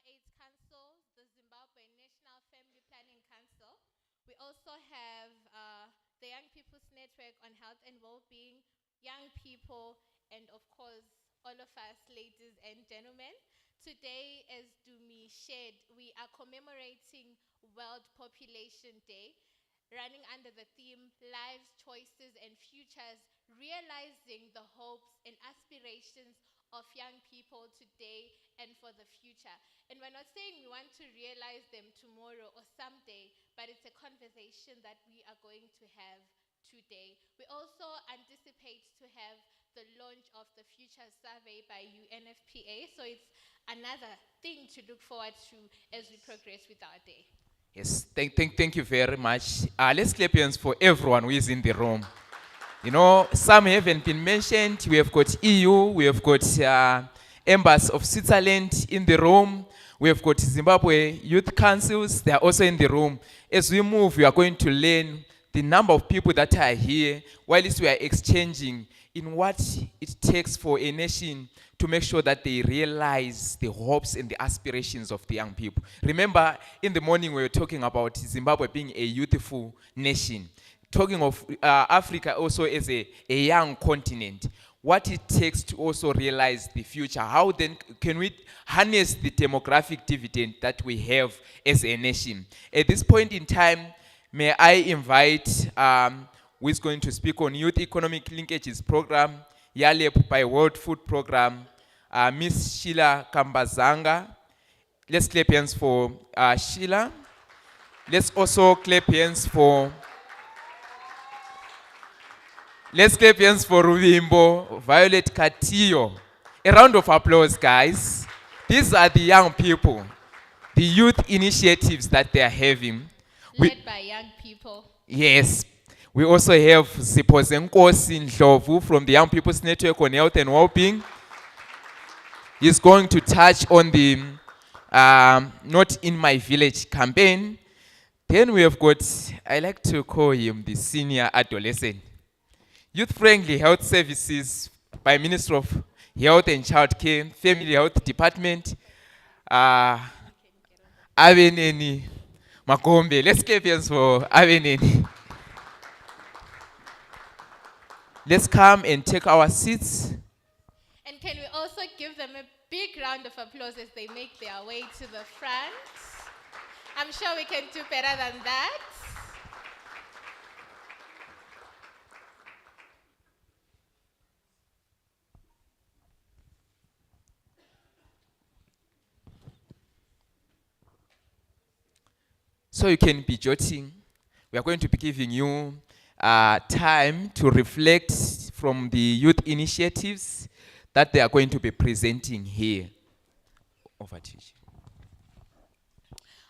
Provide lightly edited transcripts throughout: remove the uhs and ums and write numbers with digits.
AIDS Council, the Zimbabwe National Family Planning Council. We also have the Young People's Network on Health and Well-being, young people, and of course, all of us, ladies and gentlemen. Today, as Dumi shared, we are commemorating World Population Day, running under the theme Lives, Choices, and Futures, realizing the hopes and aspirations of young people today and for the future. And we're not saying we want to realize them tomorrow or someday, but it's a conversation that we are going to have today. We also anticipate to have the launch of the Future Survey by UNFPA, so it's another thing to look forward to as we progress with our day. Yes, thank you very much. Let's clap hands for everyone who is in the room. You know, some haven't been mentioned. We have got EU, we have got Embassy of Switzerland in the room. We have got Zimbabwe Youth Councils, they are also in the room. As we move, we are going to learn the number of people that are here, while we are exchanging in what it takes for a nation to make sure that they realize the hopes and the aspirations of the young people. Remember, in the morning we were talking about Zimbabwe being a youthful nation. Talking of Africa also as a young continent. What it takes to also realize the future. How then can we harness the demographic dividend that we have as a nation? At this point in time, may I invite who is going to speak on Youth Economic Linkages Program, YALEP by World Food Program, Miss Sheila Kambazanga. Let's clap hands for Sheila. Let's also clap hands for Rubimbo, Violet Katillo. A round of applause, guys. These are the young people, the youth initiatives that they are having. Led by young people. Yes. We also have Zipozenkosi Ndlovu from the Young People's Network on Health and Wellbeing. He's going to touch on the Not in My Village campaign. Then we have got, I like to call him the senior adolescent. Youth-friendly health services by Minister of Health and Child Care, Family Health Department, Aveneni Magombe. Let's give hands for Aveneni. Let's come and take our seats. And can we also give them a big round of applause as they make their way to the front? I'm sure we can do better than that. So you can be jotting. We are going to be giving you time to reflect from the youth initiatives that they are going to be presenting here. Over to you.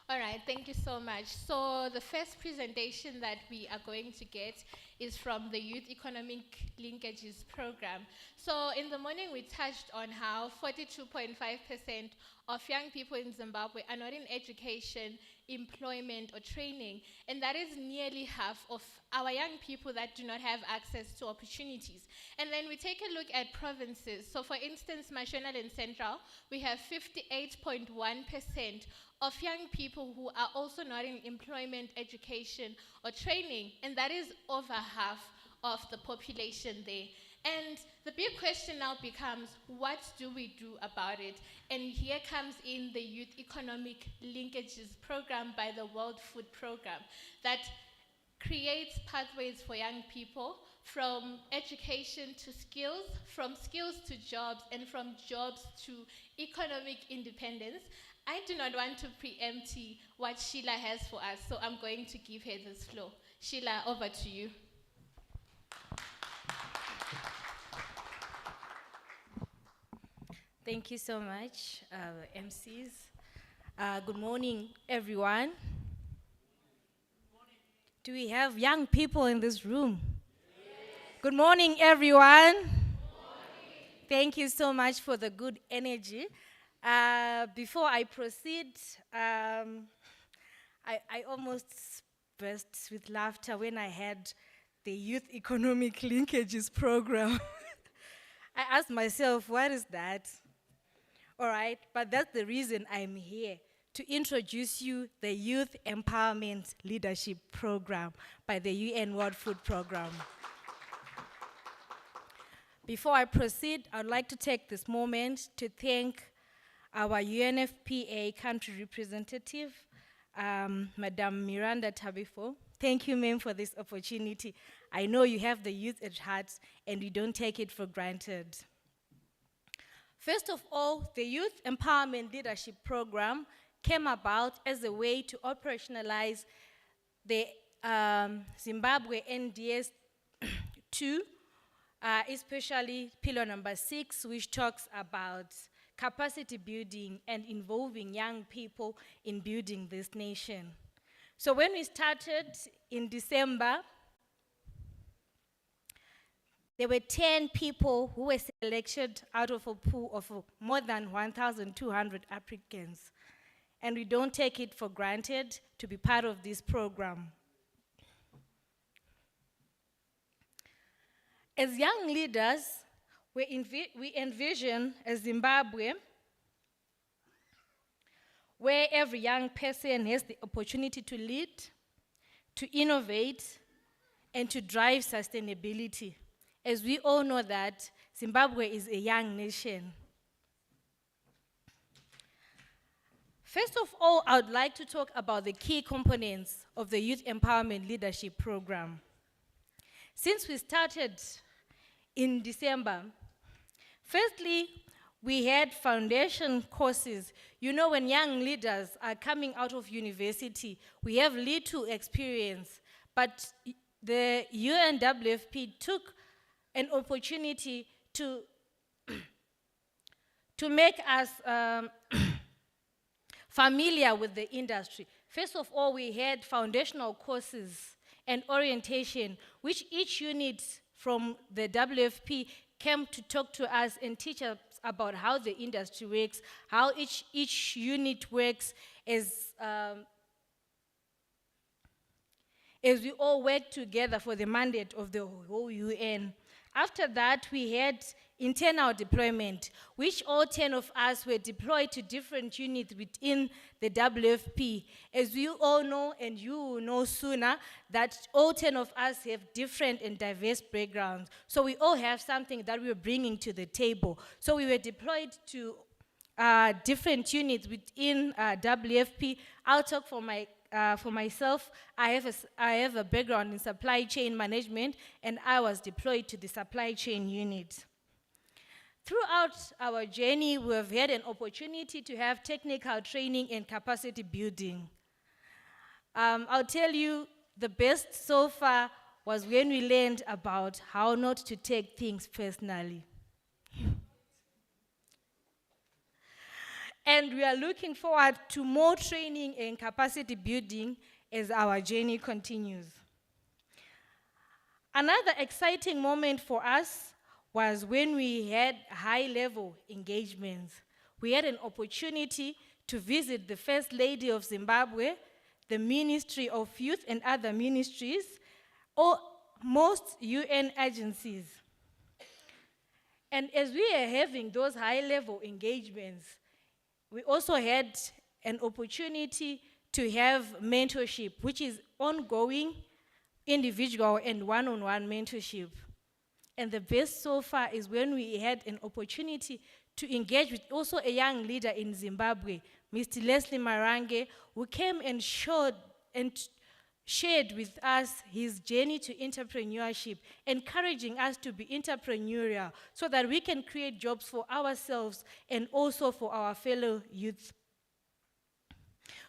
All right, thank you so much. So the first presentation that we are going to get is from the Youth Economic Linkages Program. So in the morning we touched on how 42.5% of young people in Zimbabwe are not in education, employment or training, and that is nearly half of our young people that do not have access to opportunities. And then we take a look at provinces. So for instance, National and Central, we have 58.1% of young people who are also not in employment, education or training, and that is over half of the population there. And the big question now becomes, what do we do about it? And here comes in the Youth Economic Linkages Program by the World Food Program that creates pathways for young people from education to skills, from skills to jobs, and from jobs to economic independence. I do not want to preempt what Sheila has for us, so I'm going to give her this floor. Sheila, over to you. Thank you so much, MCs. Good morning, everyone. Do we have young people in this room? Yes. Good morning, everyone. Good morning. Thank you so much for the good energy. Before I proceed, I almost burst with laughter when I had the Youth Economic Linkages Program. I asked myself, what is that? All right, but that's the reason I'm here, to introduce you the Youth Empowerment Leadership Program by the UN World Food Program. Before I proceed, I'd like to take this moment to thank our UNFPA country representative, Madam Miranda Tabifo. Thank you, ma'am, for this opportunity. I know you have the youth at heart and we don't take it for granted. First of all, the Youth Empowerment Leadership Program came about as a way to operationalize the Zimbabwe NDS 2, especially pillar number 6, which talks about capacity building and involving young people in building this nation. So when we started in December, there were 10 people who were selected out of a pool of more than 1,200 applicants. And we don't take it for granted to be part of this program. As young leaders, we envision a Zimbabwe where every young person has the opportunity to lead, to innovate, and to drive sustainability. As we all know that Zimbabwe is a young nation. First of all, I would like to talk about the key components of the Youth Empowerment Leadership Program. Since we started in December, firstly, we had foundation courses. You know, when young leaders are coming out of university, we have little experience, but the UNWFP took an opportunity to make us familiar with the industry. First of all, we had foundational courses and orientation, which each unit from the WFP came to talk to us and teach us about how the industry works, how each unit works as we all work together for the mandate of the whole UN. After that, we had internal deployment, which all 10 of us were deployed to different units within the WFP. As you all know, and you will know sooner, that all 10 of us have different and diverse backgrounds. So we all have something that we're bringing to the table. So we were deployed to different units within WFP. I'll talk for myself. I have a background in supply chain management, and I was deployed to the supply chain unit. Throughout our journey, we have had an opportunity to have technical training and capacity building. I'll tell you, the best so far was when we learned about how not to take things personally. And we are looking forward to more training and capacity building as our journey continues. Another exciting moment for us was when we had high-level engagements. We had an opportunity to visit the First Lady of Zimbabwe, the Ministry of Youth and other ministries, or most UN agencies. And as we are having those high-level engagements, we also had an opportunity to have mentorship, which is ongoing, individual and one-on-one mentorship. And the best so far is when we had an opportunity to engage with also a young leader in Zimbabwe, Mr. Leslie Marange, who came and shared with us his journey to entrepreneurship, encouraging us to be entrepreneurial so that we can create jobs for ourselves and also for our fellow youth.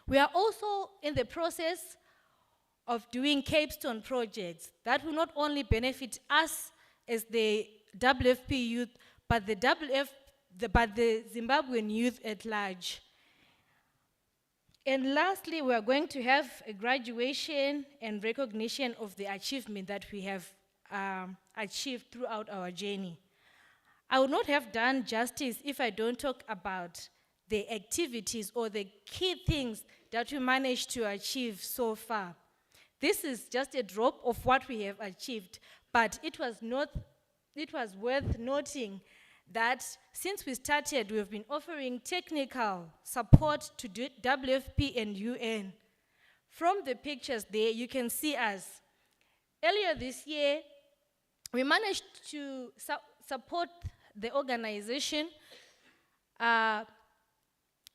We are also in the process of doing capstone projects that will not only benefit us as the WFP youth, but the Zimbabwean youth at large. And lastly, we are going to have a graduation and recognition of the achievement that we have achieved throughout our journey. I would not have done justice if I don't talk about the activities or the key things that we managed to achieve so far. This is just a drop of what we have achieved, but it was worth noting that since we started, we've been offering technical support to WFP and UN. From the pictures there, you can see us. Earlier this year, we managed to support the organization at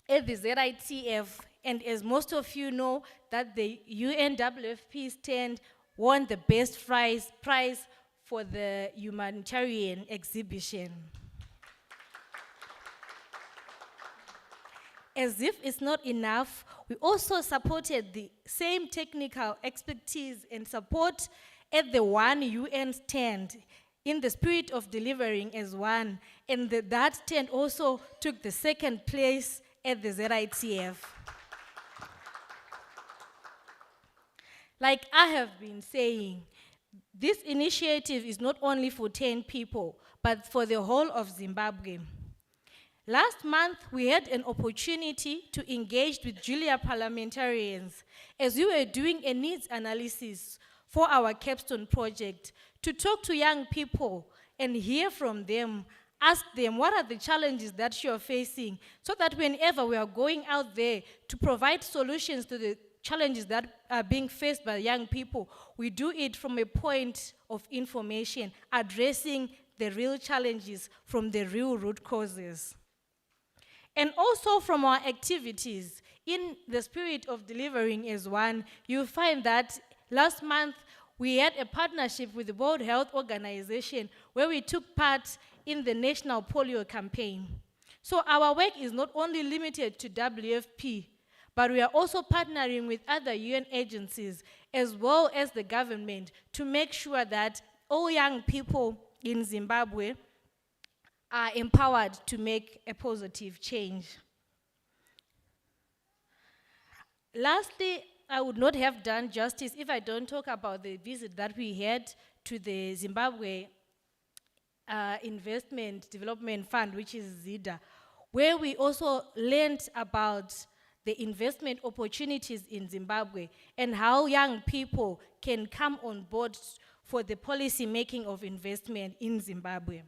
the ZITF, and as most of you know, that the UNWFP stand won the best prize for the humanitarian exhibition. As if it's not enough, we also supported the same technical expertise and support at the One UN stand in the spirit of delivering as one. And that stand also took the second place at the ZITF. Like I have been saying, this initiative is not only for 10 people, but for the whole of Zimbabwe. Last month, we had an opportunity to engage with Julia parliamentarians as we were doing a needs analysis for our capstone project to talk to young people and hear from them, ask them what are the challenges that you're facing, so that whenever we are going out there to provide solutions to the challenges that are being faced by young people, we do it from a point of information, addressing the real challenges from the real root causes. And also from our activities, in the spirit of delivering as one, you find that last month we had a partnership with the World Health Organization where we took part in the National Polio Campaign. So our work is not only limited to WFP, but we are also partnering with other UN agencies as well as the government to make sure that all young people in Zimbabwe are empowered to make a positive change. Lastly, I would not have done justice if I don't talk about the visit that we had to the Zimbabwe Investment Development Fund, which is ZIDA, where we also learned about the investment opportunities in Zimbabwe and how young people can come on board for the policy making of investment in Zimbabwe.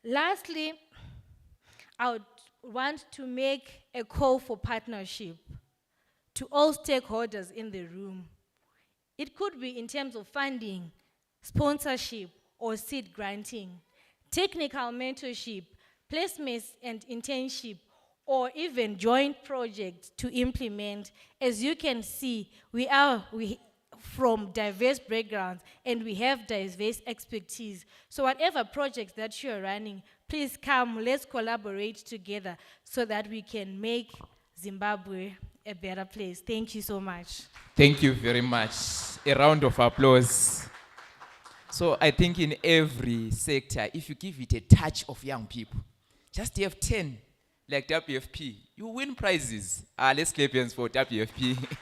Lastly, I would want to make a call for partnership to all stakeholders in the room. It could be in terms of funding, sponsorship, or seed granting, technical mentorship, placements and internship, or even joint projects to implement. As you can see, we from diverse backgrounds and we have diverse expertise. So whatever projects that you're running, please come, let's collaborate together so that we can make Zimbabwe a better place. Thank you so much. Thank you very much. A round of applause. So I think in every sector, if you give it a touch of young people, just have 10 like WFP, you win prizes. Let's clap hands for WFP.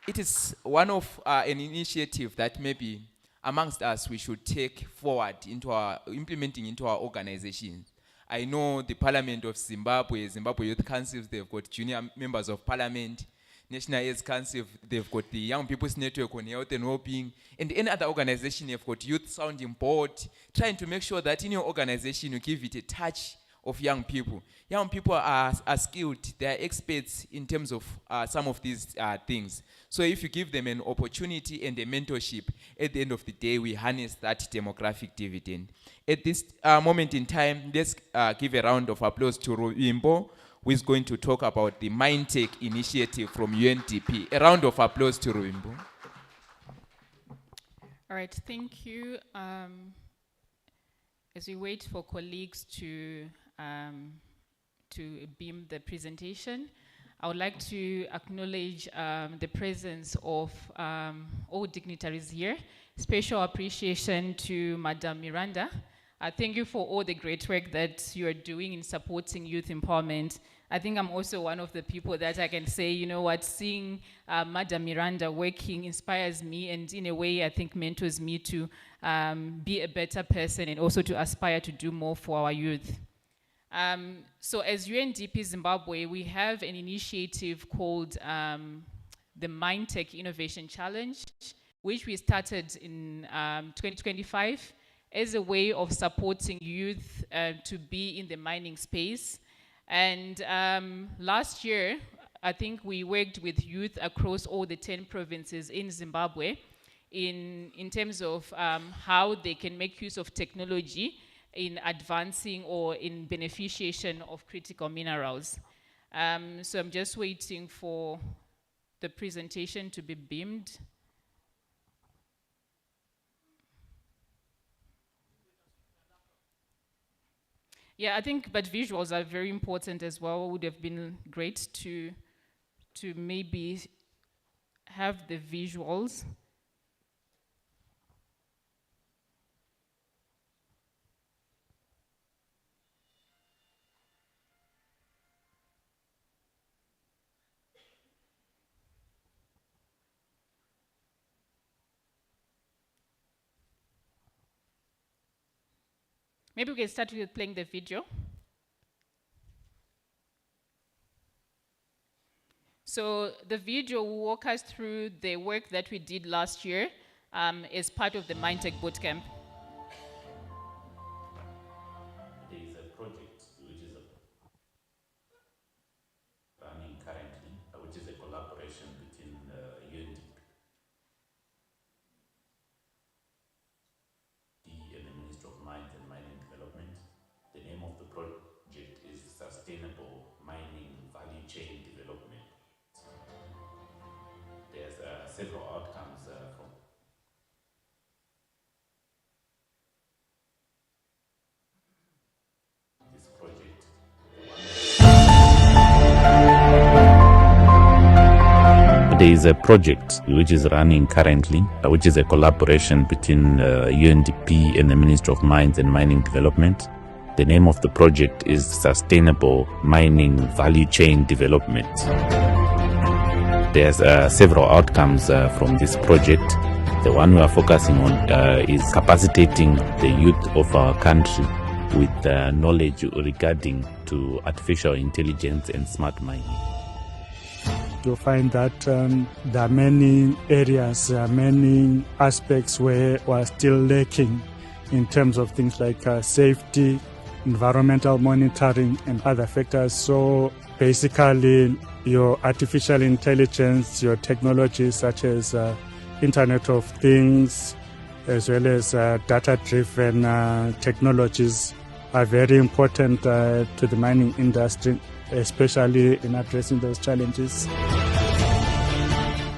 It is one of an initiative that maybe amongst us we should take forward into implementing into our organization. I know the Parliament of Zimbabwe, Zimbabwe Youth Councils, they've got junior members of parliament. National AIDS Council, they've got the Young People's Network on Health and Wellbeing, and any other organization, you've got Youth Sounding Board, trying to make sure that in your organization you give it a touch of young people. Young people are skilled, they are experts in terms of some of these things. So if you give them an opportunity and a mentorship, at the end of the day, we harness that demographic dividend. At this moment in time, let's give a round of applause to Ruimbo, who is going to talk about the MindTech initiative from UNDP. A round of applause to Ruimbo. All right, thank you. As we wait for colleagues to beam the presentation, I would like to acknowledge the presence of all dignitaries here. Special appreciation to Madam Miranda. Thank you for all the great work that you are doing in supporting youth empowerment. I think I'm also one of the people that I can say, you know what, seeing Madam Miranda working inspires me, and in a way I think mentors me to be a better person and also to aspire to do more for our youth. So as UNDP Zimbabwe, we have an initiative called the MindTech Innovation Challenge, which we started in 2025 as a way of supporting youth to be in the mining space. And last year, I think we worked with youth across all the 10 provinces in Zimbabwe in terms of how they can make use of technology in advancing or in beneficiation of critical minerals. So I'm just waiting for the presentation to be beamed. Yeah, I think, but visuals are very important as well. It would have been great to maybe have the visuals. Maybe we can start with playing the video. So the video will walk us through the work that we did last year as part of the MindTech Bootcamp. There is a project which is running currently, which is a collaboration between UNDP and the Ministry of Mines and Mining Development. The name of the project is Sustainable Mining Value Chain Development. There's several outcomes from this project. There is a project which is running currently, which is a collaboration between UNDP and the Ministry of Mines and Mining Development. The name of the project is Sustainable Mining Value Chain Development. There's several outcomes from this project. The one we are focusing on is capacitating the youth of our country with knowledge regarding to artificial intelligence and smart mining. You'll find that there are many areas, many aspects where we're still lacking in terms of things like safety, environmental monitoring, and other factors. So basically, your artificial intelligence, your technologies such as Internet of Things, as well as data-driven technologies are very important to the mining industry, especially in addressing those challenges.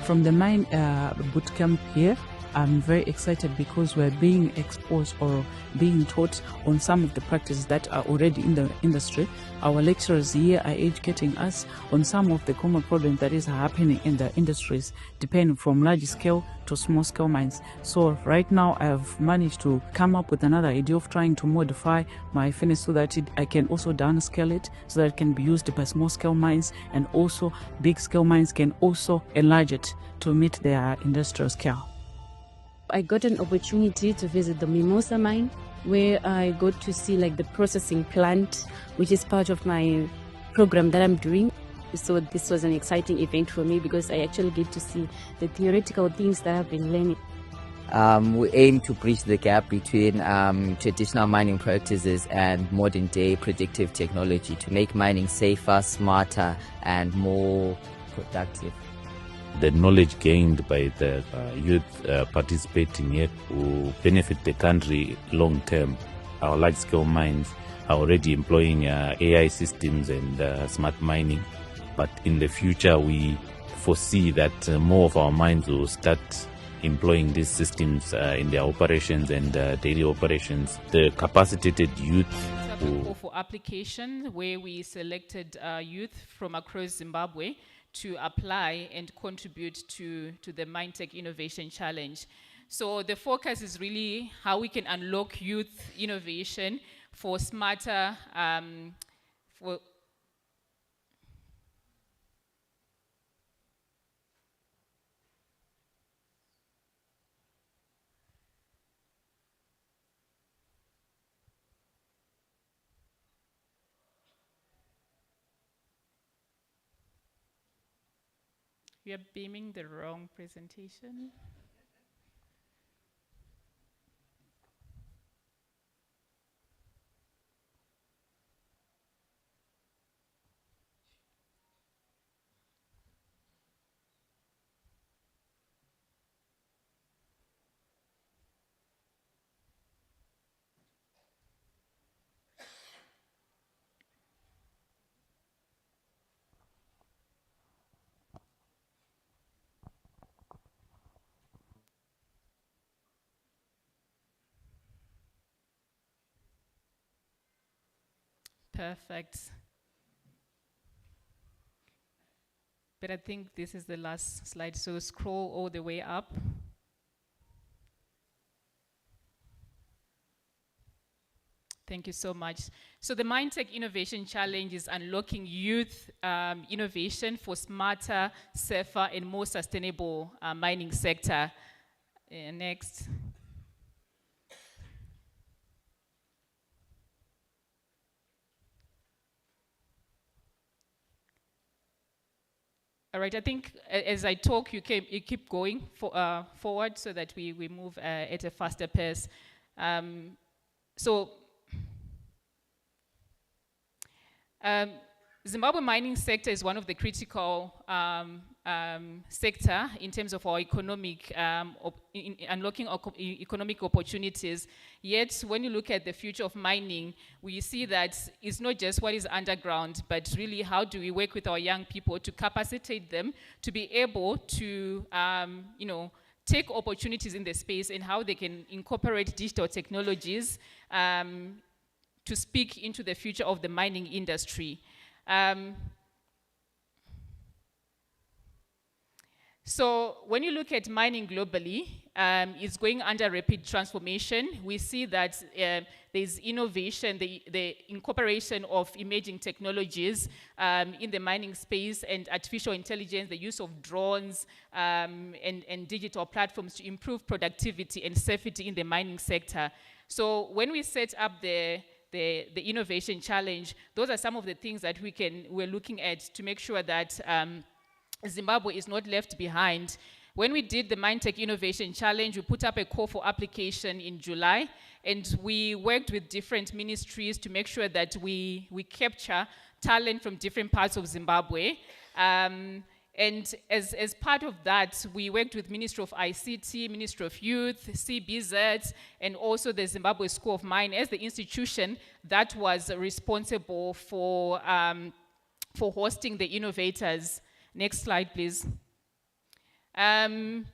From the mine bootcamp here, I'm very excited because we're being exposed or being taught on some of the practices that are already in the industry. Our lecturers here are educating us on some of the common problems that is happening in the industries, depending from large scale to small scale mines. So right now I've managed to come up with another idea of trying to modify my furnace so that I can also downscale it so that it can be used by small scale mines, and also big scale mines can also enlarge it to meet their industrial scale. I got an opportunity to visit the Mimosa mine, where I got to see like the processing plant, which is part of my program that I'm doing. So this was an exciting event for me because I actually get to see the theoretical things that I've been learning. We aim to bridge the gap between traditional mining practices and modern day predictive technology to make mining safer, smarter, and more productive. The knowledge gained by the youth participating here will benefit the country long term. Our large-scale mines are already employing AI systems and smart mining, but in the future we foresee that more of our mines will start employing these systems in their operations and daily operations. The capacitated youth for application, where we selected youth from across Zimbabwe to apply and contribute to the MindTech Innovation Challenge. So the focus is really how we can unlock youth innovation for smarter, we are beaming the wrong presentation. Perfect. But I think this is the last slide, so scroll all the way up. Thank you so much. So the MindTech Innovation Challenge is unlocking youth innovation for smarter, safer, and more sustainable mining sector. Next. All right, I think as I talk, you keep going forward so that we move at a faster pace. Zimbabwe mining sector is one of the critical sector in terms of our economic, unlocking economic opportunities. Yet, when you look at the future of mining, we see that it's not just what is underground, but really how do we work with our young people to capacitate them to be able to, take opportunities in the space and how they can incorporate digital technologies to speak into the future of the mining industry. So when you look at mining globally, it's going under rapid transformation. We see that there's innovation, the incorporation of emerging technologies in the mining space and artificial intelligence, the use of drones and digital platforms to improve productivity and safety in the mining sector. So when we set up the innovation challenge, those are some of the things that we're looking at to make sure that Zimbabwe is not left behind. When we did the MindTech Innovation Challenge, we put up a call for application in July, and we worked with different ministries to make sure that we capture talent from different parts of Zimbabwe. And as part of that, we worked with Ministry of ICT, Ministry of Youth, CBZ, and also the Zimbabwe School of Mine as the institution that was responsible for hosting the innovators. Next slide, please. And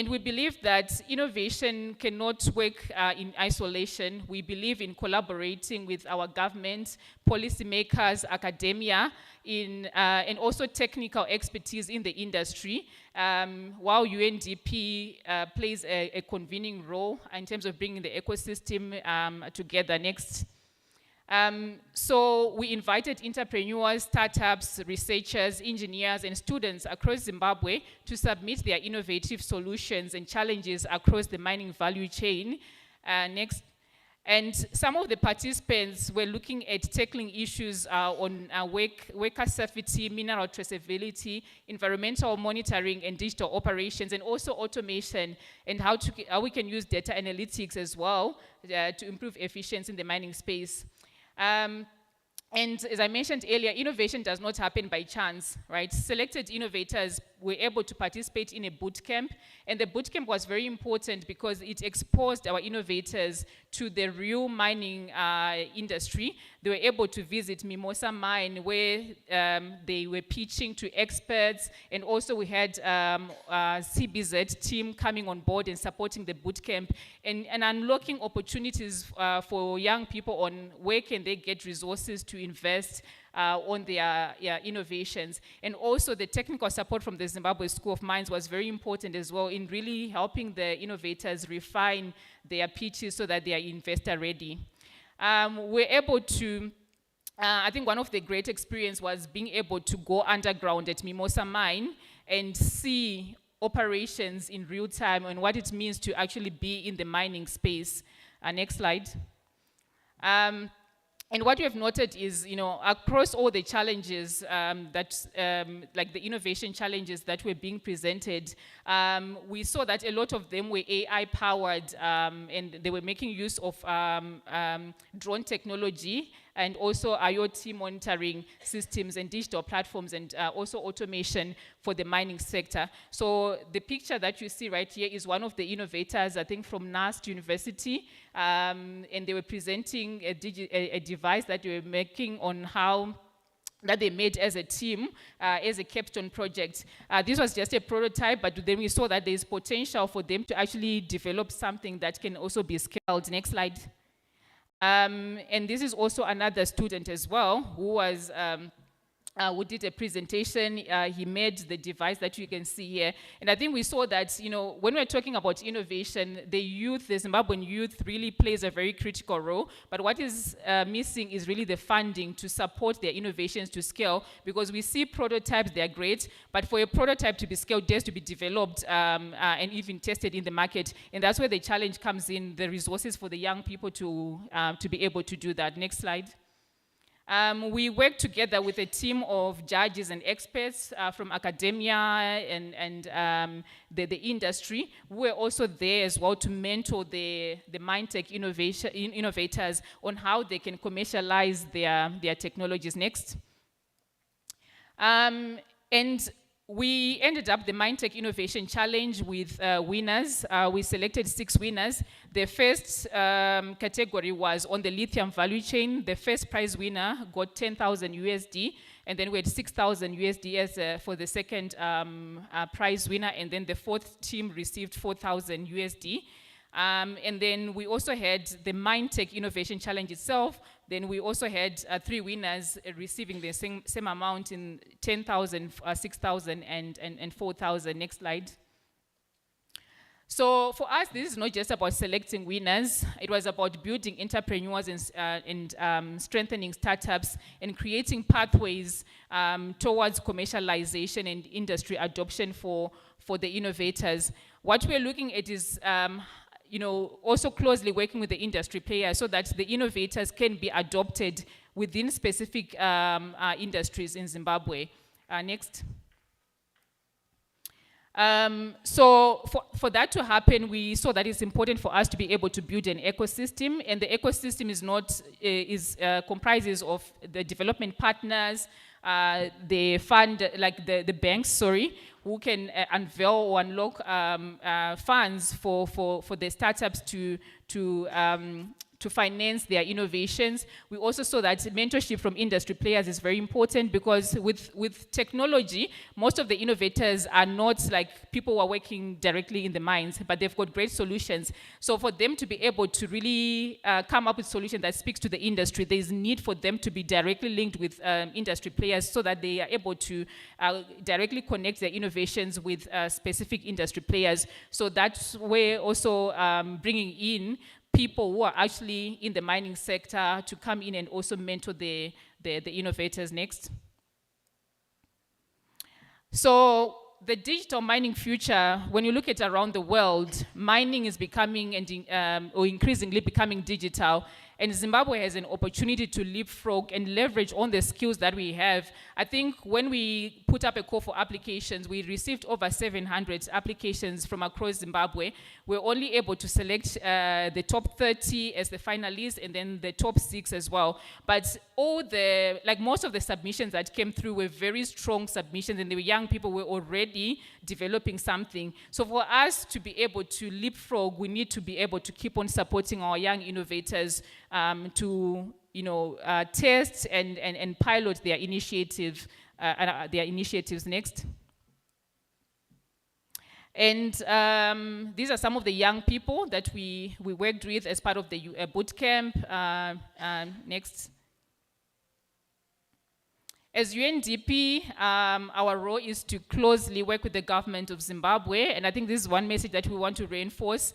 we believe that innovation cannot work in isolation. We believe in collaborating with our government, policymakers, academia, and also technical expertise in the industry, while UNDP plays a convening role in terms of bringing the ecosystem together. Next. So we invited entrepreneurs, startups, researchers, engineers, and students across Zimbabwe to submit their innovative solutions and challenges across the mining value chain. Next. And some of the participants were looking at tackling issues on worker safety, mineral traceability, environmental monitoring, and digital operations, and also automation, and how we can use data analytics as well to improve efficiency in the mining space. And as I mentioned earlier, innovation does not happen by chance, right? Selected innovators were able to participate in a boot camp, and the boot camp was very important because it exposed our innovators to the real mining industry. They were able to visit Mimosa Mine, where they were pitching to experts, and also we had CBZ team coming on board and supporting the boot camp and unlocking opportunities for young people on where can they get resources to invest on their innovations. And also the technical support from the Zimbabwe School of Mines was very important as well in really helping the innovators refine their pitches so that they are investor ready. We're able to, I think one of the great experience was being able to go underground at Mimosa Mine and see operations in real time and what it means to actually be in the mining space. Next slide. And what we have noted is, across all the challenges like the innovation challenges that were being presented, we saw that a lot of them were AI-powered, and they were making use of drone technology and also IoT monitoring systems and digital platforms and also automation for the mining sector. So the picture that you see right here is one of the innovators, I think from NAST University, and they were presenting a device that they were making on how that they made as a team, as a capstone project. This was just a prototype, but then we saw that there's potential for them to actually develop something that can also be scaled. Next slide. And this is also another student as well who did a presentation. He made the device that you can see here. And I think we saw that, you know, when we're talking about innovation, the Zimbabwean youth really plays a very critical role. But what is missing is really the funding to support their innovations to scale, because we see prototypes, they're great, but for a prototype to be scaled, it has to be developed and even tested in the market. And that's where the challenge comes in, the resources for the young people to be able to do that. Next slide. We work together with a team of judges and experts from academia and the industry, who were also there as well to mentor the MindTech innovators on how they can commercialize their technologies. Next. And we ended up the MindTech Innovation Challenge with winners. We selected 6 winners. The first category was on the lithium value chain. The first prize winner got 10,000 USD, and then we had 6,000 USD as for the second prize winner, and then the fourth team received 4,000 USD. And then we also had the MindTech Innovation Challenge itself. Then we also had 3 winners receiving the same amount in 10,000, 6,000, and 4,000. Next slide. So for us, this is not just about selecting winners. It was about building entrepreneurs and strengthening startups and creating pathways towards commercialization and industry adoption for the innovators. What we're looking at is you know, also closely working with the industry players so that the innovators can be adopted within specific industries in Zimbabwe. Next. So for that to happen, we saw that it's important for us to be able to build an ecosystem, and the ecosystem comprises of the development partners, the fund, like the banks, sorry, who can unveil or unlock funds for the startups to finance their innovations. We also saw that mentorship from industry players is very important, because with technology, most of the innovators are not like people who are working directly in the mines, but they've got great solutions. So for them to be able to really come up with solutions that speaks to the industry, there's need for them to be directly linked with industry players so that they are able to directly connect their innovations with specific industry players. So that's where also bringing in people who are actually in the mining sector to come in and also mentor the innovators. Next. So the digital mining future, when you look at around the world, mining is becoming or increasingly becoming digital, and Zimbabwe has an opportunity to leapfrog and leverage on the skills that we have. I think when we put up a call for applications, we received over 700 applications from across Zimbabwe. We're only able to select the top 30 as the finalists, and then the top 6 as well. But most of the submissions that came through were very strong submissions, and the young people were already developing something. So for us to be able to leapfrog, we need to be able to keep on supporting our young innovators to test and pilot their initiatives. Next. And these are some of the young people that we worked with as part of the boot camp. Next. As UNDP, our role is to closely work with the government of Zimbabwe, and I think this is one message that we want to reinforce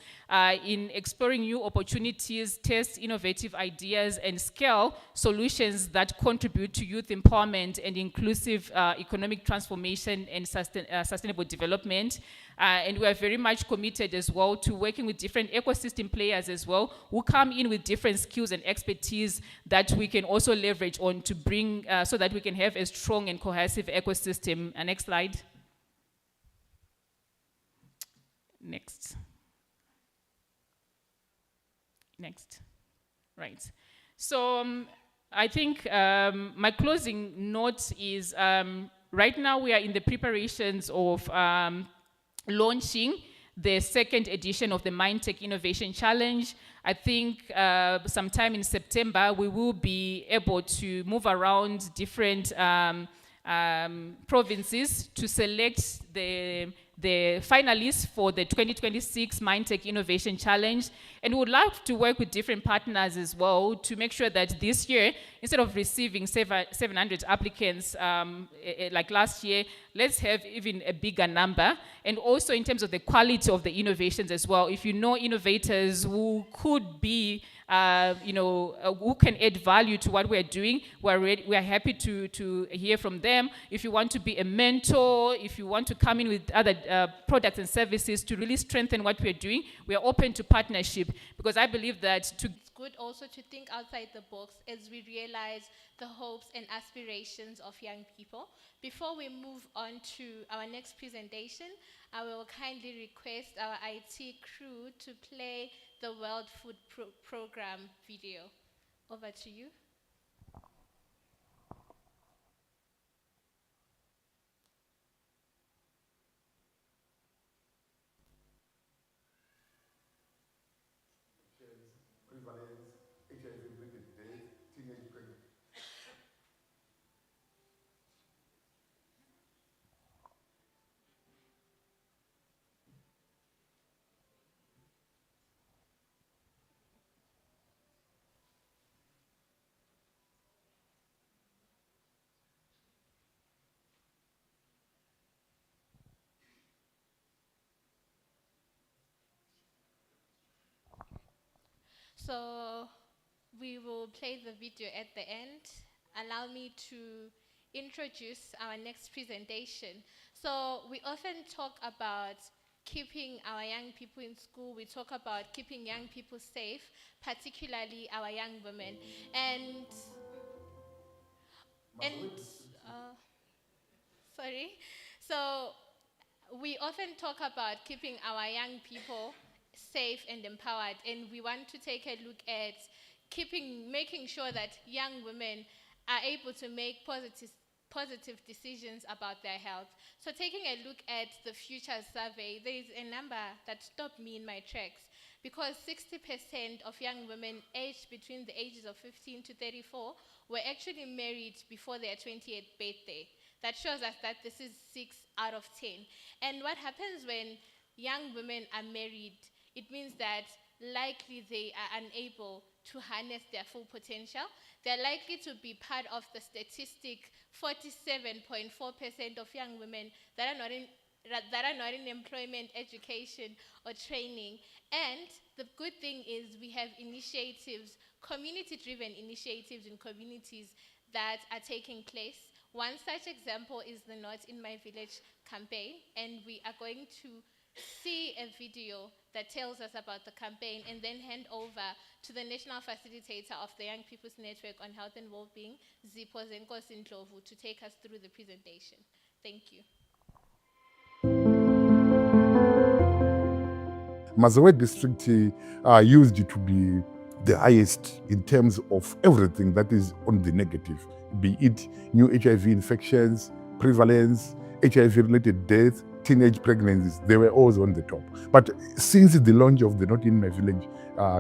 in exploring new opportunities, test innovative ideas, and scale solutions that contribute to youth empowerment and inclusive economic transformation and sustainable development. And we are very much committed as well to working with different ecosystem players as well, who come in with different skills and expertise that we can also leverage on to bring, so that we can have a strong and cohesive ecosystem. Next slide. Next. Next. Right. So I think my closing note is right now we are in the preparations of launching the second edition of the MindTech Innovation Challenge. I think sometime in September, we will be able to move around different provinces to select the the finalists for the 2026 MindTech Innovation Challenge. And we would like to work with different partners as well to make sure that this year, instead of receiving 700 applicants like last year, let's have even a bigger number. And also in terms of the quality of the innovations as well. If you know innovators who could be who can add value to what we're doing, we are happy to hear from them. If you want to be a mentor, if you want to come in with other products and services to really strengthen what we're doing, we are open to partnership, because I believe that It's good also to think outside the box as we realize the hopes and aspirations of young people. Before we move on to our next presentation, I will kindly request our IT crew to play the World Food Program video. Over to you. Prevalence, HIV-related death, teenage pregnancy. So we will play the video at the end. Allow me to introduce our next presentation. So we often talk about keeping our young people in school. We talk about keeping young people safe, particularly our young women. Sorry. So we often talk about keeping our young people safe and empowered, and we want to take a look at making sure that young women are able to make positive decisions about their health. So taking a look at the Future survey, there is a number that stopped me in my tracks, because 60% of young women aged between the ages of 15 to 34 were actually married before their 28th birthday. That shows us that this is 6 out of 10. And what happens when young women are married, it means that likely they are unable to harness their full potential. They're likely to be part of the statistic 47.4% of young women that are not in employment, education, or training. And the good thing is we have initiatives, community-driven initiatives in communities that are taking place. One such example is the Not in My Village campaign, and we are going to see a video that tells us about the campaign and then hand over to the national facilitator of the Young People's Network on Health and Wellbeing, Zipho Zenkosi Ndlovu, to take us through the presentation. Thank you. Mazowe district used to be the highest in terms of everything that is on the negative, be it new HIV infections, prevalence, HIV-related death, teenage pregnancies. They were always on the top. But since the launch of the Not in My Village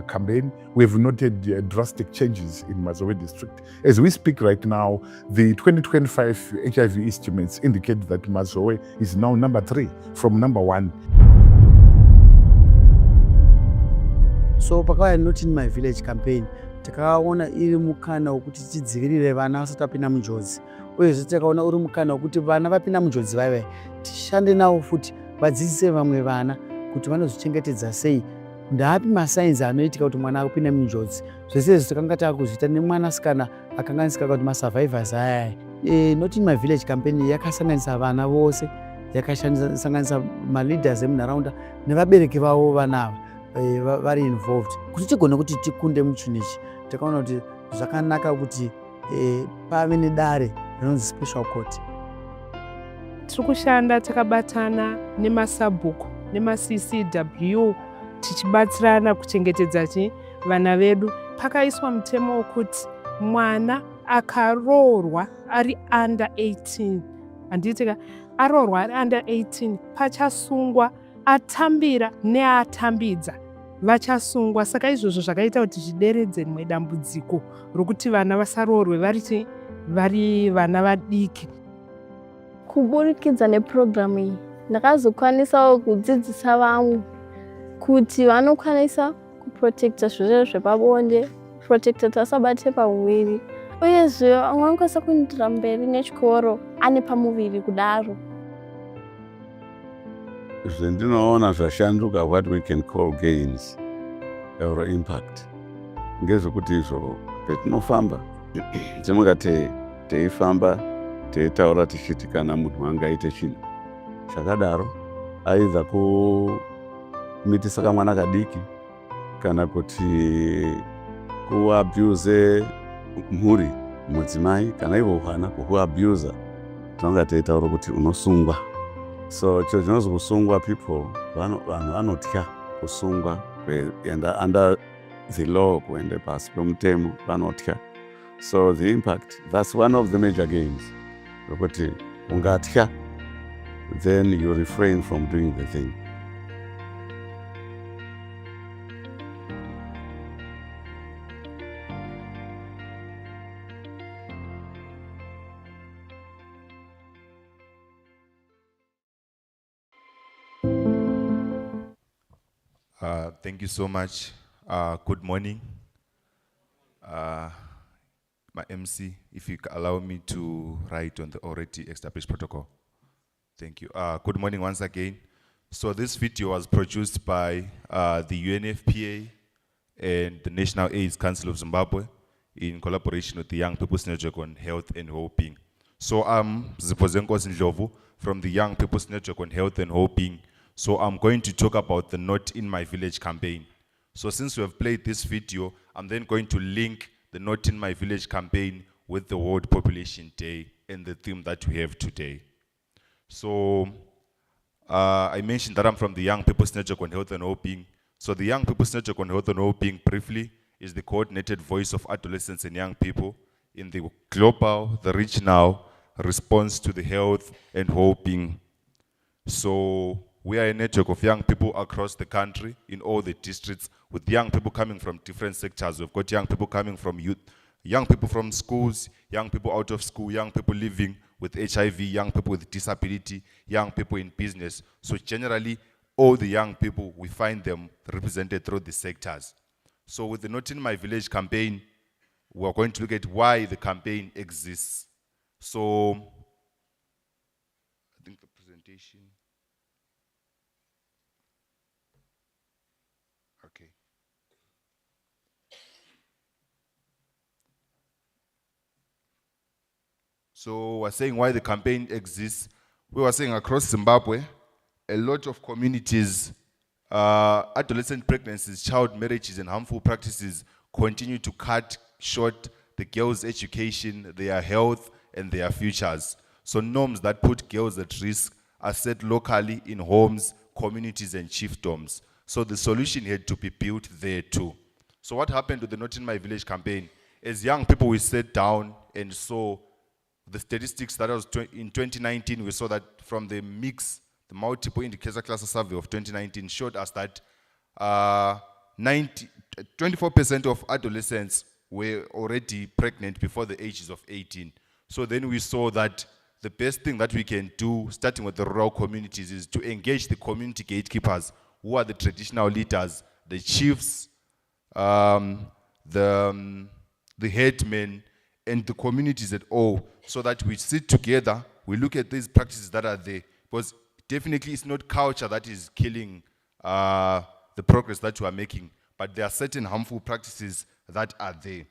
campaign, we have noted drastic changes in Mazowe district. As we speak right now, the 2025 HIV estimates indicate that Mazowe is now number 3 from number 1. So pakauya Not in My Village campaign, takaona iri mukana wekuti tidzivirire vana vasati vapinda munjodzi. Uyezve takaona uri mukana wekuti vana vapinda munjodzi vaya tishande navo futi, vadzidzise vamwe vana kuti vanozvichengetedza sei, ndaapi masainzi anoitika kuti mwana akupinda munjodzi. Zvese izvi takanga taakuzviita nemwanasikana akanganisika kuti masurvivors aya. Not in My Village campaign yakasanganisa vana vose, yakasanganisa maleaders emunharaunda nevabereki vavo vana ava vari involved. Kuti tigone kuti tikunde muchinichi, takaona kuti zvakanaka kuti pave nedare rinonzi special court. Tiri kushanda takabatana nemasabhuku nemaCCW tichibatsirana kuchengetedza vana vedu. Pakaiswa mutemo wekuti mwana akaroorwa ari under 18, handitika aroorwa ari under 18 pachasungwa, atambira neatambidza vachasungwa. Saka izvozvo zvakaita kuti zvideredze rimwe dambudziko rokuti vana vasaroorwe vari vana vadiki. Kuburikidza neprogramu iyi ndakazokwanisawo kudzidzisa vamwe kuti vanokwanisa kuprotecta zvirwere zvepabonde, protecta kuti asabate pamuviri, uyezve vamwe vanokwanisa kuendera mberi nechikoro ane pamuviri kudaro. Zvendinoona zvashanduka, what we can call gains or impact, ngezvekuti izvo petinofamba timuka teifamba teitaura tichiti kana munhu angaite chinhu chakadaro, aidha kumitisa kamwana kadiki kana kuti kuabuse mhuri mudzimai kana ivo hwana kuhuabhusa, tinonga teitaura kuti unosungwa. So chiro chinonzi kusungwa, people vanhu vanotya kusungwa kuenda under the law, kuende pasi pemutemo vanotya. So the impact, that's one of the major gains, kuti ungatya then you refrain from doing the thing. Thank you so much. Good morning. My MC, if you allow me to write on the already established protocol. Thank you. Good morning once again. So this video was produced by the UNFPA and the National AIDS Council of Zimbabwe in collaboration with the Young People's Network on Health and Wellbeing. So I'm Zipozenko Ndlovu from the Young People's Network on Health and Wellbeing. So I'm going to talk about the Not in My Village campaign. So since we have played this video, I'm then going to link the Not in My Village campaign with the World Population Day and the theme that we have today. So I mentioned that I'm from the Young People's Network on Health and Wellbeing. So the Young People's Network on Health and Wellbeing, briefly, is the coordinated voice of adolescents and young people in the global, the regional response to the health and wellbeing. So we are a network of young people across the country in all the districts, with young people coming from different sectors. We've got young people coming from youth, young people from schools, young people out of school, young people living with HIV, young people with disability, young people in business. So generally, all the young people, we find them represented through the sectors. So with the Not in My Village campaign, we're going to look at why the campaign exists. So I think the presentation. Okay. So we're saying why the campaign exists. We were saying across Zimbabwe, a lot of communities, adolescent pregnancies, child marriages, and harmful practices continue to cut short the girls' education, their health, and their futures. So norms that put girls at risk are set locally in homes, communities, and chiefdoms. So the solution had to be built there too. So what happened with the Not in My Village campaign? As young people, we sat down and saw the statistics that was in 2019, we saw that from the mix, the multiple indicator cluster survey of 2019 showed us that 24% of adolescents were already pregnant before the ages of 18. So then we saw that the best thing that we can do, starting with the rural communities, is to engage the community gatekeepers, who are the traditional leaders, the chiefs, the headmen, and the communities at all, so that we sit together, we look at these practices that are there. Because definitely it's not culture that is killing the progress that we are making, but there are certain harmful practices that are there.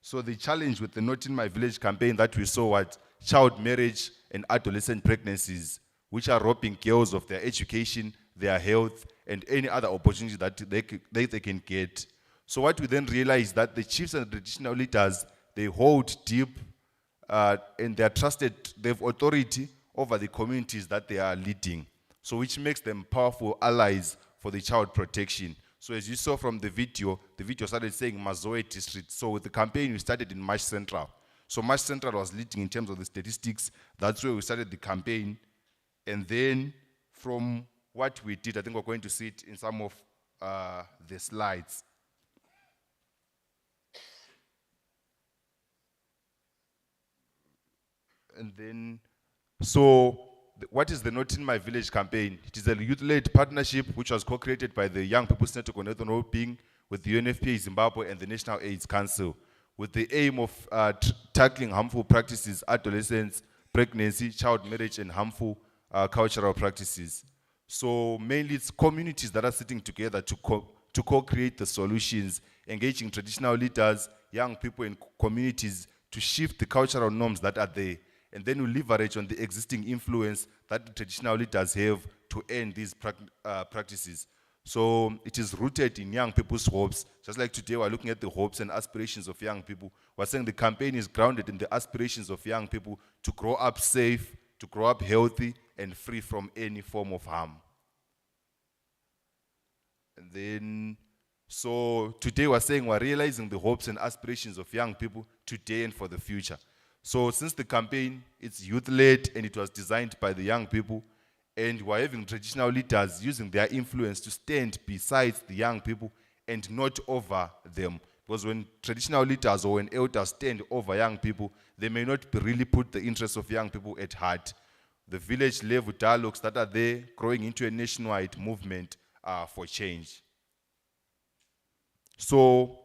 So the challenge with the Not in My Village campaign that we saw was child marriage and adolescent pregnancies, which are robbing girls of their education, their health, and any other opportunity that they can get. So what we then realized that the chiefs and traditional leaders, they hold deep and they are trusted, they have authority over the communities that they are leading. So which makes them powerful allies for the child protection. So as you saw from the video started saying Mazoe district. So with the campaign, we started in Marsh Central. So Marsh Central was leading in terms of the statistics. That's where we started the campaign. And then from what we did, I think we're going to see it in some of the slides. And then, so what is the Not in My Village campaign? It is a youth-led partnership which was co-created by the Young People's Network on Health and Wellbeing with the UNFPA Zimbabwe and the National AIDS Council, with the aim of tackling harmful practices, adolescence, pregnancy, child marriage, and harmful cultural practices. So mainly it's communities that are sitting together to co-create the solutions, engaging traditional leaders, young people in communities to shift the cultural norms that are there. And then we leverage on the existing influence that the traditional leaders have to end these practices. So it is rooted in young people's hopes. Just like today we're looking at the hopes and aspirations of young people. We're saying the campaign is grounded in the aspirations of young people to grow up safe, to grow up healthy, and free from any form of harm. And then, so today we're saying we're realizing the hopes and aspirations of young people today and for the future. So since the campaign, it's youth-led and it was designed by the young people, and we're having traditional leaders using their influence to stand beside the young people and not over them. Because when traditional leaders or when elders stand over young people, they may not really put the interests of young people at heart. The village level dialogues that are there growing into a nationwide movement for change. So,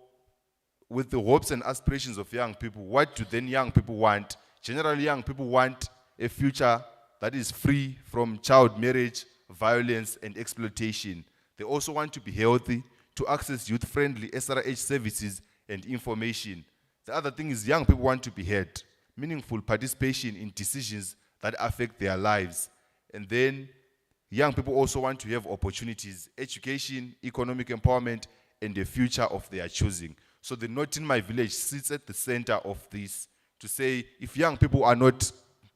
with the hopes and aspirations of young people, what do then young people want? Generally, young people want a future that is free from child marriage, violence, and exploitation. They also want to be healthy, to access youth-friendly SRH services and information. The other thing is young people want to be heard, meaningful participation in decisions that affect their lives. And then young people also want to have opportunities, education, economic empowerment, and a future of their choosing. So the Not in My Village sits at the center of this to say if young people are not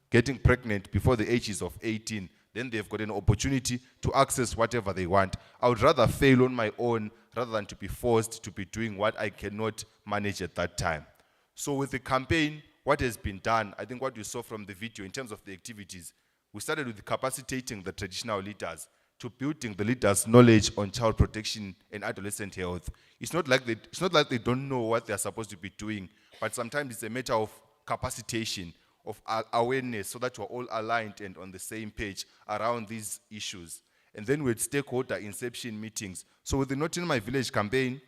getting pregnant before the ages of 18, then they've got an opportunity to access whatever they want. I would rather fail on my own rather than to be forced to be doing what I cannot manage at that time. So with the campaign, what has been done, I think what you saw from the video in terms of the activities, we started with capacitating the traditional leaders to building the leaders' knowledge on child protection and adolescent health. It's not like they don't know what they're supposed to be doing, but sometimes it's a matter of capacitation, of awareness, so that we're all aligned and on the same page around these issues. And then we had stakeholder inception meetings. So with the Not in My Village campaign,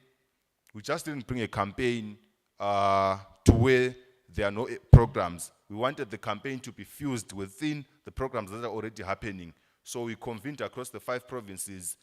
we just didn't bring a campaign to where there are no programs. We wanted the campaign to be fused within the programs that are already happening. So we convened across the 5 provinces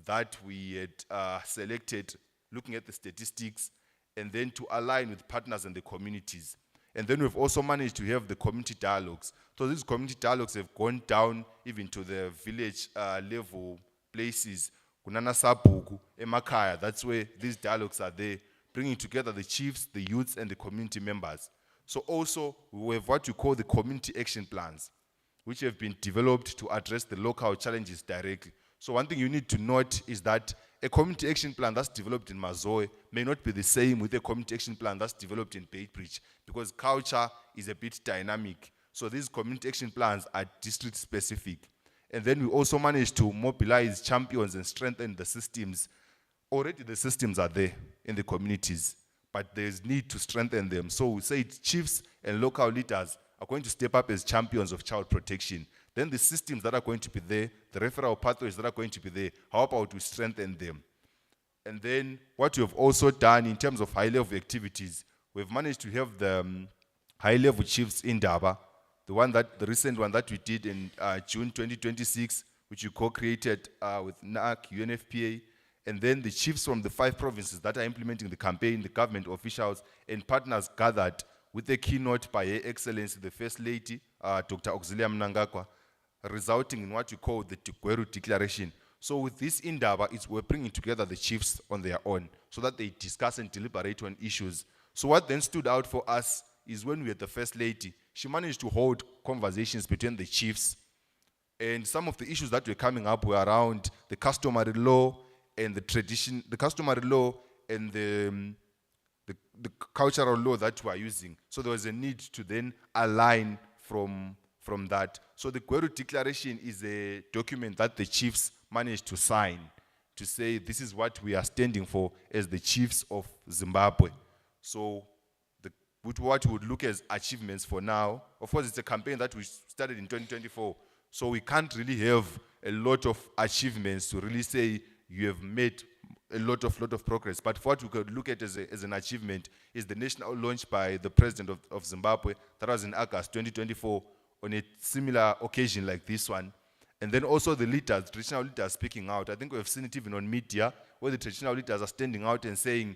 that we had selected, looking at the statistics, and then to align with partners and the communities. And then we've also managed to have the community dialogues. So these community dialogues have gone down even to the village level places. Kunana Sabuku, Emakaya, that's where these dialogues are there, bringing together the chiefs, the youths, and the community members. So also, we have what you call the community action plans, which have been developed to address the local challenges directly. So one thing you need to note is that a community action plan that's developed in Mazoe may not be the same with a community action plan that's developed in Beitbridge, because culture is a bit dynamic. So these community action plans are district specific. And then we also managed to mobilize champions and strengthen the systems. Already the systems are there in the communities, but there's need to strengthen them. So we say chiefs and local leaders are going to step up as champions of child protection. Then the systems that are going to be there, the referral pathways that are going to be there, how about we strengthen them? And then what we have also done in terms of high-level activities, we've managed to have the high-level chiefs in Daba, the recent one that we did in June 2026, which we co-created with NAC, UNFPA, and then the chiefs from the 5 provinces that are implementing the campaign, the government officials, and partners gathered with a keynote by Her Excellency, the First Lady, Dr. Auxilia Mnangagwa, resulting in what we call the Gweru Declaration. So with this Indaba, we're bringing together the chiefs on their own so that they discuss and deliberate on issues. So what then stood out for us is when we had the First Lady, she managed to hold conversations between the chiefs, and some of the issues that were coming up were around the customary law and the tradition, the customary law and the cultural law that we are using. So there was a need to then align from that. So the Gweru Declaration is a document that the chiefs managed to sign to say this is what we are standing for as the chiefs of Zimbabwe. So with what we would look as achievements for now, of course it's a campaign that we started in 2024. So we can't really have a lot of achievements to really say you have made a lot of progress. But what we could look at as an achievement is the national launch by the president of Zimbabwe. That was in August 2024 on a similar occasion like this one. And then also the leaders, traditional leaders speaking out. I think we have seen it even on media where the traditional leaders are standing out and saying,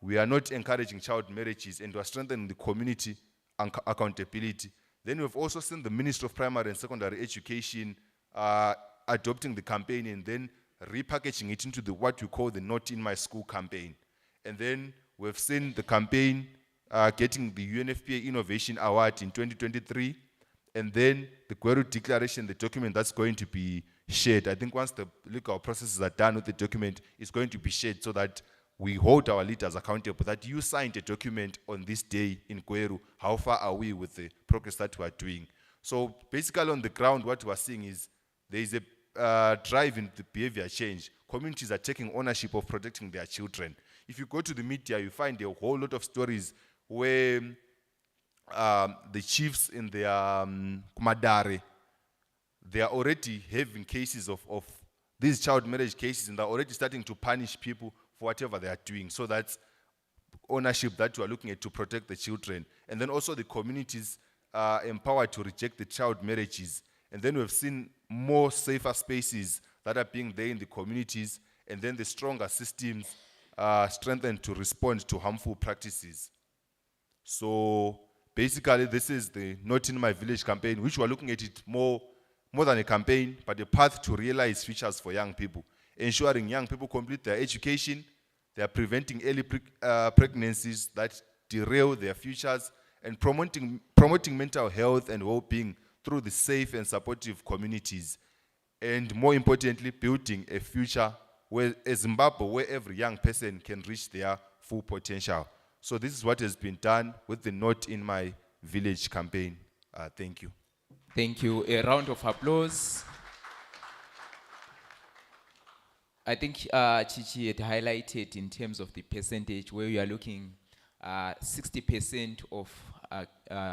we are not encouraging child marriages and we are strengthening the community accountability. Then we've also seen the Minister of Primary and Secondary Education adopting the campaign and then repackaging it into what we call the Not in My School campaign. And then we've seen the campaign getting the UNFPA Innovation Award in 2023. And then the Gweru Declaration, the document that's going to be shared. I think once the legal processes are done with the document, it's going to be shared so that we hold our leaders accountable, that you signed a document on this day in Gweru. How far are we with the progress that we are doing? So basically on the ground, what we are seeing is there is a drive in the behavior change. Communities are taking ownership of protecting their children. If you go to the media, you find a whole lot of stories where the chiefs in their Kumadare, they are already having cases of these child marriage cases, and they're already starting to punish people for whatever they are doing. So that's ownership that you are looking at to protect the children. And then also the communities are empowered to reject the child marriages. And then we've seen more safer spaces that are being there in the communities, and then the stronger systems strengthened to respond to harmful practices. So basically, this is the Not in My Village campaign, which we're looking at it more than a campaign, but a path to realize futures for young people, ensuring young people complete their education, they are preventing early pregnancies that derail their futures, and promoting mental health and well-being through the safe and supportive communities. And more importantly, building a future where a Zimbabwe where every young person can reach their full potential. So this is what has been done with the Not in My Village campaign. Thank you. Thank you. A round of applause. I think Chichi had highlighted in terms of the percentage where we are looking 60% of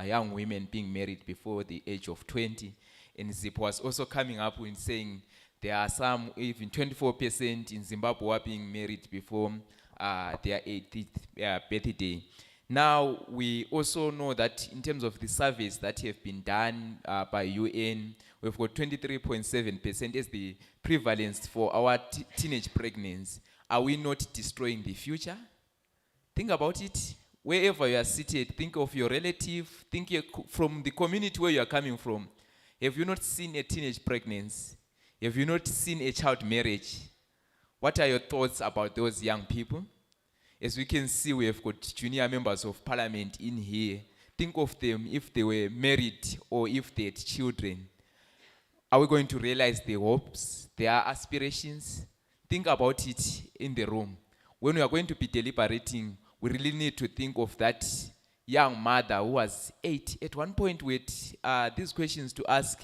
young women being married before the age of 20. And Zip was also coming up with saying there are some, even 24% in Zimbabwe who are being married before their 80th birthday. Now, we also know that in terms of the surveys that have been done by UN, we've got 23.7% as the prevalence for our teenage pregnancy. Are we not destroying the future? Think about it. Wherever you are seated, think of your relative, think from the community where you are coming from. Have you not seen a teenage pregnancy? Have you not seen a child marriage? What are your thoughts about those young people? As we can see, we have got junior members of parliament in here. Think of them if they were married or if they had children. Are we going to realize their hopes, their aspirations? Think about it in the room. When we are going to be deliberating, we really need to think of that young mother who was 8. At one point we had these questions to ask.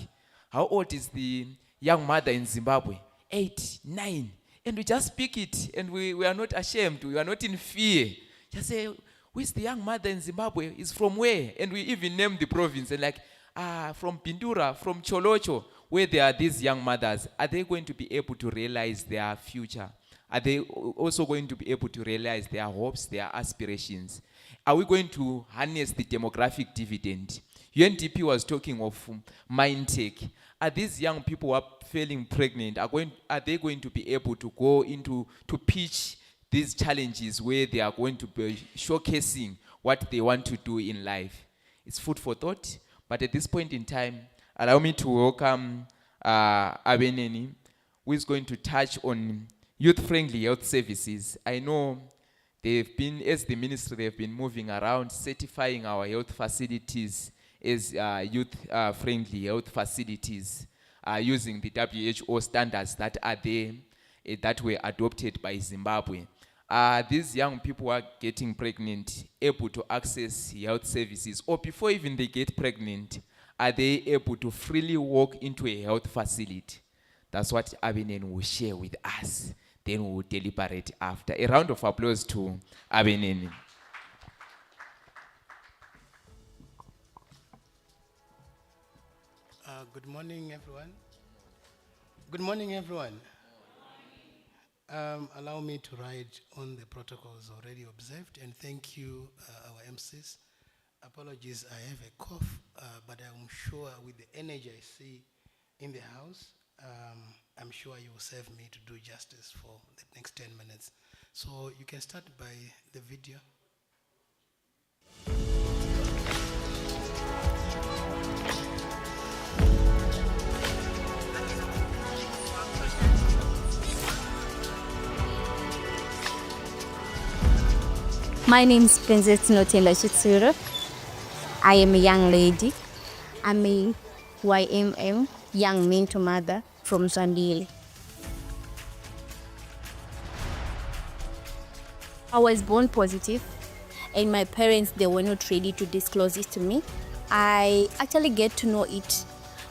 How old is the young mother in Zimbabwe? 8, 9. And we just speak it, and we are not ashamed, we are not in fear. Just say, who is the young mother in Zimbabwe? Is from where? And we even name the province, and like, from Pindura, from Cholocho, where there are these young mothers. Are they going to be able to realize their future? Are they also going to be able to realize their hopes, their aspirations? Are we going to harness the demographic dividend? UNDP was talking of mind tech. Are these young people who are feeling pregnant, are they going to be able to go into, to pitch these challenges where they are going to be showcasing what they want to do in life? It's food for thought, but at this point in time, allow me to welcome Abeneni, who is going to touch on youth-friendly health services. I know they've been, as the ministry, they've been moving around certifying our health facilities as youth-friendly health facilities using the WHO standards that are there, that were adopted by Zimbabwe. These young people are getting pregnant, able to access health services, or before even they get pregnant, are they able to freely walk into a health facility? That's what Abenen will share with us. Then we will deliberate after. A round of applause to Abenen. Good morning, everyone. Good morning, everyone. Allow me to write on the protocols already observed, and thank you, our MCs. Apologies, I have a cough, but I'm sure with the energy I see in the house, I'm sure you will serve me to do justice for the next 10 minutes. So you can start by the video. My name is Princess Notela Shitsuru. I am a young lady. I'm a YMM, young mentor mother from Zandile. I was born positive, and my parents, they were not ready to disclose it to me. I actually get to know it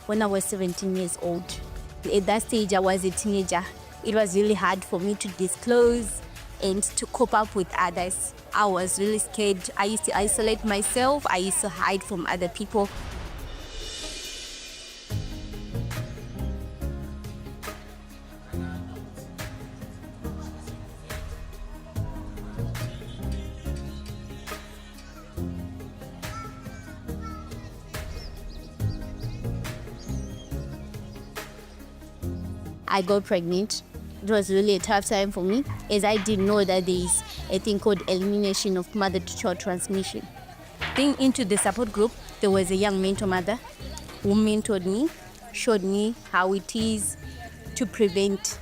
when I was 17 years old. At that stage, I was a teenager. It was really hard for me to disclose and to cope up with others. I was really scared. I used to isolate myself. I used to hide from other people. I got pregnant. It was really a tough time for me, as I didn't know that there is a thing called elimination of mother-to-child transmission. Being into the support group, there was a young mentor mother who mentored me, showed me how it is to prevent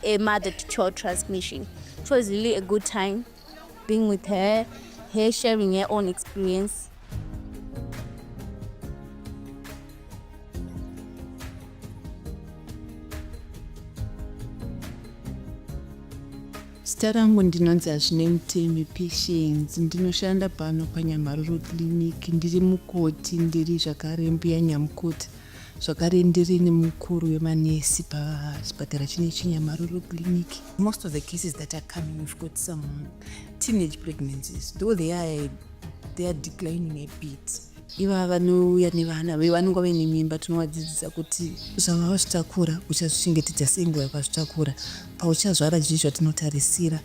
a mother-to-child transmission. It was really a good time being with her sharing her own experience. Zita rangu ndinonzi Hazvinei Mutemi Patience. Ndinoshanda pano paNyamaruru Clinic. Ndiri mukoti, ndiri zvakare mbuya nyamukoti, zvakare ndiri nemukuru wemanesi pachipatara chinechi Nyamaruru Clinic. Most of the cases that are coming, we've got some teenage pregnancies, though they are declining a bit. Iva vanouya nevana vanonga vaine mimba, tinovadzidzisa kuti usava wazvitakura uchazvichengetedza sei nguva yakazvitakura. Pauchazvara zvii zvatinotarisira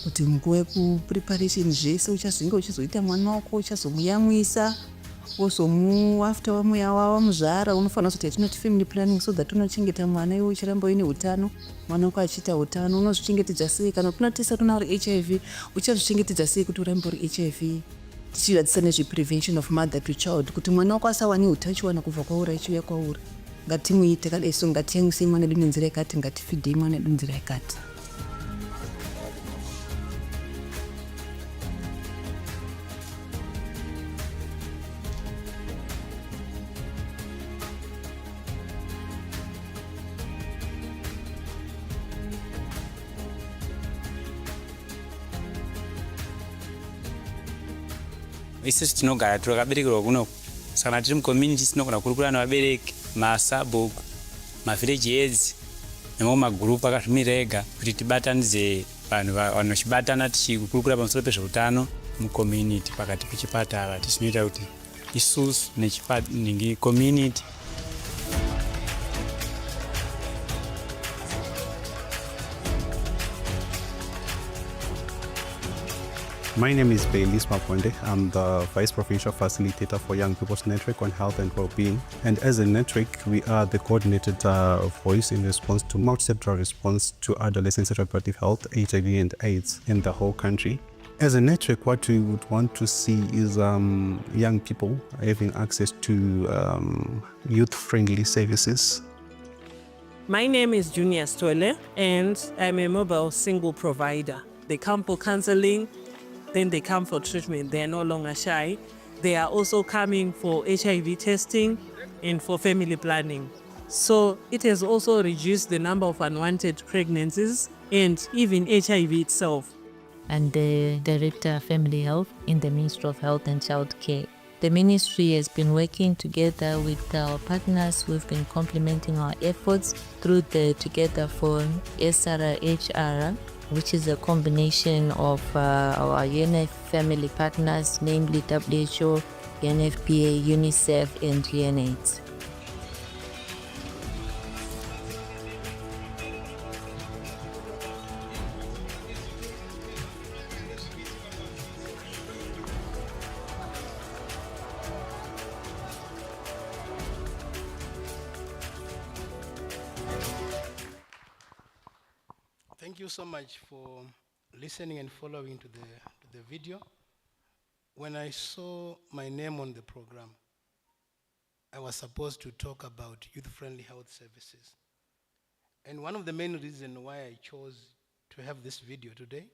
kuti munguva yekupreparation zvese uchazvinge uchizoita mwana wako, uchazomuyamwisa, after wamuzvara unofanira kuti yatinoti family planning, so that unochengeta mwana iwe uchiramba uine utano, mwana wako achiita utano. Unozvichengetedza sei kana kunotesa kuna uri HIV, uchazvichengetedza sei kuti urambe uri HIV. Tichivadzisa nezveprevention of mother to child, kuti mwana wako asawani utachiwana kubva kwauri achiuya kwauri. Ngatimuite kadai, so ngatiyamwisei mwana edu nenzira yakati, ngatifidhei mwana edu nenzira yakati. Isusu tinogara takaberekerwa kuno, saka tiri mucommunity tinogona kurukura nevabereki, masabhuku, mavillage heads nemamwe magurupu akazvimira ega kuti tibatanidze vanhu vanochibatana tichikurukura pamusoro pezveutano mucommunity pakati pechipatara. Tichinoita kuti isusu community My name is Baylis Maponde. I'm the Vice Provincial Facilitator for Young People's Network on Health and Wellbeing. And as a network, we are the coordinated voice in response to multi-sectoral response to adolescent and reproductive health, HIV and AIDS in the whole country. As a network, what we would want to see is young people having access to youth-friendly services. My name is Junior Stole, and I'm a mobile single provider. They come for counseling, then they come for treatment. They are no longer shy. They are also coming for HIV testing and for family planning. So it has also reduced the number of unwanted pregnancies and even HIV itself. And the Director of Family Health in the Ministry of Health and Child Care. The ministry has been working together with our partners. We've been complementing our efforts through the Together for SRHR, which is a combination of our UNF family partners, namely WHO, UNFPA, UNICEF, and UNAIDS. you so much for listening and following to the video. When I saw my name on the program, I was supposed to talk about youth-friendly health services. And one of the main reasons why I chose to have this video today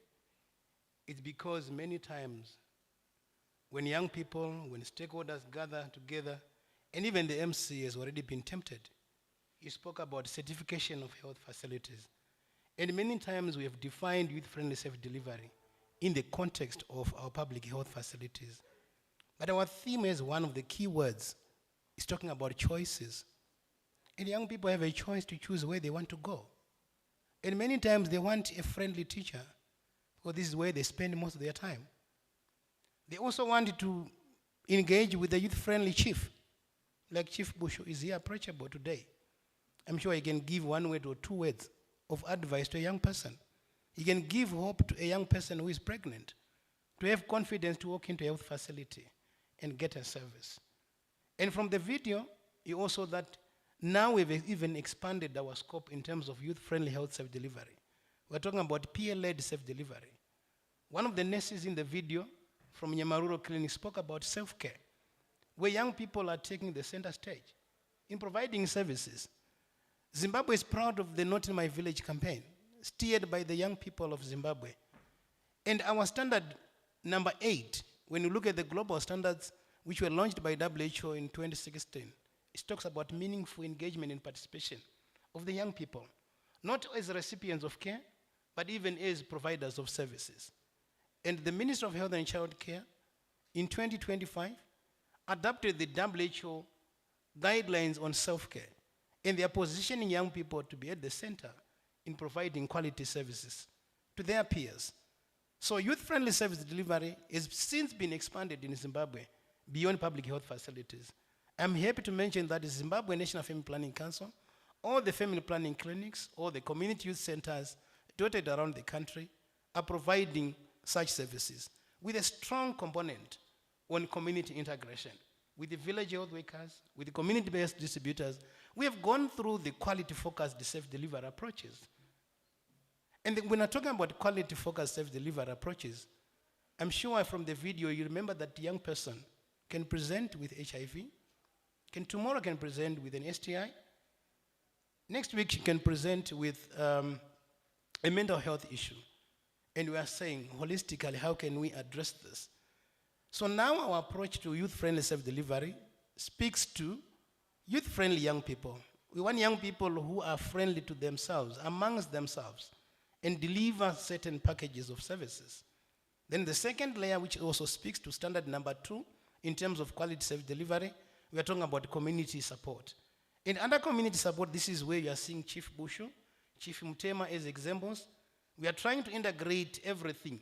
is because many times when young people, when stakeholders gather together, and even the MC has already been tempted, he spoke about certification of health facilities. And many times we have defined youth-friendly self-delivery in the context of our public health facilities. But our theme is one of the key words. It's talking about choices. And young people have a choice to choose where they want to go. And many times they want a friendly teacher, because this is where they spend most of their time. They also want to engage with the youth-friendly chief, like Chief Bushu is here approachable today. I'm sure he can give one word or two words of advice to a young person. He can give hope to a young person who is pregnant, to have confidence to walk into a health facility and get a service. And from the video, you also that now we've even expanded our scope in terms of youth-friendly health self-delivery. We're talking about peer-led self-delivery. One of the nurses in the video from Nyamaruro Clinic spoke about self-care, where young people are taking the center stage in providing services. Zimbabwe is proud of the Not in My Village campaign, steered by the young people of Zimbabwe. And our standard number 8, when you look at the global standards which were launched by WHO in 2016, it talks about meaningful engagement and participation of the young people, not as recipients of care, but even as providers of services. And the Ministry of Health and Child Care, in 2025, adopted the WHO guidelines on self-care, and they are positioning young people to be at the center in providing quality services to their peers. So youth-friendly service delivery has since been expanded in Zimbabwe beyond public health facilities. I'm happy to mention that the Zimbabwe National Family Planning Council, all the family planning clinics, all the community youth centers dotted around the country are providing such services with a strong component on community integration with the village health workers, with the community-based distributors. We have gone through the quality-focused self-delivery approaches. And when we're talking about quality-focused self-delivery approaches, I'm sure from the video you remember that the young person can present with HIV, tomorrow can present with an STI, next week she can present with a mental health issue. And we are saying, holistically, how can we address this? So now our approach to youth-friendly self-delivery speaks to youth-friendly young people. We want young people who are friendly to themselves, amongst themselves, and deliver certain packages of services. Then the second layer, which also speaks to standard number 2, in terms of quality self-delivery, we are talking about community support. In under community support, this is where you are seeing Chief Bushu, Chief Mutema as examples. We are trying to integrate everything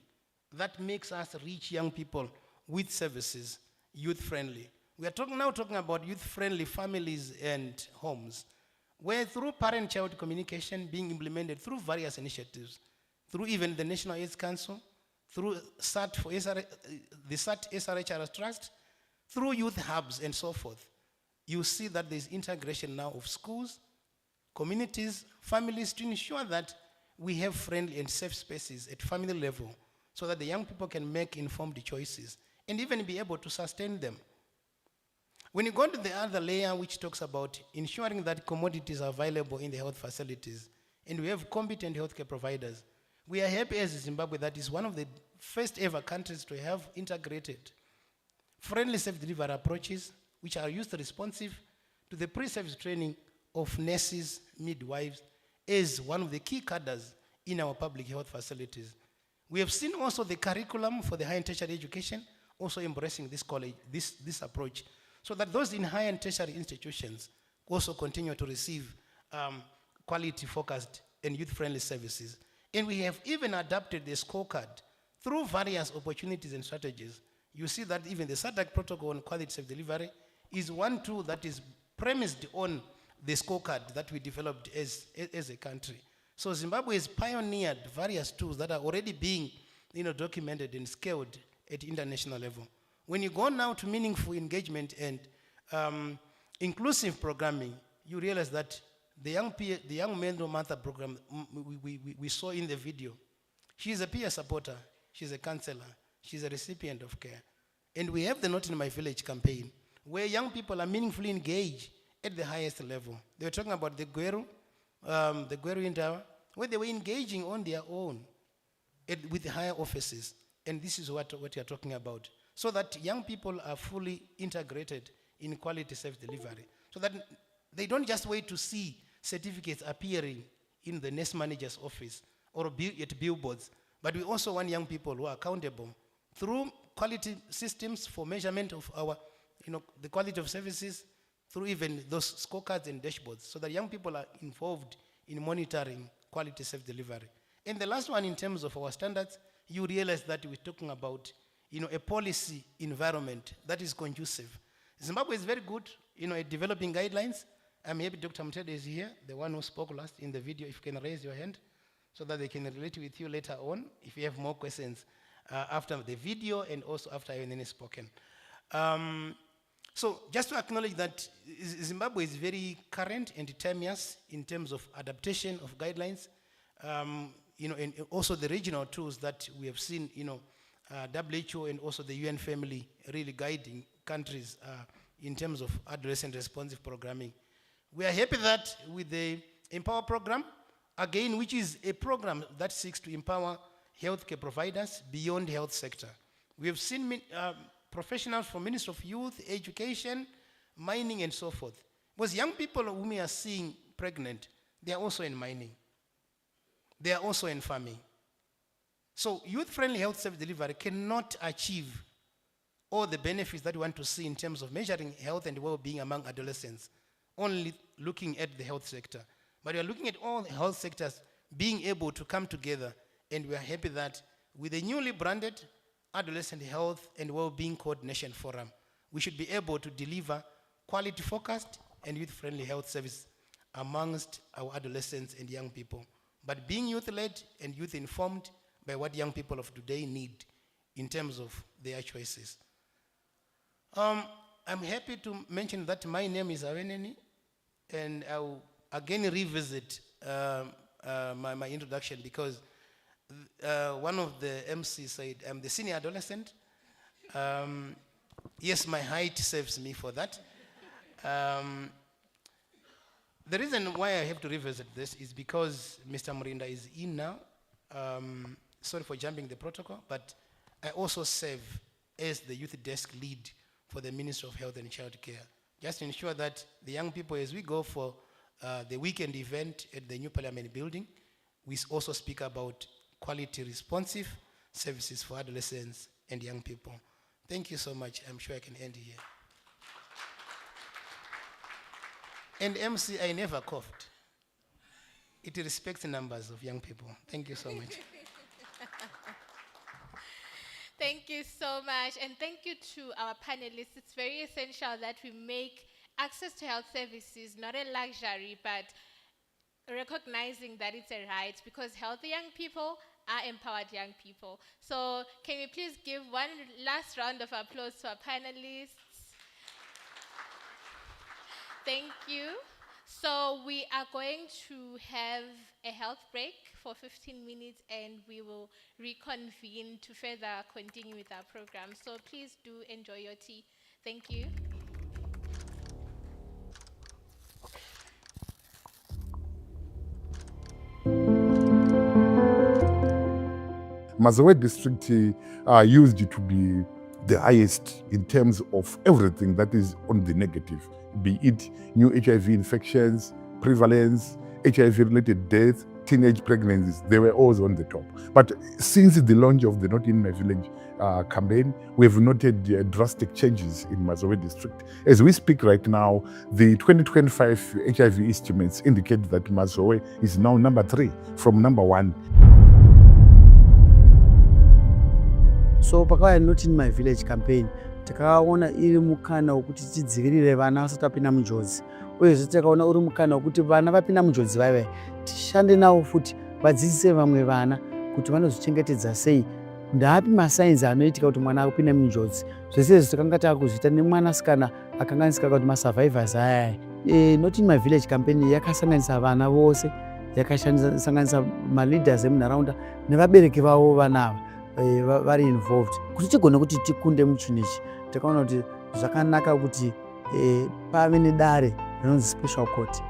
that makes us reach young people with services, youth-friendly. We are now talking about youth-friendly families and homes, where through parent-child communication being implemented through various initiatives, through even the National AIDS Council, through SAT for the SAT SRHRS Trust, through youth hubs and so forth, you see that there's integration now of schools, communities, families, to ensure that we have friendly and safe spaces at family level so that the young people can make informed choices and even be able to sustain them. When you go to the other layer, which talks about ensuring that commodities are available in the health facilities, and we have competent healthcare providers, we are happy as Zimbabwe that is one of the first ever countries to have integrated friendly self-delivery approaches, which are youth responsive to the pre-service training of nurses, midwives, as one of the key cadres in our public health facilities. We have seen also the curriculum for the higher and tertiary education also embracing this approach, so that those in higher and tertiary institutions also continue to receive quality-focused and youth-friendly services. And we have even adapted the scorecard through various opportunities and strategies. You see that even the SADC protocol on quality self-delivery is one tool that is premised on the scorecard that we developed as a country. So Zimbabwe has pioneered various tools that are already being documented and scaled at international level. When you go now to meaningful engagement and inclusive programming, you realize that the young mentor Martha program we saw in the video. She's a peer supporter, she's a counselor, she's a recipient of care. And we have the Not in My Village campaign, where young people are meaningfully engaged at the highest level. They were talking about the Gweru Indawa, where they were engaging on their own with the higher offices. And this is what you're talking about. So that young people are fully integrated in quality service delivery. So that they don't just wait to see certificates appearing in the nest manager's office or at billboards, but we also want young people who are accountable through quality systems for measurement of our, the quality of services, through even those scorecards and dashboards, so that young people are involved in monitoring quality service delivery. And the last one, in terms of our standards, you realize that we're talking about, a policy environment that is conducive. Zimbabwe is very good, at developing guidelines. I'm happy Dr. Mtede is here, the one who spoke last in the video. If you can raise your hand so that they can relate with you later on, if you have more questions after the video and also after I've spoken. So just to acknowledge that Zimbabwe is very current and timeless in terms of adaptation of guidelines, and also the regional tools that we have seen, WHO and also the UN family really guiding countries in terms of adolescent responsive programming. We are happy that with the Empower program, again, which is a program that seeks to empower healthcare providers beyond the health sector. We have seen professionals from Ministry of Youth, Education, Mining, and so forth. Because young people whom we are seeing pregnant, they are also in mining. They are also in farming. So youth-friendly health service delivery cannot achieve all the benefits that we want to see in terms of measuring health and well-being among adolescents, only looking at the health sector. But we are looking at all the health sectors being able to come together, and we are happy that with the newly branded Adolescent Health and Wellbeing Coordination Forum, we should be able to deliver quality-focused and youth-friendly health service amongst our adolescents and young people, but being youth-led and youth-informed by what young people of today need in terms of their choices. I'm happy to mention that my name is Aweneni, and I'll again revisit my introduction, because one of the MCs said I'm the senior adolescent. Yes, my height saves me for that. The reason why I have to revisit this is because Mr. Murinda is in now. Sorry for jumping the protocol, but I also serve as the youth desk lead for the Ministry of Health and Child Care, just to ensure that the young people, as we go for the weekend event at the new Parliament building, we also speak about quality responsive services for adolescents and young people. Thank you so much. I'm sure I can end here. And MC, I never coughed. It respects the numbers of young people. Thank you so much. Thank you so much, and thank you to our panelists. It's very essential that we make access to health services not a luxury, but recognizing that it's a right, because healthy young people are empowered young people. So can we please give one last round of applause to our panelists? Thank you. So we are going to have a health break for 15 minutes, and we will reconvene to further continue with our program. So please do enjoy your tea. Thank you. Mazowe district used to be the highest in terms of everything that is on the negative, be it new HIV infections, prevalence, HIV-related deaths, teenage pregnancies. They were always on the top. But since the launch of the Not in My Village campaign, we have noted drastic changes in Mazowe district. As we speak right now, the 2025 HIV estimates indicate that Mazowe is now number 3 from number 1. So pakauya Not in My Village campaign, takaona iri mukana wekuti tidzivirire vana vasati vapinda munjodzi, uyezve takaona uri mukana wekuti vana vapinda munjodzi vaya tishande navo futi, vadzidzise vamwe vana kuti vanozvichengetedza sei, ndaapi masainzi anoitika kuti mwana apinde munjodzi. Zvese izvi takanga takuzviita nemwanasikana akanganisika kuti masurvivors aya not in my village campaign yakasanganisa vana vose, yakasanganisa maleaders emunharaunda nevabereki vavo vanava vari involved kuti tigone kuti tikunde muchinhu ichi. Takaona kuti zvakanaka kuti pave nedare rinonzi special court.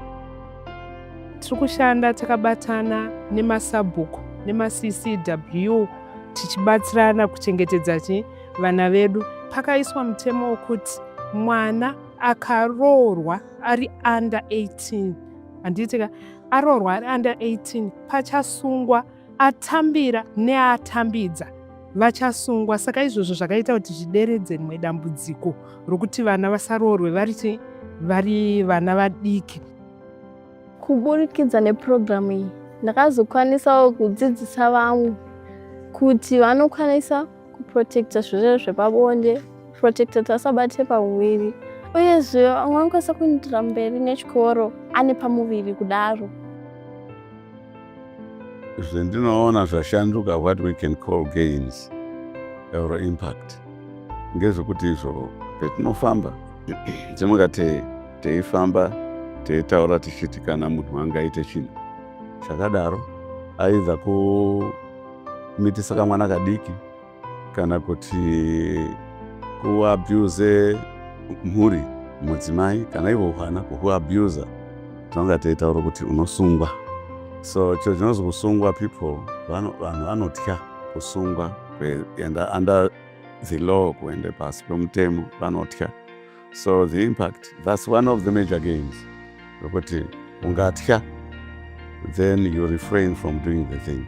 Tiri kushanda takabatana nemasabhuku nemaccw tichibatsirana kuchengetedza vana vedu. Pakaiswa mutemo wekuti mwana akaroorwa ari under 18, handitika aroorwa ari under 18 pachasungwa, atambira neatambidza vachasungwa. Saka izvozvo zvakaita kuti zvideredze rimwe dambudziko rokuti vana vasaroorwe vari vana vadiki. Kuburikidza nepurogiramu iyi ndakazokwanisawo kudzidzisa vamwe kuti vanokwanisa kuprotekta zvirwere zvepabonde, kuprotekta kuti vasabate pamuviri, uyezve vamwe vanokwanisa kuendera mberi nechikoro ane pamuviri kudaro. Zvendinoona zvashanduka, what we can call gains or impact, ngezvekuti izvo petinofamba dzimwe teifamba teitaura tichiti kana munhu angaite chinhu chakadaro, aidha kumitisa kamwana kadiki kana kuti kuabuse mhuri mudzimai kana ivo hwana kuhuabuse, tinonga teitaura kuti unosungwa. So cho chinozi kusungwa, people vanhu vanotya kusungwa kuenda under the law, kuende pasi pemutemo vanotya. So the impact, that's one of the major gains. Rokuti ungatya, then you refrain from doing the thing.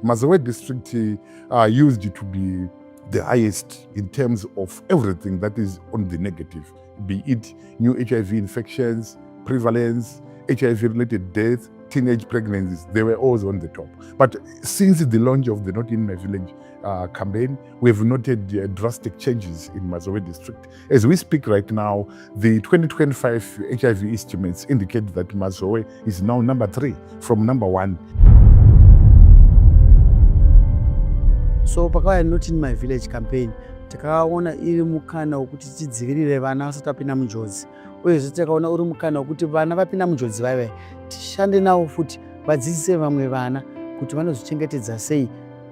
Mazowe district used to be the highest in terms of everything that is on the negative, be it new HIV infections, prevalence, HIV-related deaths, teenage pregnancies. They were always on the top. But since the launch of the Not in My Village campaign, we have noted drastic changes in Mazowe district. As we speak right now, the 2025 HIV estimates indicate that Mazowe is now number 3 from number 1. So pakauya Not in My Village campaign takaona iri mukana wekuti tidzivirire vana vasati vapinda munjodzi, uyezve takaona uri mukana wekuti vana vapinda munjodzi vaya tishande navo futi, vadzidzise vamwe vana kuti vanozvichengetedza sei,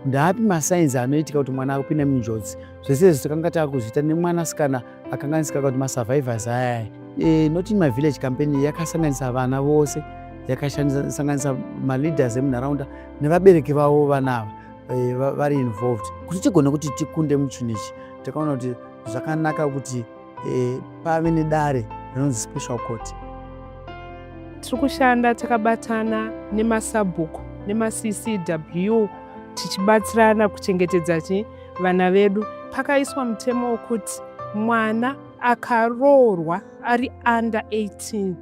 ndaapi masainzi anoitika kuti mwana akupinda munjodzi. Zvese izvi takanga taakuzviita nemwanasikana akanganisika kuti masurvivors aya. Not in My Village campaign yakasanganisa vana vose, yakasanganisa maleaders emunharaunda nevabereki vavo vanava vari involved kuti tigone kuti tikunde muchinhu ichi. Takaona kuti zvakanaka kuti pave nedare rinonzi special court. Tiri kushanda takabatana nemasabhuku nemaccw tichibatsirana kuchengetedza vana vedu. Pakaiswa mutemo wekuti mwana akaroorwa ari under 18,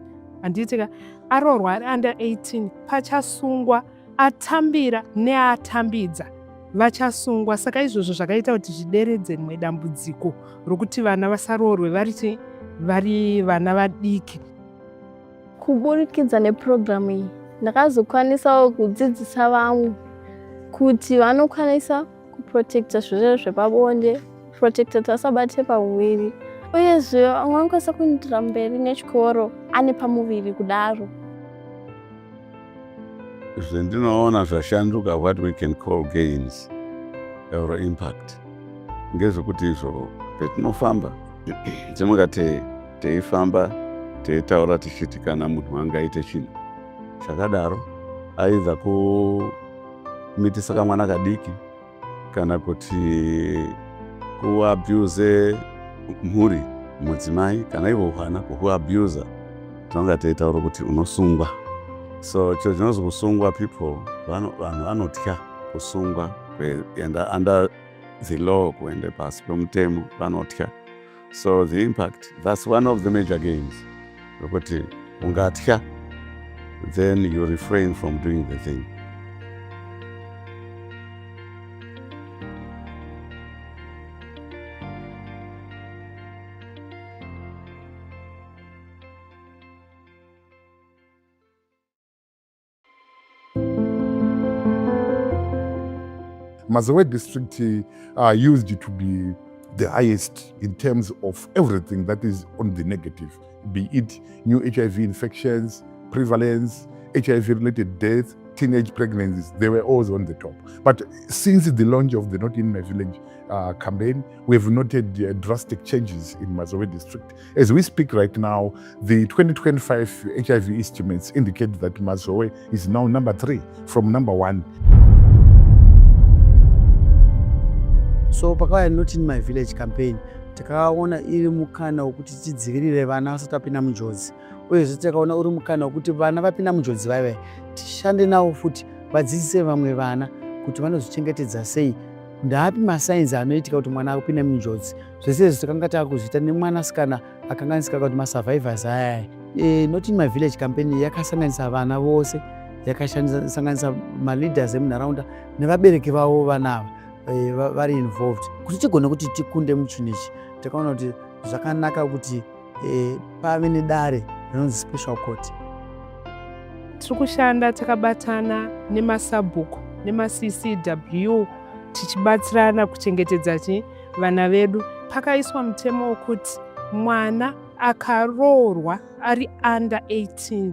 handitika aroorwa ari under 18 pachasungwa, atambira neatambidza vachasungwa. Saka izvozvo zvakaita kuti zvideredze rimwe dambudziko rokuti vana vasaroorwe vari vana vadiki. Kuburikidza nepurogiramu iyi ndakazokwanisawo kudzidzisa vamwe kuti vanokwanisa kuprotekta zvirwere zvepabonde, kuprotekta kuti vasabate pamuviri, uyezve vamwe vanokwanisa kuendera mberi nechikoro ane pamuviri kudaro. Zvendinoona zvashanduka, what we can call gains or impact, ngezvekuti izvo petinofamba dzimwe teifamba teitaura tichiti kana munhu angaite chinhu chakadaro, aidha kumitisa kamwana kadiki kana kuti kuabuse mhuri mudzimai kana ivo hwana kuhuabuse, tinonga teitaura kuti unosungwa. So cho chinozi kusungwa, people vanhu vanotya kusungwa kuenda under the law, kuende pasi pemutemo vanotya. So the impact, that's one of the major gains. Rokuti ungatya, then you refrain from doing the thing. Mazowe district used to be the highest in terms of everything that is on the negative, be it new HIV infections, prevalence, HIV-related deaths, teenage pregnancies. They were always on the top. But since the launch of the Not in My Village campaign, we have noted drastic changes in Mazowe district. As we speak right now, the 2025 HIV estimates indicate that Mazowe is now number 3 from number 1. So pakauya Not in My Village campaign takaona iri mukana wekuti tidzivirire vana vasati vapinda munjodzi, uyezve takaona uri mukana wekuti vana vapinda munjodzi vaiva tishande navo futi vadzidzise vamwe vana kuti vanozvichengetedza sei, ndaapi masainzi anoitika kuti mwana akupinda munjodzi. Zvese izvi takanga taakuzviita nemwanasikana akanganisika kuti masurvivors aya. Not in My Village campaign yakasanganisa vana vose, yakasanganisa maleaders emunharaunda nevabereki vavo vanava vari involved kuti tigone kuti tikunde muchinichi. Takaona kuti zvakanaka kuti pave nedare rinonzi special court. Tiri kushanda takabatana nemasabhuku nemaCCW tichibatsirana kuchengetedza vana vedu. Pakaiswa mutemo wekuti mwana akaroorwa ari under 18,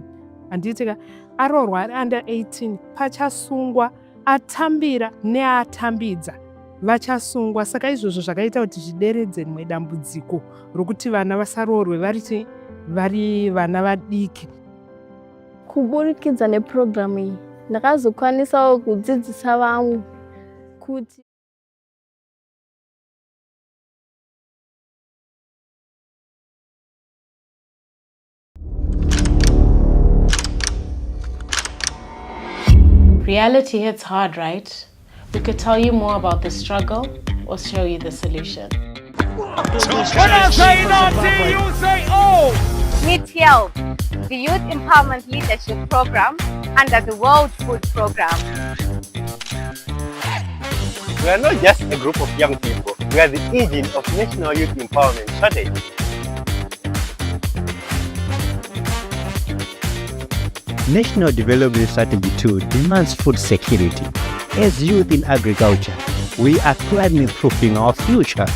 handitika aroorwa ari under 18 pachasungwa, atambira neatambidza vachasungwa. Saka izvozvo zvakaita kuti zvideredze rimwe dambudziko rokuti vana vasaroorwe vari vana vadiki. Kuburikidza neprogramu iyi ndakazokwanisawo kudzidzisa vamwe kuti Reality hits hard, right? We could tell you more about the struggle or show you the solution. When I say nothing, you say oh! Need help. The Youth Empowerment Leadership Program under the World Food Program. We are not just a group of young people. We are the engine of National Youth Empowerment Strategy. National Development Strategy 2 demands food security. As youth in agriculture, we are climate-proofing our future.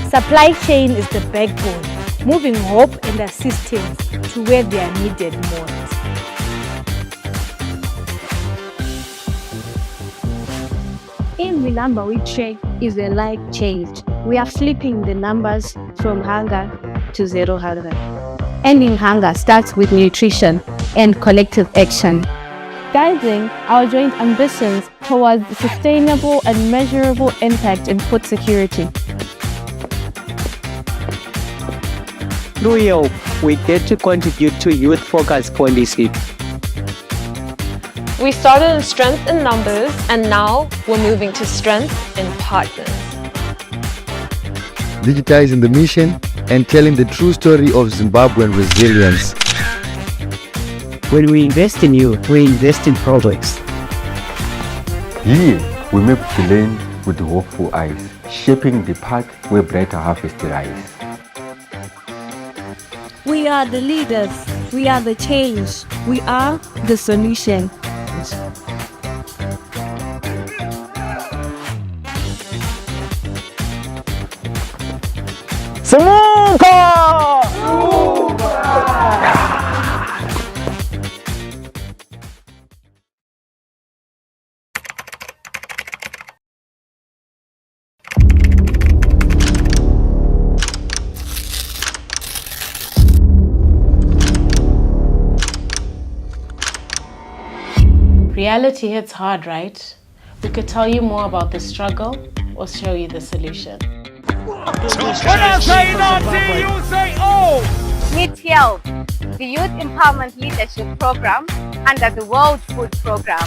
Supply chain is the backbone, moving hope and assistance to where they are needed most. Every number we check is a life change. We are flipping the numbers from hunger to zero hunger. Ending hunger starts with nutrition and collective action. Guiding our joint ambitions towards sustainable and measurable impact in food security. Through you, we get to contribute to youth-focused policy. We started in strength in numbers, and now we're moving to strength in partners. Digitizing the mission and telling the true story of Zimbabwean resilience. When we invest in you, we invest in progress. Here, we map the land with hopeful eyes, shaping the path where brighter harvest lies. We are the leaders. We are the change. We are the solution. Reality hits hard, right? We could tell you more about the struggle or show you the solution. When I say nothing, you say oh! Need help. The Youth Empowerment Leadership Program under the World Food Program.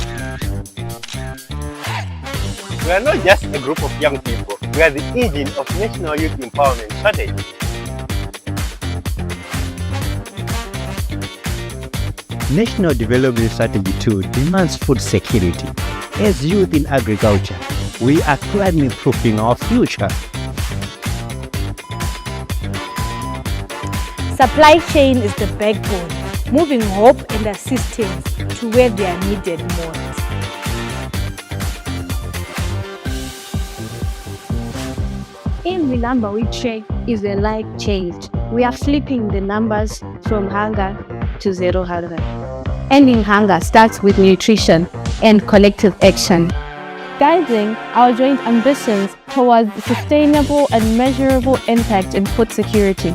We are not just a group of young people. We are the engine of National Youth Empowerment Strategy. National Development Strategy 2 demands food security. As youth in agriculture, we are climate-proofing our future. Supply chain is the backbone, moving hope and assistance to where they are needed most. Every number we check is a life changed. We are flipping the numbers from hunger to zero hunger. Ending hunger starts with nutrition and collective action. Guiding our joint ambitions towards sustainable and measurable impact in food security.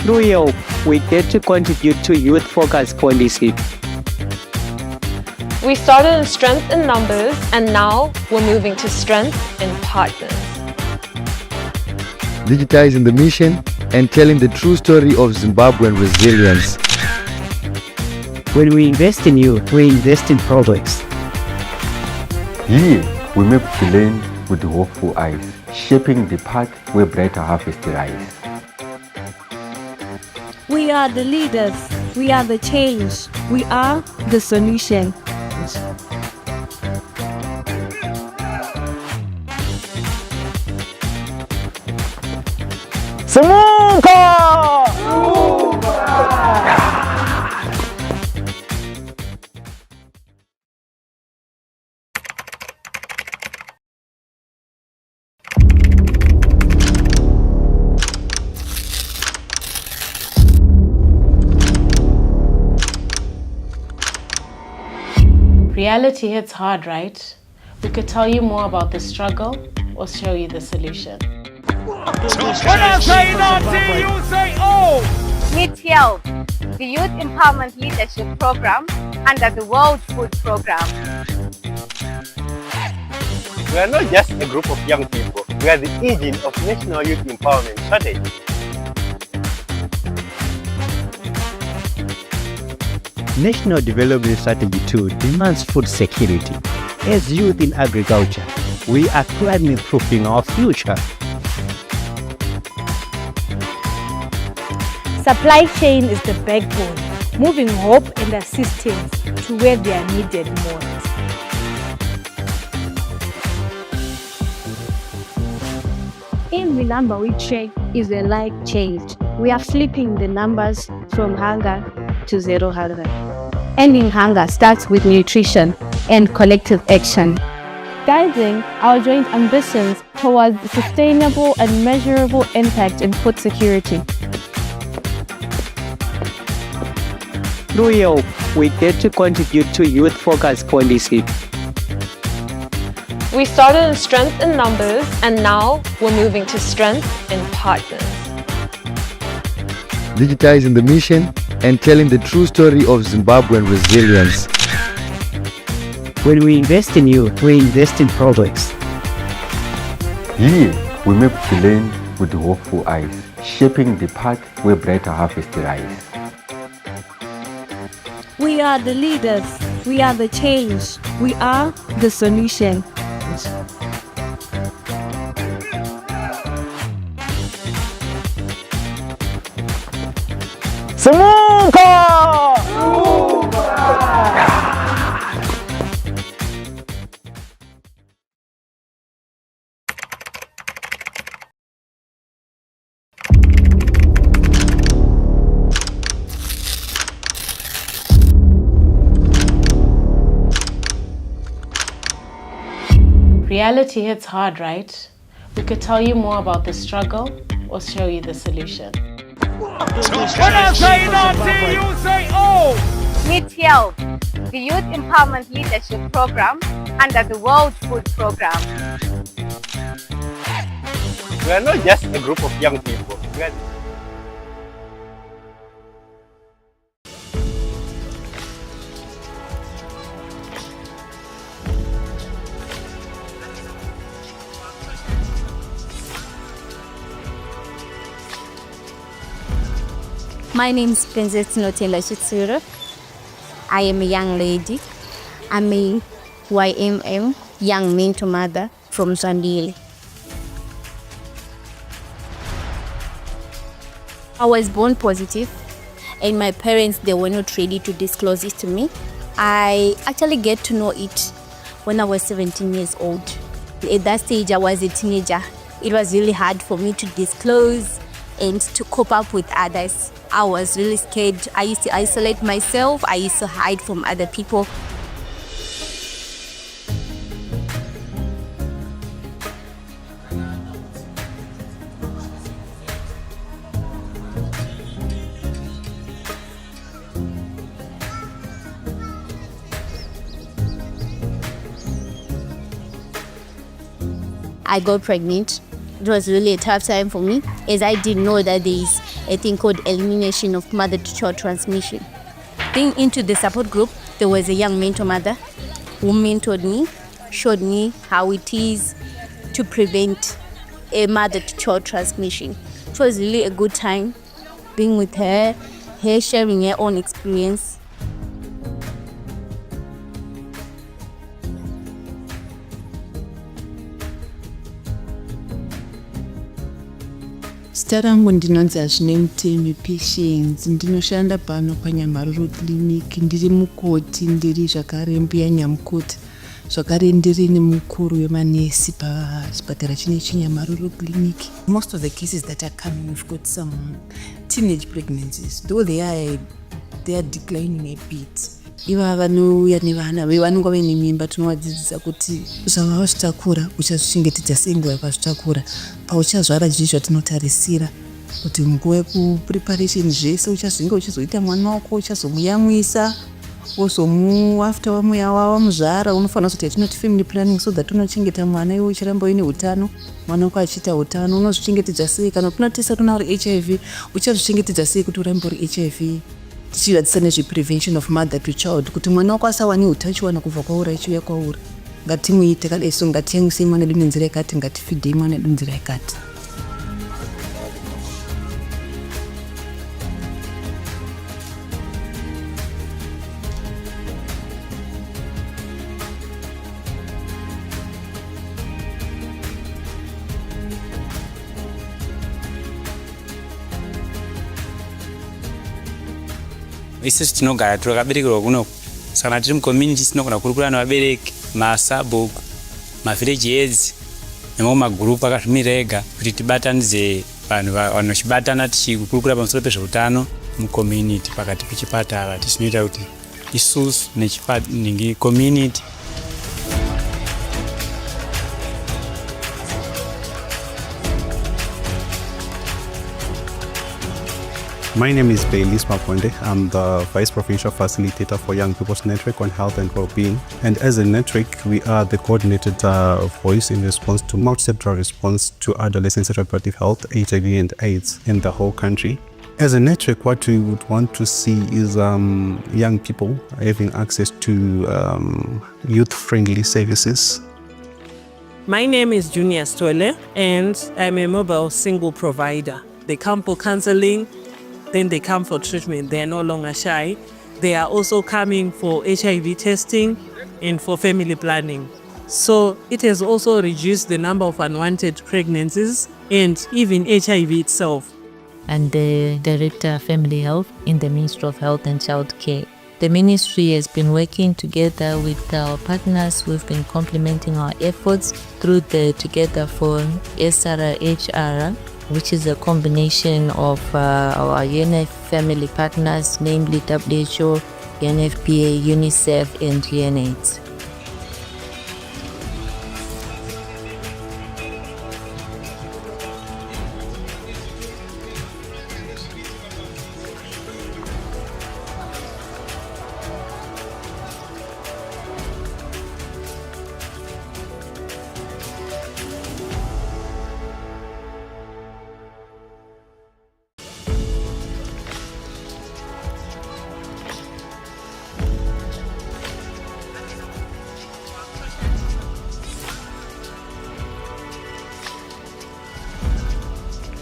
Through YOP, we get to contribute to youth-focused policy. We started in strength in numbers, and now we're moving to strength in partners. Digitizing the mission and telling the true story of Zimbabwean resilience. When we invest in youth, we invest in progress. Here, we map the land with hopeful eyes, shaping the path where brighter harvest lies. We are the leaders. We are the change. We are the solution. Reality hits hard, right? We could tell you more about the struggle or show you the solution. When I say nothing, you say oh! Need help? The Youth Empowerment Leadership Program under the World Food Program. We are not just a group of young people, we are the engine of National Youth Empowerment Strategy. National Development Strategy 2 demands food security. As youth in agriculture, we are climate proofing our future. Supply chain is the backbone, moving hope and assistance to where they are needed most. Every number we check is a life changed. We are flipping the numbers from hunger to zero hunger. Ending hunger starts with nutrition and collective action. Guiding our joint ambitions towards sustainable and measurable impact in food security. Through YOP, we get to contribute to youth-focused policy. We started in strength in numbers, and now we're moving to strength in partners. Digitizing the mission and telling the true story of Zimbabwean resilience. When we invest in youth, we invest in progress. Here, we map the land with hopeful eyes, shaping the path where brighter harvest lies. We are the leaders. We are the change. We are the solution. Reality hits hard, right? We could tell you more about the struggle or show you the solution. When I say nothing, you say oh! Need help? The Youth Empowerment Leadership Program under the World Food Program. We are not just a group of young people, we are My name is Princess Notela Shitsuru. I am a young lady. I'm a YMM, Young Mentor Mother from Zandile. I was born positive, and my parents, they were not ready to disclose it to me. I actually get to know it when I was 17 years old. At that stage, I was a teenager. It was really hard for me to disclose and to cope up with others. I was really scared. I used to isolate myself. I used to hide from other people. I got pregnant. It was really a tough time for me, as I didn't know that there is a thing called elimination of mother-to-child transmission. Being into the support group, there was a young mentor mother who mentored me, showed me how it is to prevent a mother-to-child transmission. It was really a good time being with her sharing her own experience. Zita rangu ndinonzi Hazvinei Mutemi Patience. Ndinoshanda pano paNyamaruru Clinic. Ndiri mukoti, ndiri zvakare mbuya nyamukoti, zvakare ndiri nemukuru wemanesi pachipatara chinechi Nyamaruru Clinic. Most of the cases that are coming, we've got some teenage pregnancies, though they are declining a bit. Iva vanouya nevana vanonga vaine mimba, tinovadzidzisa kuti zvava wazvitakura uchazvichengetedza sei nguva yakazvitakura. Pauchazvara zvii zvatinotarisira kuti nguva yekupreparation zvese uchazvinge uchizoita mwana wako, uchazomuyamwisa, after wamuzvara unofanira kuti yatinoti family planning, so that unochengeta mwana iwe uchiramba uine utano, mwana wako achiita utano. Unozvichengetedza sei kana kunotesa kuna uri HIV, uchazvichengetedza sei kuti urambe uri HIV. Tichivadzisa nezveprevention of mother to child, kuti mwana wako asawani utachiwana kubva kwauri achiuya kwauri. Ngatimuite kadai, so ngatiyamwisei mwana edu nenzira yakati, ngatifidhei mwana edu nenzira yakati. Isusu tinogara takaberekerwa kuno, saka tiri mucommunity tinogona kurukura nevabereki, masabhuku, mavillage heads nemamwe magurupu akazvimira ega kuti tibatanidze vanhu vanochibatana tichikurukura pamusoro pezveutano mucommunity pakati pechipatara. Tichinoita kuti isusu community My name is Baylis Maponde. I'm the Vice Provincial Facilitator for Young People's Network on Health and Wellbeing. And as a network, we are the coordinated voice in response to multi-sectoral response to adolescent and reproductive health, HIV and AIDS in the whole country. As a network, what we would want to see is young people having access to youth-friendly services. My name is Junior Stole, and I'm a mobile single provider. They come for counseling, then they come for treatment. They are no longer shy. They are also coming for HIV testing and for family planning. So it has also reduced the number of unwanted pregnancies and even HIV itself. And the Director of Family Health in the Ministry of Health and Child Care. The ministry has been working together with our partners. We've been complementing our efforts through the Together for SRHR, which is a combination of our UNF family partners, namely WHO, UNFPA, UNICEF, and UNAIDS.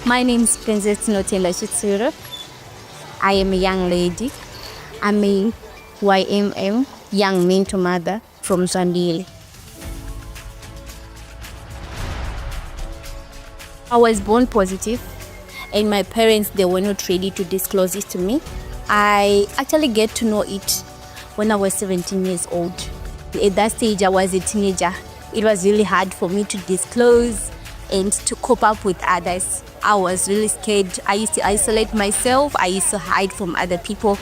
My name is Princess Notela Shitsura. I am a young lady. I'm a YMM, young mentor mother from Zandile. I was born positive, and my parents, they were not ready to disclose it to me. I actually get to know it when I was 17 years old. At that stage, I was a teenager. It was really hard for me to disclose and to cope up with others. I was really scared. I used to isolate myself. I used to hide from other people.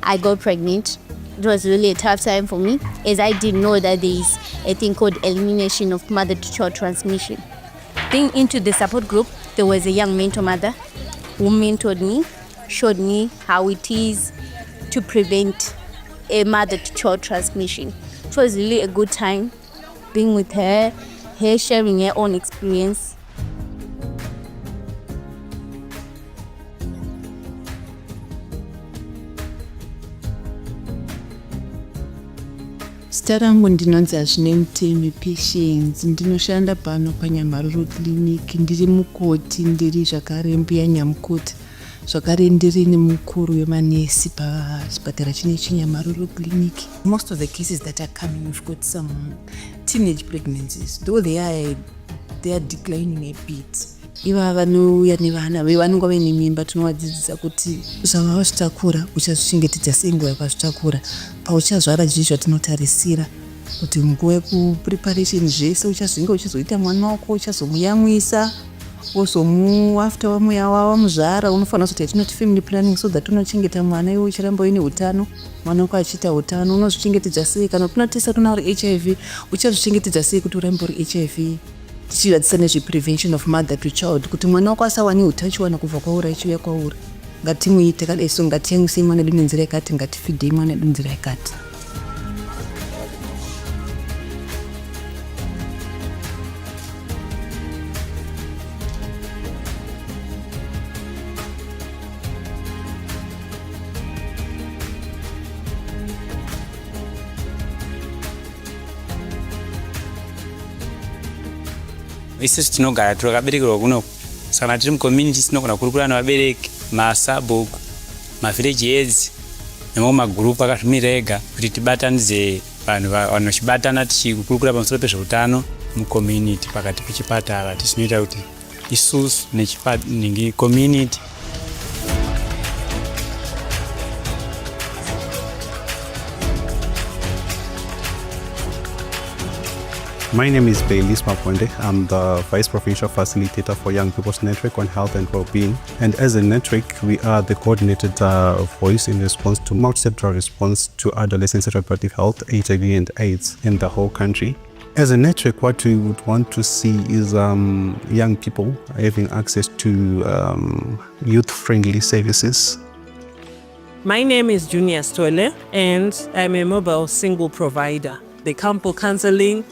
I got pregnant. It was really a tough time for me, as I didn't know that there is a thing called elimination of mother-to-child transmission. Being into the support group, there was a young mentor mother who mentored me, showed me how it is to prevent a mother-to-child transmission. It was really a good time being with her sharing her own experience. Zita rangu ndinonzi Hazvinemutemi Patience. Ndinoshanda pano paNyamaruru Clinic. Ndiri mukoti, ndiri zvakare mbuya nyamukuta, zvakare ndiri nemukuru wemanesi pachipatara chinechi Nyamaruru Clinic. Most of the cases that are coming, we've got some teenage pregnancies, though they are declining a bit. Iva vanouya nevana vanenge vaine mimba, tinovadzidzisa kuti usava wazvitakura uchazvichengetedza sei nguva yakazvitakura. Pauchazvara zvizvi zvatinotarisira kuti nguva yekupreparation zvese uchazvinge uchizoita mwana wako, uchazomuyamwisa, after wamuzvara unofanira kuti yatinoti family planning, so that unochengeta mwana iwe uchiramba uine utano, mwana wako achiita utano, unozvichengetedza sei. Kana tunotesa tona uri HIV, uchazvichengetedza sei kuti urambe uri HIV. Tichivadzisa nezveprevention of mother to child, kuti mwana wako asawani utachiwana kubva kwauri achiuya kwauri. Ngatimuite kadai, so ngatiyamwisei mwana edu nenzira yakati, ngatifidhei mwana edu nenzira yakati. Isusu tinogara takaberekerwa kuno, saka tiri mucommunity tinogona kurukura nevabereki, masabhuku, mavillage heads nemamwe magrupu akazvimirira ega kuti tibatanidze vanhu vachibatana tichikurukura pamusoro pezveutano mucommunity pakati pechipatara. Tichinoita kuti isusu community My name is Baylis Maponde. I'm the Vice Provincial Facilitator for Young People's Network on Health and Wellbeing. And as a network, we are the coordinated voice in response to multi-sectoral response to adolescent sexual reproductive health, HIV and AIDS in the whole country. As a network, what we would want to see is young people having access to youth-friendly services. My name is Junior Stole, and I'm a mobile single provider. They come for counseling,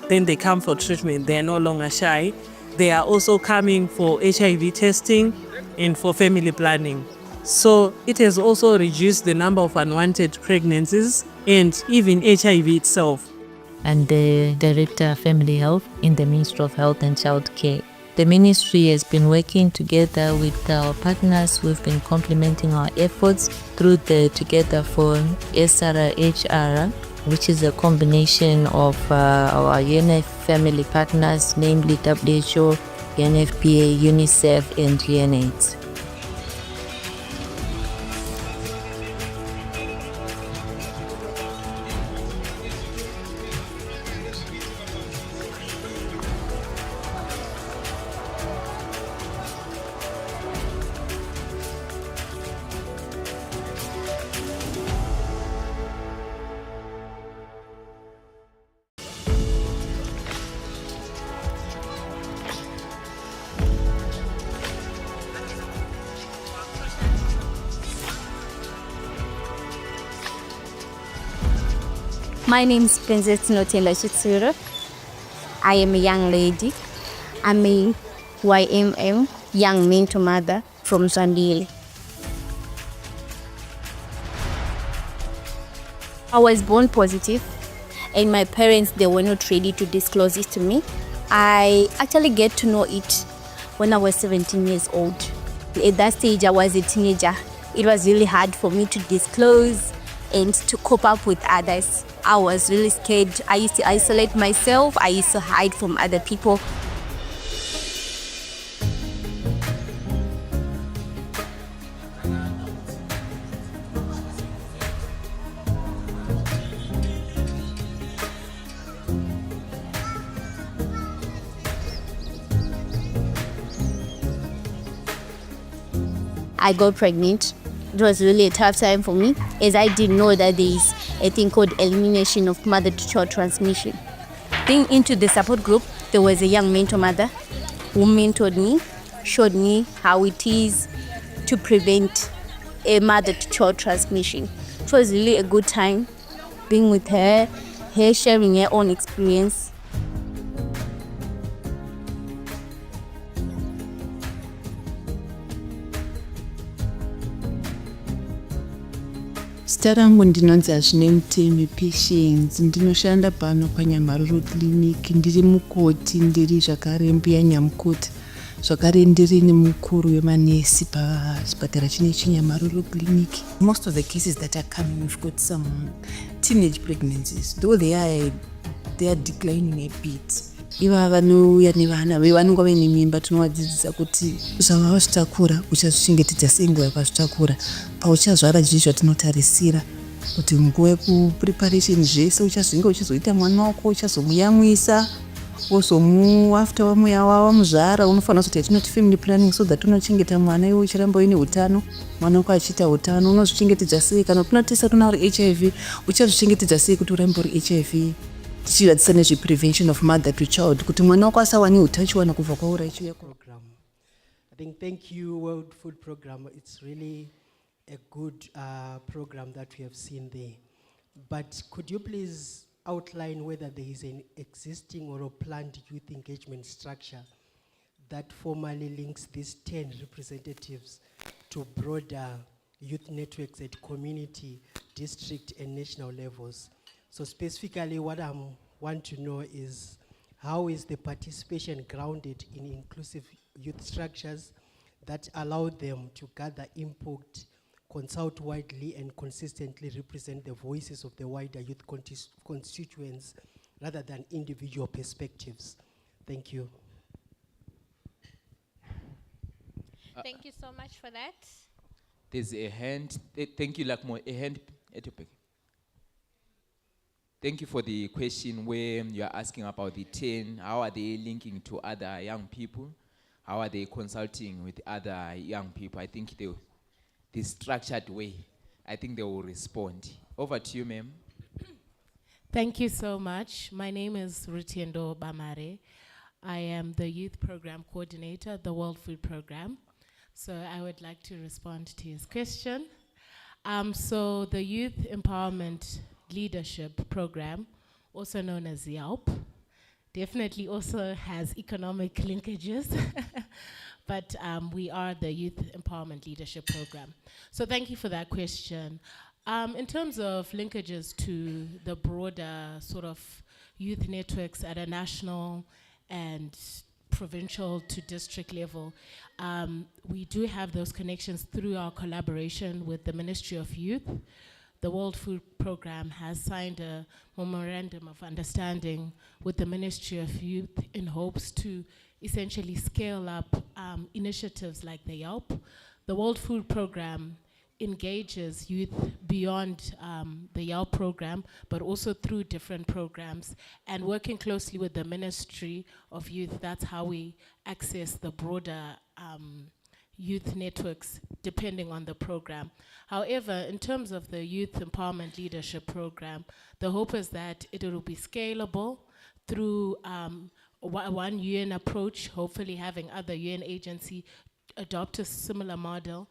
then they come for treatment. They are no longer shy. They are also coming for HIV testing and for family planning. So it has also reduced the number of unwanted pregnancies and even HIV itself. And the Director of Family Health in the Ministry of Health and Child Care. The ministry has been working together with our partners. We've been complementing our efforts through the Together for SRHR, which is a combination of our UNF family partners, namely WHO, UNFPA, UNICEF, and UNAIDS. My name is Princess Notela Chitsuro. I am a young lady. I'm a YMM, young mentor mother from Zandile. I was born positive, and my parents, they were not ready to disclose it to me. I actually get to know it when I was 17 years old. At that stage, I was a teenager. It was really hard for me to disclose and to cope up with others. I was really scared. I used to isolate myself. I used to hide from other people. I got pregnant. It was really a tough time for me, as I didn't know that there is a thing called elimination of mother-to-child transmission. Being into the support group, there was a young mentor mother who mentored me, showed me how it is to prevent a mother-to-child transmission. It was really a good time being with her sharing her own experience. Zita rangu ndinonzi Hazvinemutemi Patience. Ndinoshanda pano paNyamaruru Clinic. Ndiri mukoti, ndiri zvakare mbuya nyamukuta, zvakare ndiri nemukuru wemanesi pachipatara chinechi Nyamaruru Clinic. Most of the cases that are coming, we've got some teenage pregnancies, though they are declining a bit. Iva vanouya nevana vanonga vaine mimba, tinovadzidzisa kuti zvava wazvitakura uchazvichengetedza sei nguva yakwazvitakura. Pauchazvara zvii zvatinotarisira kuti nguva yekupreparation zvese uchazvinge uchizoita mwana wako, uchazomuyamwisa, after wamuzvara unofanira kuti yatinoti family planning, so that unochengeta mwana iwe uchiramba uine utano, mwana wako achiita utano. Unozvichengetedza sei kana kunotesa kuna uri HIV, uchazvichengetedza sei kuti urambe uri HIV. Tichivadzisa nezveprevention of mother to child kuti mwana wako asawani utachiwana kubva kwauri achiuya program. I think thank you World Food Program. It's really a good program that we have seen there. But could you please outline whether there is an existing or a planned youth engagement structure that formally links these 10 representatives to broader youth networks at community, district and national levels? So specifically what I want to know is, how is the participation grounded in inclusive youth structures that allow them to gather input, consult widely and consistently represent the voices of the wider youth constituents rather than individual perspectives? Thank you. Thank you so much for that. There's a hand. Thank you, Lakmo. A hand at your back. Thank you for the question where you are asking about the 10. How are they linking to other young people? How are they consulting with other young people? I think the structured way, I think they will respond. Over to you, ma'am. Thank you so much. My name is Rutiendo Bamare. I am the Youth Program Coordinator at the World Food Program. So I would like to respond to his question. So the Youth Empowerment Leadership Program, also known as YELP, definitely also has economic linkages, but we are the Youth Empowerment Leadership Program. So thank you for that question. In terms of linkages to the broader sort of youth networks at a national and provincial to district level, we do have those connections through our collaboration with the Ministry of Youth. The World Food Program has signed a memorandum of understanding with the Ministry of Youth in hopes to essentially scale up initiatives like the YELP. The World Food Program engages youth beyond the YELP program, but also through different programs, and working closely with the Ministry of Youth, that's how we access the broader youth networks depending on the program. However, in terms of the Youth Empowerment Leadership Program, the hope is that it will be scalable through one UN approach, hopefully having other UN agencies adopt a similar model,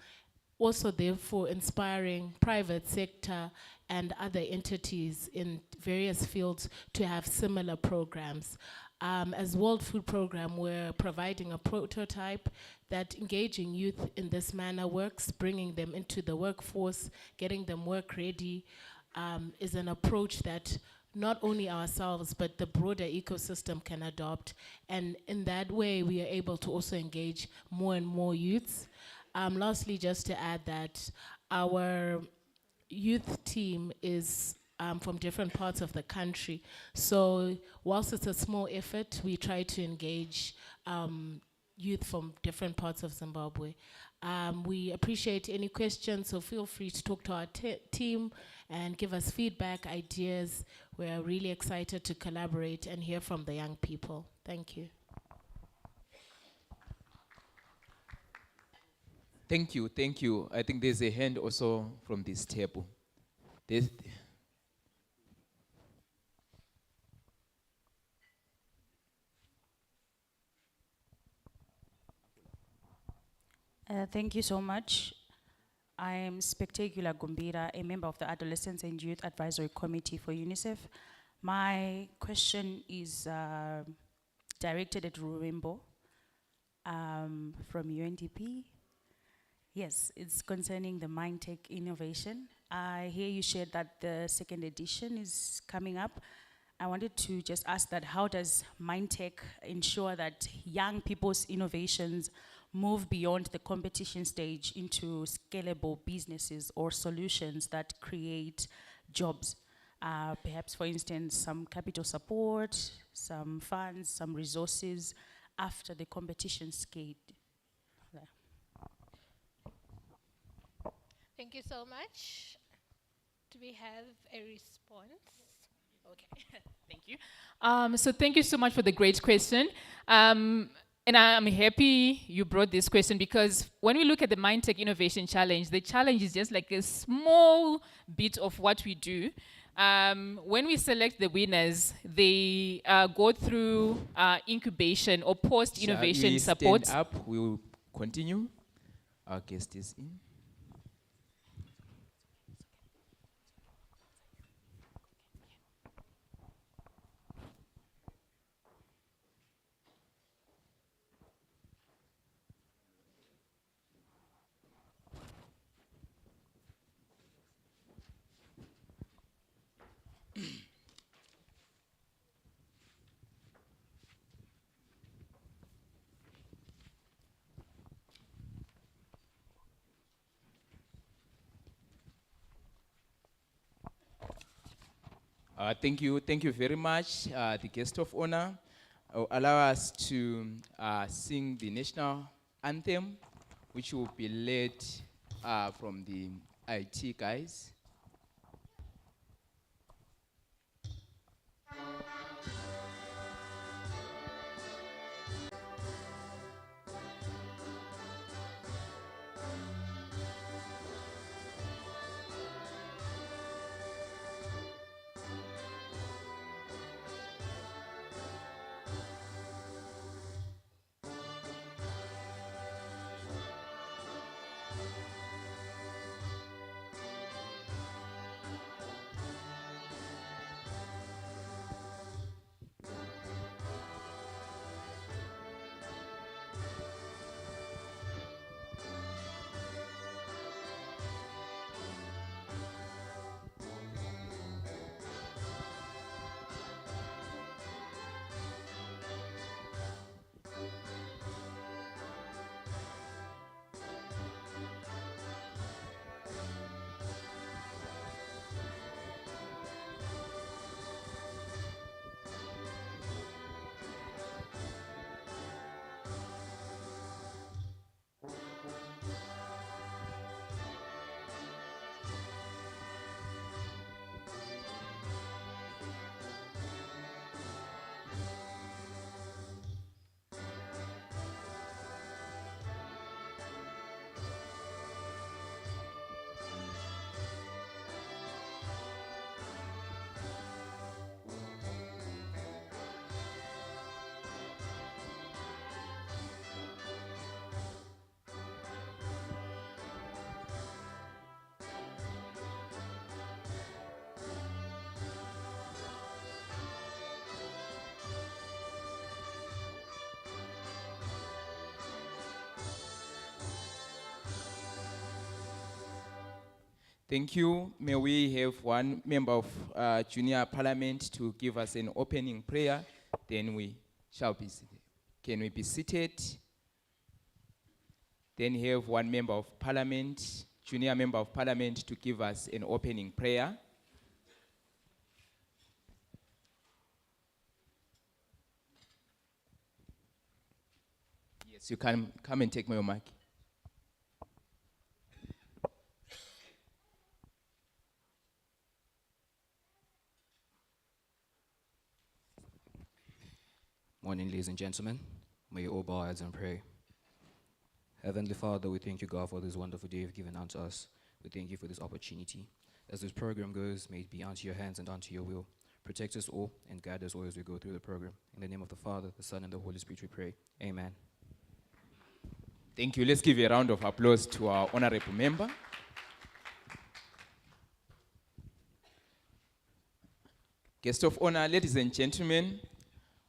also therefore inspiring private sector and other entities in various fields to have similar programs. As World Food Program, we're providing a prototype that engaging youth in this manner works, bringing them into the workforce, getting them work ready, is an approach that not only ourselves, but the broader ecosystem can adopt. And in that way, we are able to also engage more and more youths. Lastly, just to add that our youth team is from different parts of the country. So whilst it's a small effort, we try to engage youth from different parts of Zimbabwe. We appreciate any questions, so feel free to talk to our team and give us feedback, ideas. We're really excited to collaborate and hear from the young people. Thank you. Thank you, thank you. I think there's a hand also from this table. Thank you so much. I am Spectacular Gumbira, a member of the Adolescents and Youth Advisory Committee for UNICEF. My question is directed at Ruwembo from UNDP. Yes, it's concerning the MindTech innovation. I hear you shared that the second edition is coming up. I wanted to just ask that how does MindTech ensure that young people's innovations move beyond the competition stage into scalable businesses or solutions that create jobs? Perhaps, for instance, some capital support, some funds, some resources after the competition skate. Thank you so much. Do we have a response? Okay, thank you. So thank you so much for the great question. And I'm happy you brought this question because when we look at the MindTech Innovation Challenge, the challenge is just like a small bit of what we do. When we select the winners, they go through incubation or post-innovation support. Stand up, we will continue. Our guest is in. Thank you very much, the guest of honor. Allow us to sing the national anthem, which will be led from the IT guys. Thank you. May we have one member of Junior Parliament to give us an opening prayer, then we shall be seated. Can we be seated? Then have one member of Parliament, Junior Member of Parliament, to give us an opening prayer. So you can come and take my mic. Morning, ladies and gentlemen. May you all bow heads and pray. Heavenly Father, we thank you, God, for this wonderful day you've given unto us. We thank you for this opportunity. As this program goes, may it be unto your hands and unto your will. Protect us all and guide us all as we go through the program. In the name of the Father, the Son, and the Holy Spirit we pray. Amen. Thank you. Let's give a round of applause to our honorable member. Guest of honor, ladies and gentlemen,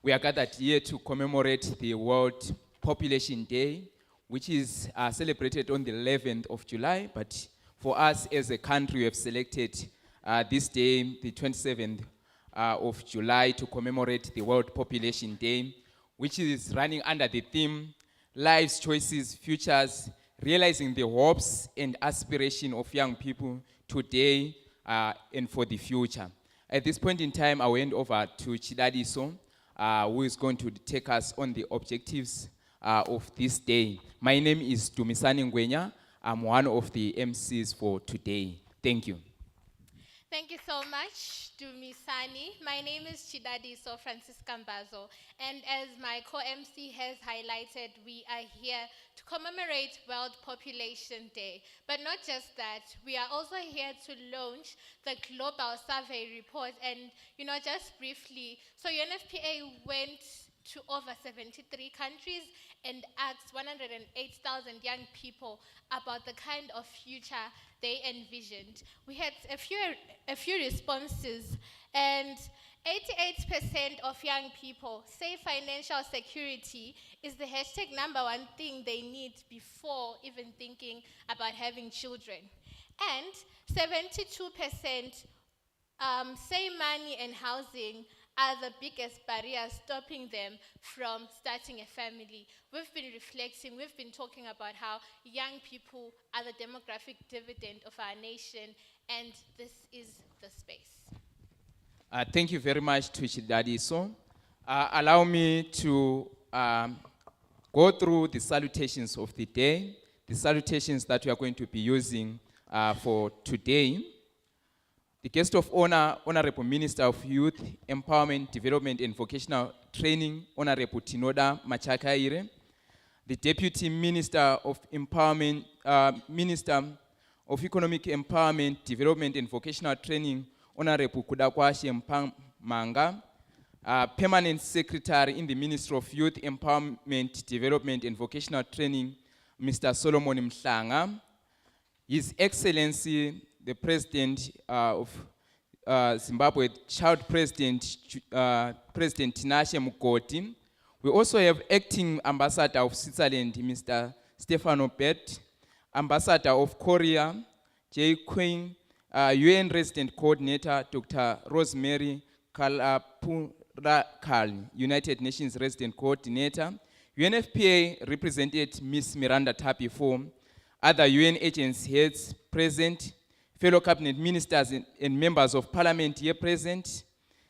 we are gathered here to commemorate the World Population Day, which is celebrated on the 11th of July. But for us as a country, we have selected this day, the 27th of July, to commemorate the World Population Day, which is running under the theme, Lives, Choices, Futures, realizing the hopes and aspirations of young people today and for the future. At this point in time, I will hand over to Chidadiso, who is going to take us on the objectives of this day. My name is Dumisani Ngwenya. I'm one of the MCs for today. Thank you. Thank you so much, Dumisani. My name is Chidadiso Francisca Mbazo, and as my co-MC has highlighted, we are here to commemorate World Population Day. But not just that, we are also here to launch the Global Survey Report. And, just briefly, so UNFPA went to over 73 countries and asked 108,000 young people about the kind of future they envisioned. We had a few responses, and 88% of young people say financial security is the hashtag #1 thing they need before even thinking about having children. And 72% say money and housing are the biggest barriers stopping them from starting a family. We've been reflecting, we've been talking about how young people are the demographic dividend of our nation, and this is the space. Thank you very much to Chidadiso. Allow me to go through the salutations of the day, the salutations that we are going to be using for today. The guest of honor, Honorable Minister of Youth, Empowerment, Development and Vocational Training, Honorable Tinoda Machakaire. The Deputy Minister of Empowerment, Minister of Economic Empowerment, Development and Vocational Training, Honorable Kudakwashe Mpamanga. Permanent Secretary in the Ministry of Youth, Empowerment, Development and Vocational Training, Mr. Solomon Mhlanga. His Excellency, the President of Zimbabwe, Child President, President Tinashe Mugodi. We also have Acting Ambassador of Switzerland, Mr. Stefano Bett, Ambassador of Korea, J. Queen, UN Resident Coordinator, Dr. Rosemary Kalapurakal, United Nations Resident Coordinator. UNFPA represented Ms. Miranda Tapifo. Other UN agency heads present, fellow cabinet ministers and members of parliament here present,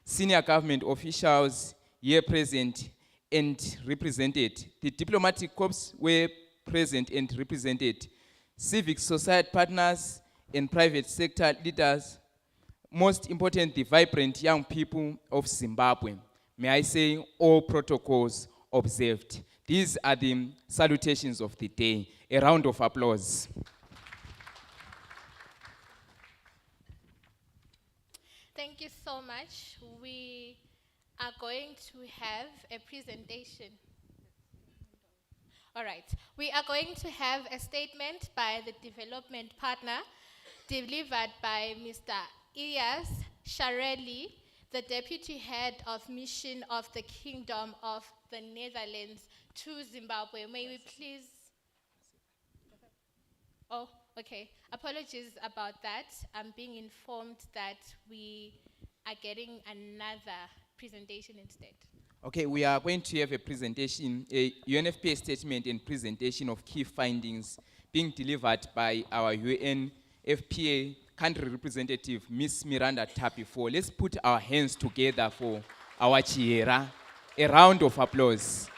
senior government officials here present and represented. The diplomatic corps were present and represented. Civic society partners and private sector leaders. Most important, the vibrant young people of Zimbabwe. May I say, all protocols observed. These are the salutations of the day. A round of applause. Thank you so much. We are going to have a presentation. All right. We are going to have a statement by the development partner delivered by Mr. Ilyas Shareli, the Deputy Head of Mission of the Kingdom of the Netherlands to Zimbabwe. May we please... Oh, okay. Apologies about that. I'm being informed that we are getting another presentation instead. Okay, we are going to have a presentation, a UNFPA statement and presentation of key findings being delivered by our UNFPA country representative, Ms. Miranda Tapifo. Let's put our hands together for our Chiera. A round of applause.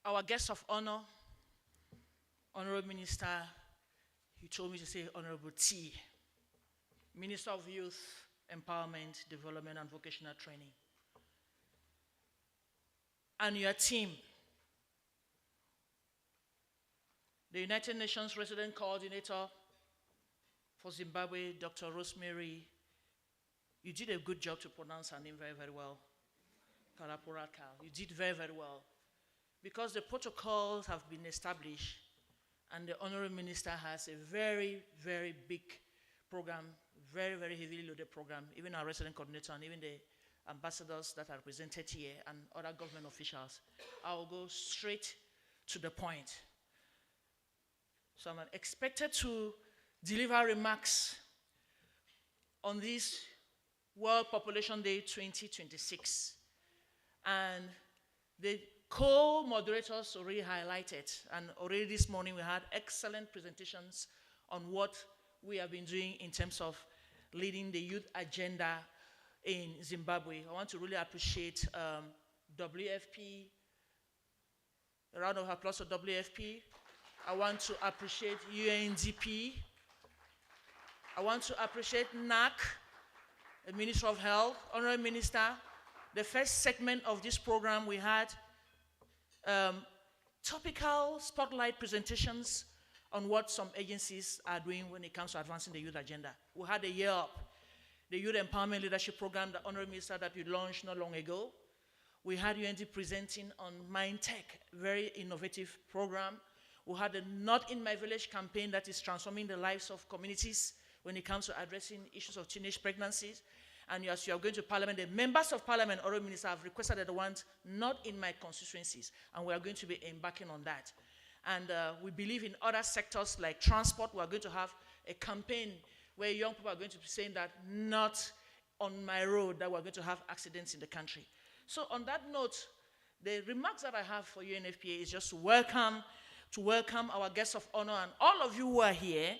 our guest of honor, Honorable Minister, he told me to say Honorable T, Minister of Youth, Empowerment, Development, and Vocational Training. And your team, the United Nations Resident Coordinator for Zimbabwe, Dr. Rosemary, you did a good job to pronounce her name very, very well. Karapurakal, you did very, very well. Because the protocols have been established and the Honorable Minister has a very, very big program, very, very heavily loaded program, even our resident coordinator and even the ambassadors that are represented here and other government officials. I will go straight to the point. So I'm expected to deliver remarks on this World Population Day 2026. And the co-moderators already highlighted, and already this morning we had excellent presentations on what we have been doing in terms of leading the youth agenda in Zimbabwe. I want to really appreciate WFP, a round of applause for WFP. I want to appreciate UNDP. I want to appreciate NAC, the Minister of Health, Honorable Minister. The first segment of this program, we had topical spotlight presentations on what some agencies are doing when it comes to advancing the youth agenda. We had a year up, the Youth Empowerment Leadership Program, the Honorable Minister that we launched not long ago. We had UND presenting on Mind Tech, very innovative program. We had the Not in My Village campaign that is transforming the lives of communities when it comes to addressing issues of teenage pregnancies. And as you are going to Parliament, the members of Parliament, Honorable Minister, have requested that they want not in my constituencies, and we are going to be embarking on that. And we believe in other sectors like transport. We are going to have a campaign where young people are going to be saying that not on my road that we're going to have accidents in the country. So on that note, the remarks that I have for UNFPA is just to welcome our guests of honor and all of you who are here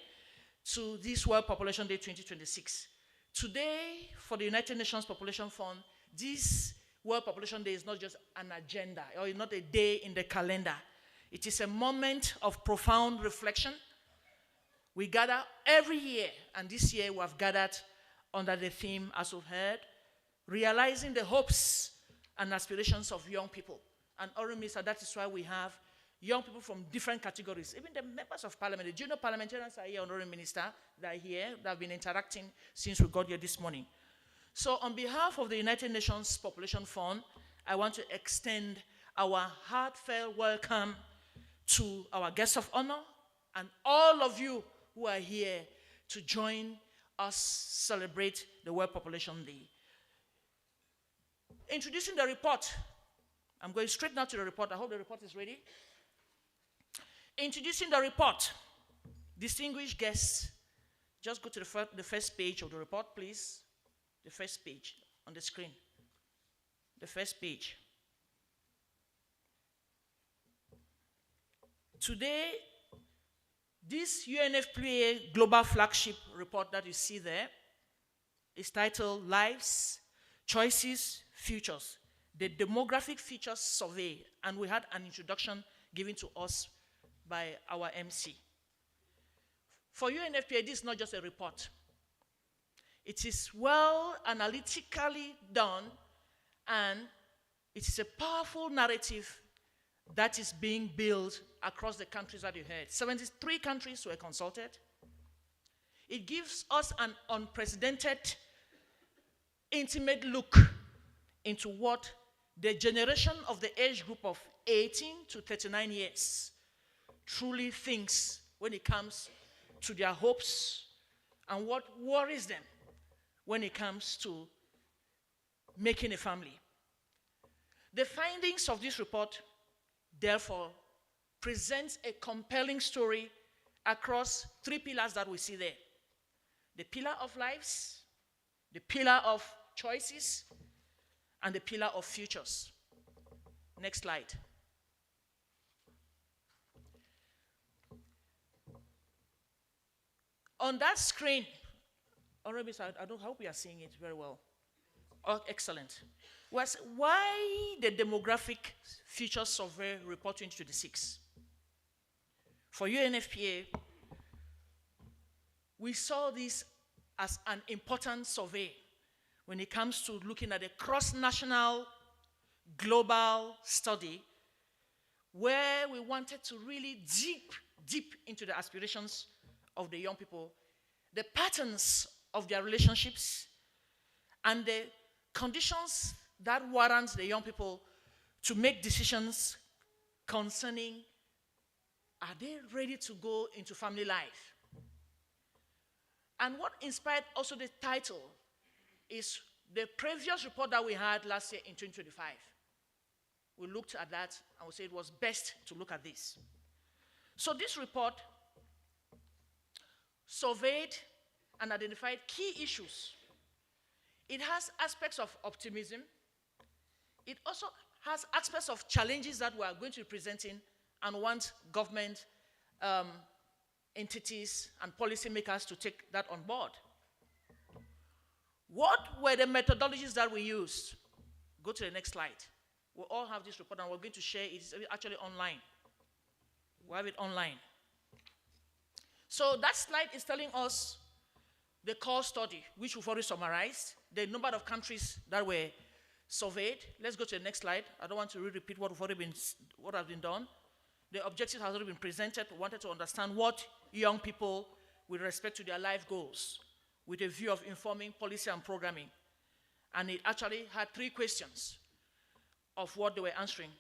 to this World Population Day 2026. Today, for the United Nations Population Fund, this World Population Day is not just an agenda or not a day in the calendar. It is a moment of profound reflection. We gather every year, and this year we have gathered under the theme, as we've heard, realizing the hopes and aspirations of young people. And Honorable Minister, that is why we have young people from different categories. Even the members of Parliament, the junior parliamentarians are here, Honorable Minister, that are here, that have been interacting since we got here this morning. So on behalf of the United Nations Population Fund, I want to extend our heartfelt welcome to our guests of honor and all of you who are here to join us celebrate the World Population Day. Introducing the report. I'm going straight now to the report. I hope the report is ready. Introducing the report. Distinguished guests, just go to the first page of the report, please. The first page on the screen. The first page. Today, this UNFPA Global Flagship report that you see there is titled Lives, Choices, Futures, the Demographic Features Survey, and we had an introduction given to us by our MC. For UNFPA, this is not just a report. It is well analytically done, and it is a powerful narrative that is being built across the countries that you heard. 73 countries were consulted. It gives us an unprecedented, intimate look into what the generation of the age group of 18 to 39 years truly thinks when it comes to their hopes and what worries them when it comes to making a family. The findings of this report, therefore, presents a compelling story across three pillars that we see there. The pillar of lives, the pillar of choices, and the pillar of futures. Next slide. On that screen, I hope we are seeing it very well. Oh, excellent. Was why the demographic future survey report 2026? For UNFPA, we saw this as an important survey when it comes to looking at a cross-national global study where we wanted to really deep into the aspirations of the young people, the patterns of their relationships, and the conditions that warrant the young people to make decisions concerning, are they ready to go into family life? And what inspired also the title is the previous report that we had last year in 2025. We looked at that and we said it was best to look at this. So this report surveyed and identified key issues. It has aspects of optimism. It also has aspects of challenges that we are going to be presenting and want government entities and policymakers to take that on board. What were the methodologies that we used? Go to the next slide. We all have this report and we're going to share it. It's actually online. We have it online. So that slide is telling us the core study, which we've already summarized, the number of countries that were surveyed. Let's go to the next slide. I don't want to repeat what has been done. The objective has already been presented. We wanted to understand what young people, with respect to their life goals, with a view of informing policy and programming. And it actually had 3 questions of what they were answering.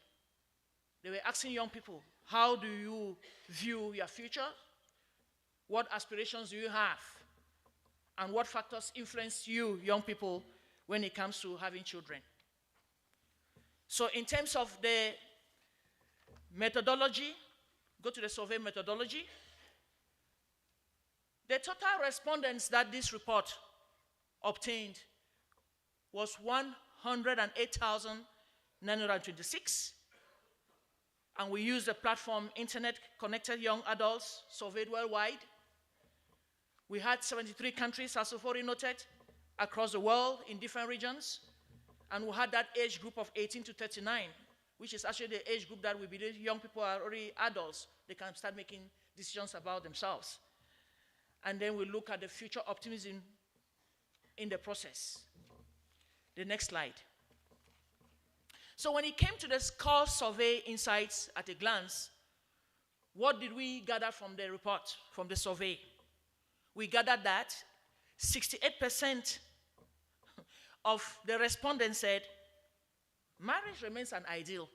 They were asking young people, how do you view your future? What aspirations do you have? And what factors influence you, young people, when it comes to having children? So in terms of the methodology, go to the survey methodology. The total respondents that this report obtained was 108,926. And we used the platform Internet Connected Young Adults Surveyed Worldwide. We had 73 countries, as we've already noted, across the world in different regions. And we had that age group of 18 to 39, which is actually the age group that we believe young people are already adults. They can start making decisions about themselves. And then we look at the future optimism in the process. The next slide. So when it came to the core survey insights at a glance, what did we gather from the report, from the survey? We gathered that 68% of the respondents said marriage remains an ideal.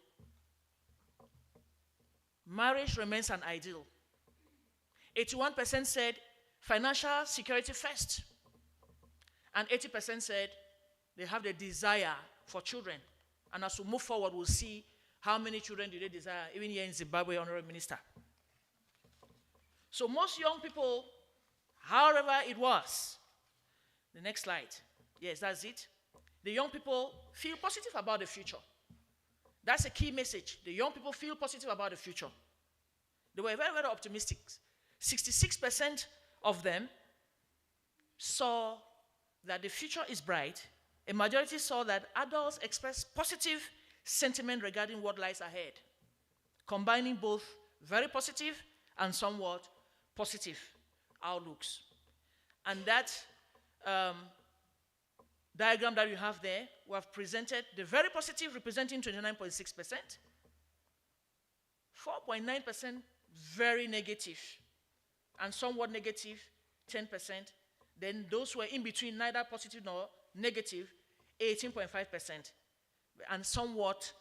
Marriage remains an ideal. 81% said financial security first. And 80% said they have the desire for children. And as we move forward, we'll see how many children do they desire, even here in Zimbabwe, Honorable Minister. So most young people, however it was, the next slide. Yes, that's it. The young people feel positive about the future. That's a key message. The young people feel positive about the future. They were very, very optimistic. 66% of them saw that the future is bright. A majority saw that adults express positive sentiment regarding what lies ahead, combining both very positive and somewhat positive outlooks. And that diagram that you have there, we have presented the very positive representing 29.6%, 4.9% very negative, and somewhat negative 10%. Then those who were in between, neither positive nor negative, 18.5%, and somewhat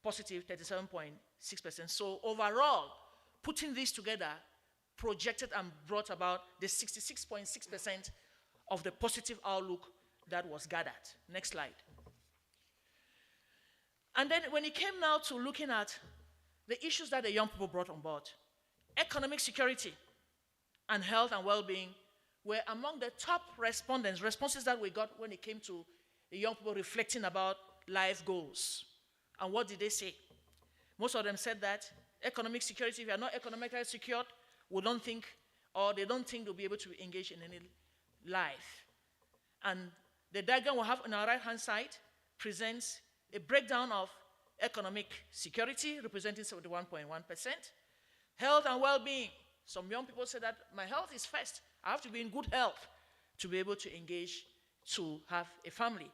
positive 37.6%. So overall, putting this together, projected and brought about the 66.6% of the positive outlook that was gathered. Next slide. And then when it came now to looking at the issues that the young people brought on board, economic security and health and well-being were among the top responses that we got when it came to the young people reflecting about life goals. And what did they say? Most of them said that economic security, if you are not economically secured, we don't think, or they don't think they'll be able to engage in any life. And The diagram we have on our right-hand side presents a breakdown of economic security, representing 71.1%. Health and well-being. Some young people say that my health is first. I have to be in good health to be able to engage, to have a family.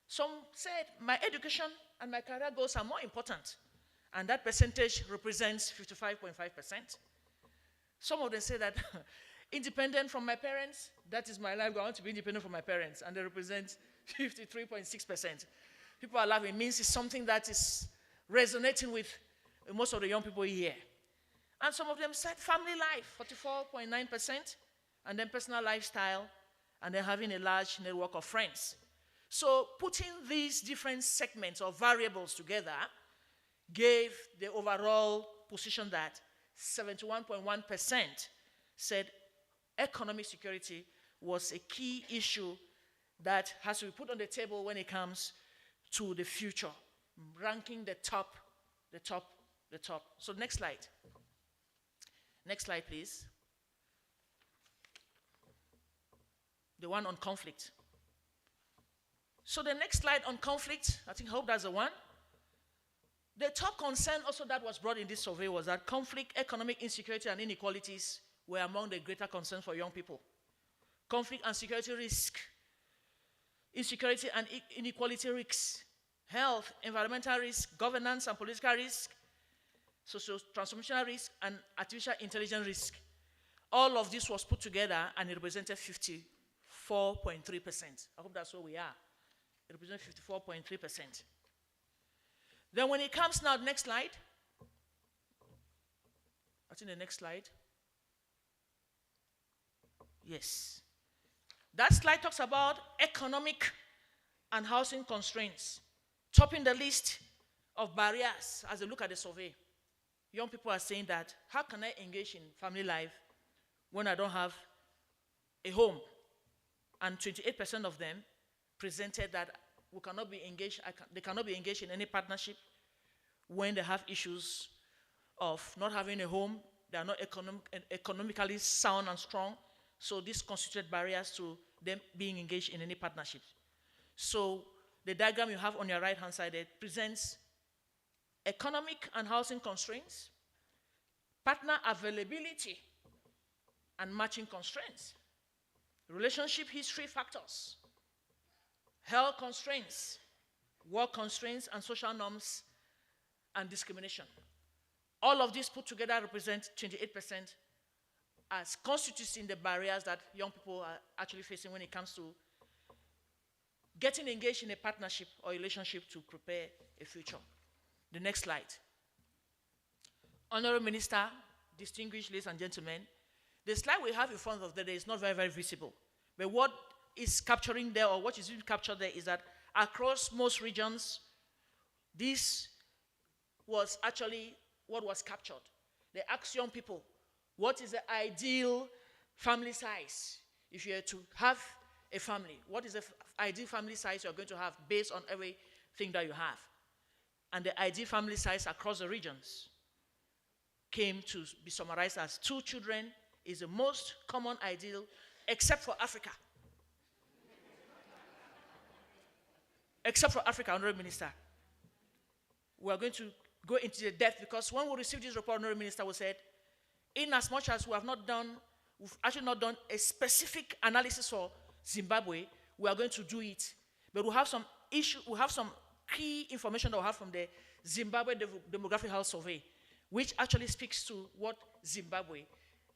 Some said my education and my career goals are more important, and that percentage represents 55.5%. Some of them say that independent from my parents, that is my life. I want to be independent from my parents, and they represent 53.6%. People are laughing. It means it's something that is resonating with most of the young people here. And some of them said family life, 44.9%, and then personal lifestyle, and then having a large network of friends. So putting these different segments or variables together gave the overall position that 71.1% said economic security was a key issue that has to be put on the table when it comes to the future, ranking the top. So next slide. Next slide, please. The one on conflict. So the next slide on conflict, I hope that's the one. The top concern also that was brought in this survey was that conflict, economic insecurity, and inequalities were among the greater concerns for young people. Conflict and security risk, insecurity and inequality risks, health, environmental risk, governance and political risk, social transformational risk, and artificial intelligence risk. All of this was put together and it represented 54.3%. I hope that's where we are. It represents 54.3%. Then when it comes now, next slide. I think the next slide. Yes. That slide talks about economic and housing constraints, topping the list of barriers as they look at the survey. Young people are saying that, how can I engage in family life when I don't have a home? And 28% of them presented that we cannot be engaged, they cannot be engaged in any partnership when they have issues of not having a home, they are not economically sound and strong. So this constituted barriers to them being engaged in any partnership. So the diagram you have on your right-hand side, it presents economic and housing constraints, partner availability and matching constraints, relationship history factors, health constraints, work constraints, and social norms and discrimination. All of these put together represent 28% as constituting the barriers that young people are actually facing when it comes to getting engaged in a partnership or relationship to prepare a future. The next slide. Honorable Minister, distinguished ladies and gentlemen, the slide we have in front of today is not very, very visible. But what is capturing there, or what is being captured there, is that across most regions, this was actually what was captured. They asked young people, what is the ideal family size? If you are to have a family, what is the ideal family size you're going to have based on everything that you have? And the ideal family size across the regions came to be summarized as 2 children is the most common ideal, except for Africa. Except for Africa, Honorable Minister. We are going to go into the depth because when we received this report, Honorable Minister, we said, in as much as we've actually not done a specific analysis for Zimbabwe, we are going to do it. But we have some key information that we have from the Zimbabwe Demographic Health Survey, which actually speaks to what Zimbabwe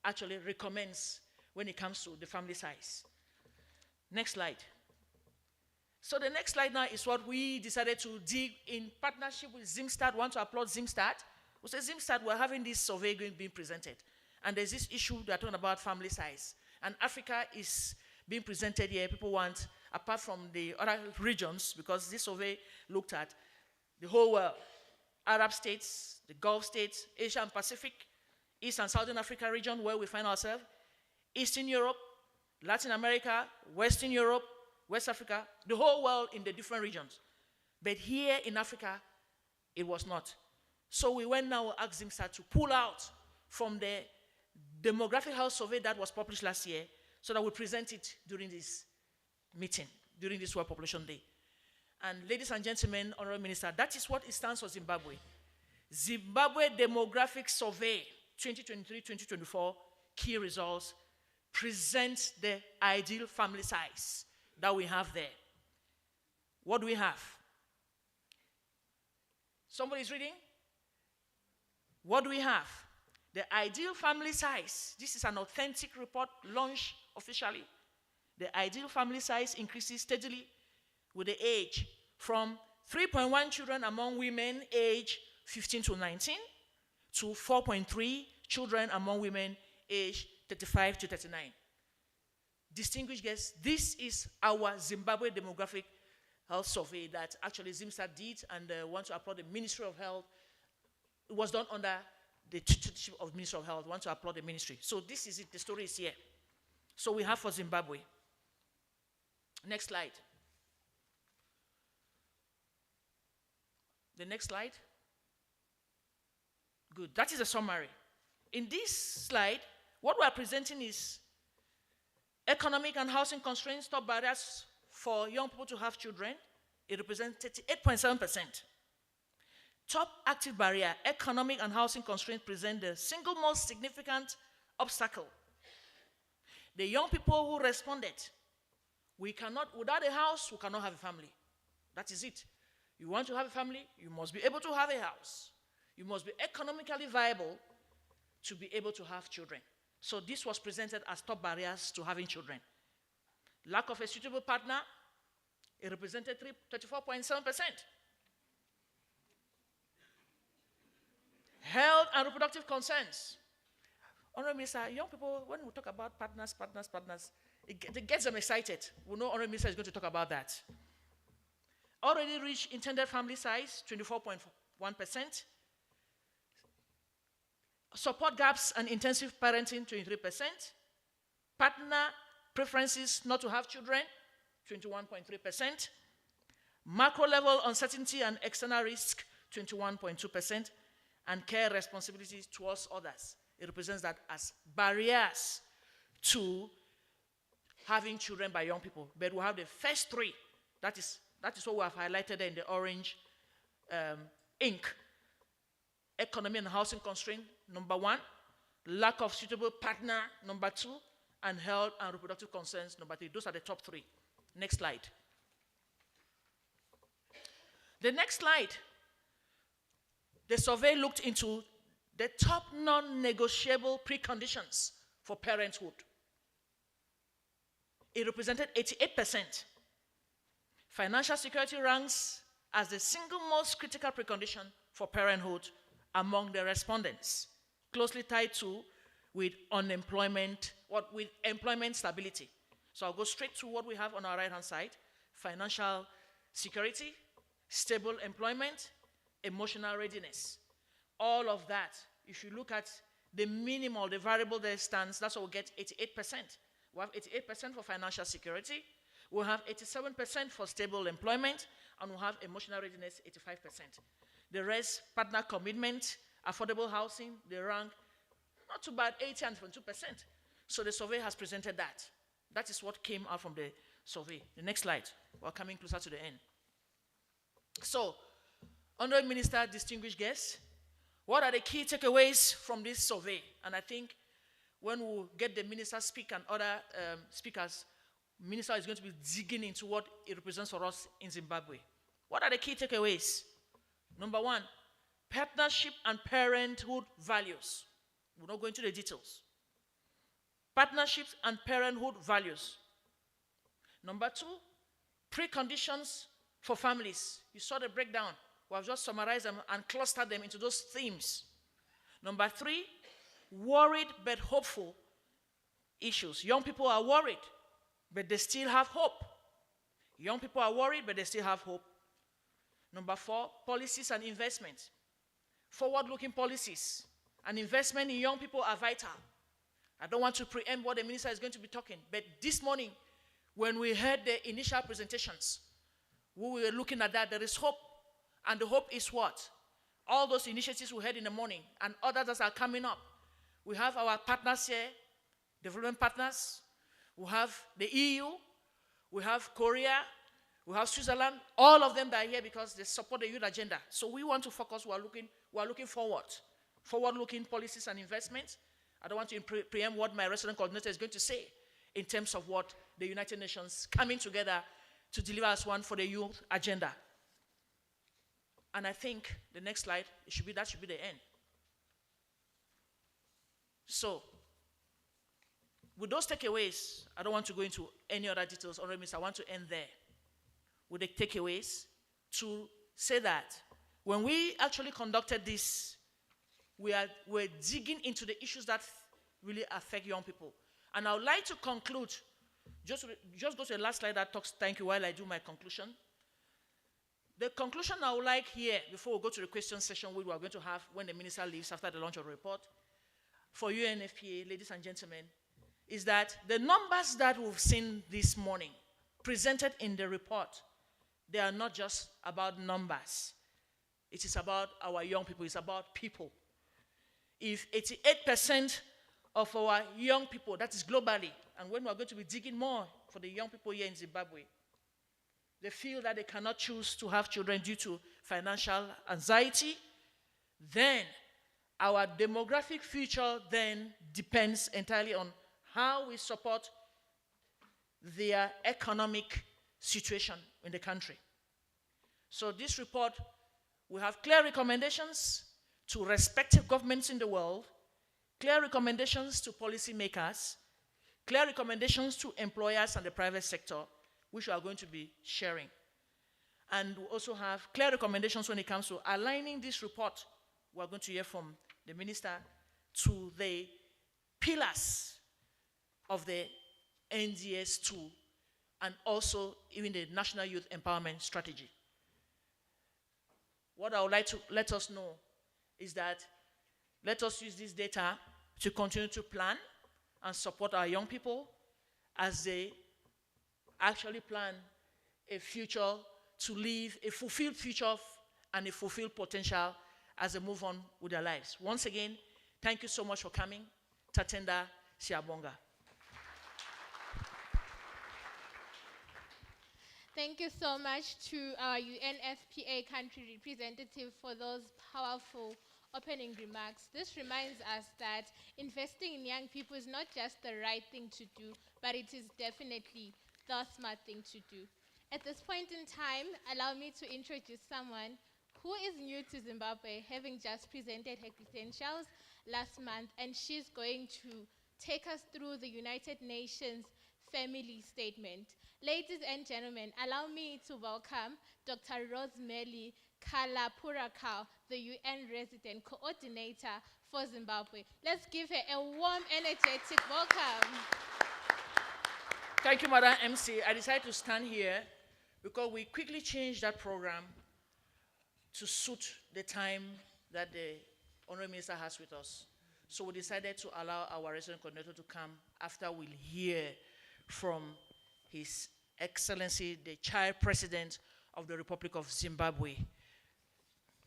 actually recommends when it comes to the family size. Next slide. So the next slide now is what we decided to dig in partnership with Zimstad. We want to applaud Zimstad. We say, Zimstad, we're having this survey being presented. And there's this issue they're talking about family size. And Africa is being presented here. People want, apart from the other regions, because this survey looked at the whole world, Arab states, the Gulf states, Asia and Pacific, East and Southern Africa region where we find ourselves, Eastern Europe, Latin America, Western Europe, West Africa, the whole world in the different regions. But here in Africa, it was not. So we went now and asked Zimstad to pull out from the demographic health survey that was published last year so that we present it during this meeting. during this World Population Day. And ladies and gentlemen, Honorable Minister, that is what it stands for Zimbabwe. Zimbabwe Demographic Survey 2023-2024 key results present the ideal family size that we have there. What do we have? Somebody's reading? What do we have? The ideal family size. This is an authentic report launched officially. The ideal family size increases steadily with the age from 3.1 children among women aged 15 to 19 to 4.3 children among women aged 35 to 39. Distinguished guests, this is our Zimbabwe Demographic Health Survey that actually ZIMSA did, and want to applaud the Ministry of Health. It was done under the tutorship of Ministry of Health. Want to applaud the ministry. So this is it. The story is here. So we have for Zimbabwe. Next slide. The next slide. Good. That is a summary. In this slide, what we are presenting is economic and housing constraints, top barriers for young people to have children. It represents 38.7%. Top active barrier, economic and housing constraints present the single most significant obstacle. The young people who responded, we cannot, without a house, we cannot have a family. That is it. You want to have a family, you must be able to have a house. You must be economically viable to be able to have children. So this was presented as top barriers to having children. Lack of a suitable partner, it represented 34.7%. Health and reproductive concerns. Honorable Minister, young people, when we talk about partners, it gets them excited. We know Honorable Minister is going to talk about that. Already reached intended family size, 24.1%. Support gaps and intensive parenting, 23%. Partner preferences not to have children, 21.3%. Macro level uncertainty and external risk, 21.2%. And care responsibilities towards others. It represents that as barriers to having children by young people. But we have the first three. That is what we have highlighted in the orange ink. Economy and housing constraint, number 1. Lack of suitable partner, number 2. And health and reproductive concerns, number 3. Those are the top 3. Next slide. The next slide. The survey looked into the top non-negotiable preconditions for parenthood. It represented 88%. Financial security ranks as the single most critical precondition for parenthood among the respondents, closely tied to with employment stability. So I'll go straight to what we have on our right-hand side. Financial security, stable employment, emotional readiness. All of that, if you look at the minimal, the variable there stands, that's what we get 88%. We have 88% for financial security. We have 87% for stable employment, and we have emotional readiness, 85%. The rest, partner commitment, affordable housing, they rank not too bad, 80 and 22%. So the survey has presented that. That is what came out from the survey. The next slide. We're coming closer to the end. So, Honorable Minister, distinguished guests, what are the key takeaways from this survey? And I think when we get the minister speak and other speakers, minister is going to be digging into what it represents for us in Zimbabwe. What are the key takeaways? Number 1, partnership and parenthood values. We're not going into the details. Partnerships and parenthood values. Number 2, preconditions for families. You saw the breakdown. We have just summarized them and clustered them into those themes. Number 3, worried but hopeful issues. Young people are worried, but they still have hope. Young people are worried, but they still have hope. Number 4, policies and investments. Forward-looking policies and investment in young people are vital. I don't want to preempt what the minister is going to be talking, but this morning, when we heard the initial presentations, we were looking at that, there is hope. And the hope is what? All those initiatives we had in the morning and others that are coming up. We have our partners here, development partners. We have the EU. We have Korea, we have Switzerland, all of them that are here because they support the youth agenda. So we want to focus, we are looking forward-looking policies and investments. I don't want to preempt what my resident coordinator is going to say in terms of what the United Nations coming together to deliver as one for the youth agenda. And I think the next slide, that should be the end. So, with those takeaways, I don't want to go into any other details. Already, I want to end there with the takeaways to say that when we actually conducted this, we're digging into the issues that really affect young people. And I would like to conclude, just go to the last slide that talks, thank you, while I do my conclusion. The conclusion I would like here, before we go to the question session we are going to have when the minister leaves after the launch of the report, for UNFPA, ladies and gentlemen, is that the numbers that we've seen this morning, presented in the report, they are not just about numbers. It is about our young people. It's about people. If 88% of our young people, that is globally, and when we are going to be digging more for the young people here in Zimbabwe, they feel that they cannot choose to have children due to financial anxiety, then our demographic future then depends entirely on how we support their economic situation in the country. So this report, we have clear recommendations to respective governments in the world, clear recommendations to policymakers, clear recommendations to employers and the private sector, which we are going to be sharing. And we also have clear recommendations when it comes to aligning this report, we are going to hear from the minister, to the pillars of the NDS2 and also even the National Youth Empowerment Strategy. What I would like to let us know is that let us use this data to continue to plan and support our young people as they actually plan a future to live a fulfilled future and a fulfilled potential as they move on with their lives. Once again, thank you so much for coming. Tatenda Siabonga. Thank you so much to our UNFPA country representative for those powerful opening remarks. This reminds us that investing in young people is not just the right thing to do, but it is definitely the smart thing to do. At this point in time, allow me to introduce someone who is new to Zimbabwe, having just presented her credentials last month, and she's going to take us through the United Nations Family Statement. Ladies and gentlemen, allow me to welcome Dr. Rosemary Kalapurakau, the UN Resident Coordinator for Zimbabwe. Let's give her a warm, energetic welcome. Thank you, Madam MC. I decided to stand here because we quickly changed that program to suit the time that the Honorable Minister has with us. So we decided to allow our resident coordinator to come after we'll hear from His Excellency, the Child President of the Republic of Zimbabwe.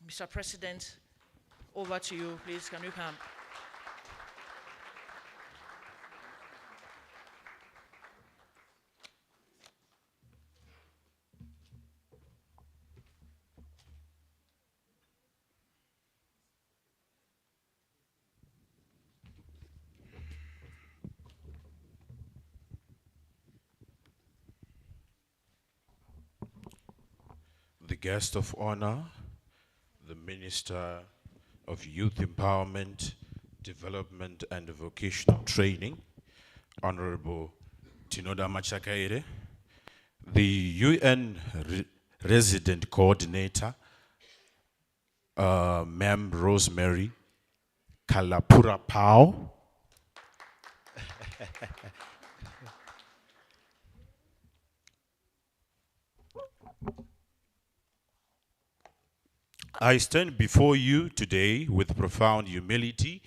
Mr. President, over to you, please. Can you come? The guest of honor, the Minister of Youth Empowerment, Development and Vocational Training, Honorable Tinoda Machakaire, the UN Resident Coordinator, Ma'am Rosemary Kalapurapau, I stand before you today with profound humility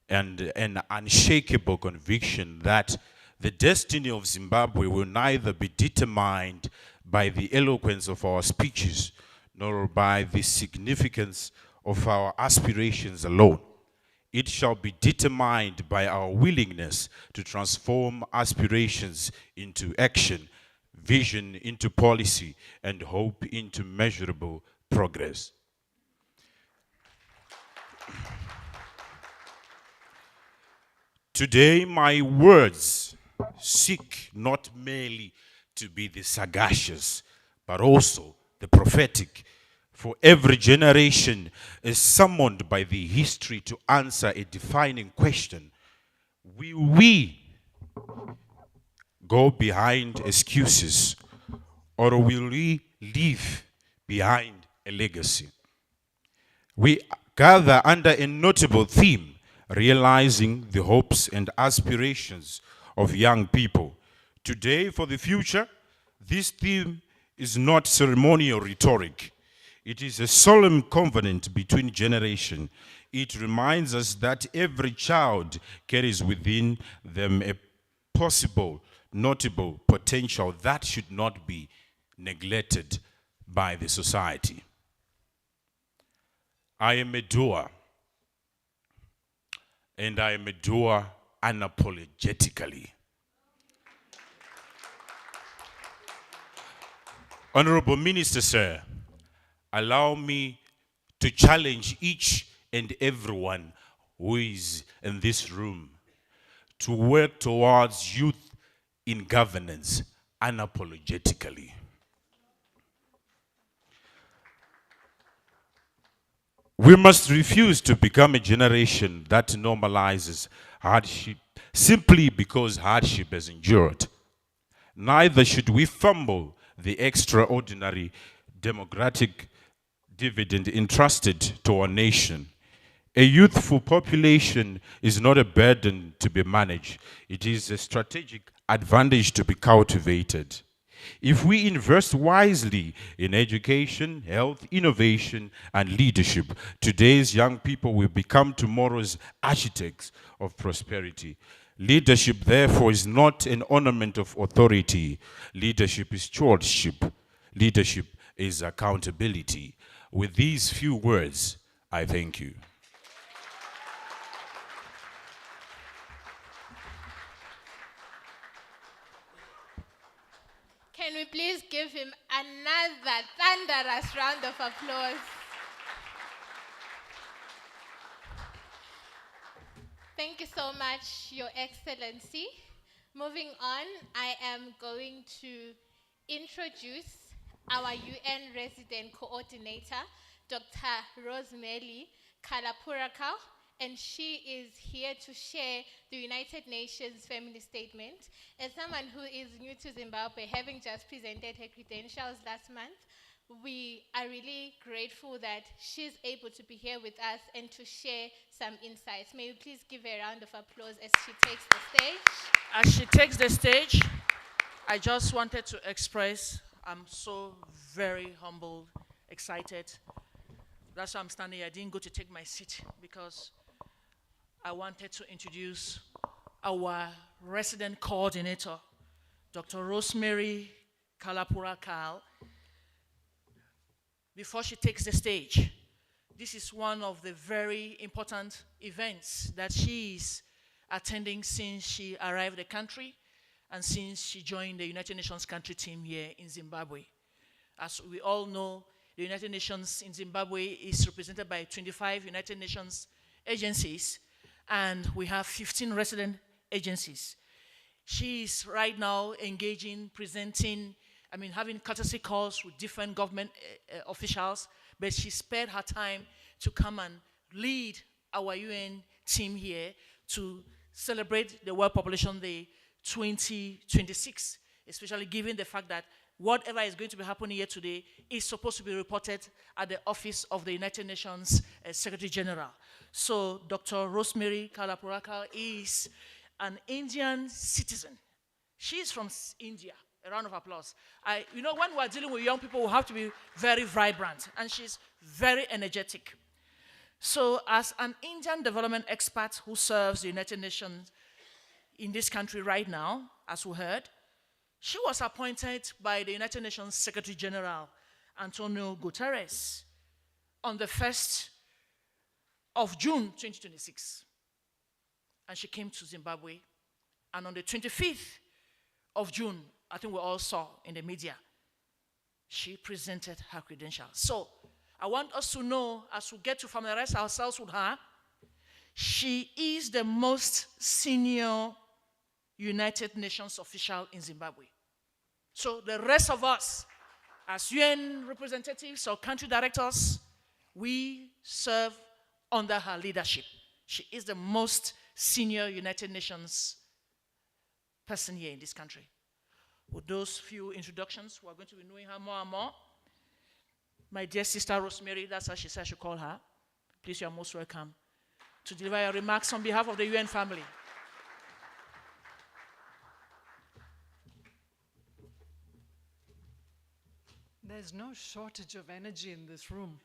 and an unshakable conviction that the destiny of Zimbabwe will neither be determined by the eloquence of our speeches nor by the significance of our aspirations alone. It shall be determined by our willingness to transform aspirations into action, vision into policy, and hope into measurable progress. Today, my words seek not merely to be the sagacious, but also the prophetic. For every generation is summoned by the history to answer a defining question. Will we go behind excuses, or will we leave behind a legacy? We gather under a notable theme, realizing the hopes and aspirations of young people. Today, for the future, this theme is not ceremonial rhetoric. It is a solemn covenant between generations. It reminds us that every child carries within them a possible, notable potential that should not be neglected by the society. I am a doer, and I am a doer unapologetically. Honorable Minister, sir, allow me to challenge each and everyone who is in this room to work towards youth in governance unapologetically. We must refuse to become a generation that normalizes hardship simply because hardship has endured. Neither should we fumble the extraordinary democratic dividend entrusted to our nation. A youthful population is not a burden to be managed. It is a strategic advantage to be cultivated. If we invest wisely in education, health, innovation, and leadership, today's young people will become tomorrow's architects of prosperity. Leadership, therefore, is not an ornament of authority. Leadership is stewardship. Leadership is accountability. With these few words, I thank you. Can we please give him another thunderous round of applause? Thank you so much, Your Excellency. Moving on, I am going to introduce our UN Resident Coordinator, Dr. Rosemary Kalapurakau, and she is here to share the United Nations Family Statement. As someone who is new to Zimbabwe, having just presented her credentials last month, we are really grateful that she's able to be here with us and to share some insights. May you please give her a round of applause as she takes the stage. As she takes the stage, I just wanted to express I'm so very humbled, excited. That's why I'm standing here. I didn't go to take my seat because I wanted to introduce our resident coordinator, Dr. Rosemary Kalapurakau. Before she takes the stage, this is one of the very important events that she is attending since she arrived in the country and since she joined the United Nations country team here in Zimbabwe. As we all know, the United Nations in Zimbabwe is represented by 25 United Nations agencies, and we have 15 resident agencies. She is right now engaging, presenting, having courtesy calls with different government officials, but she spared her time to come and lead our UN team here to celebrate the World Population Day 2026, especially given the fact that whatever is going to be happening here today is supposed to be reported at the office of the United Nations Secretary General. So Dr. Rosemary Kalapurakau is an Indian citizen. She's from India. A round of applause. When we're dealing with young people, we have to be very vibrant, and she's very energetic. So as an Indian development expert who serves the United Nations in this country right now, as we heard, she was appointed by the United Nations Secretary General, Antonio Guterres, on the 1st of June 2026. And she came to Zimbabwe. And on the 25th of June, I think we all saw in the media. She presented her credentials. So I want us to know, as we get to familiarize ourselves with her, she is the most senior United Nations official in Zimbabwe. So the rest of us, as UN representatives or country directors, we serve under her leadership. She is the most senior United Nations person here in this country. With those few introductions, we're going to be knowing her more and more. My dear sister Rosemary, that's how she said I should call her. Please, you are most welcome to deliver your remarks on behalf of the UN family. There's no shortage of energy in this room.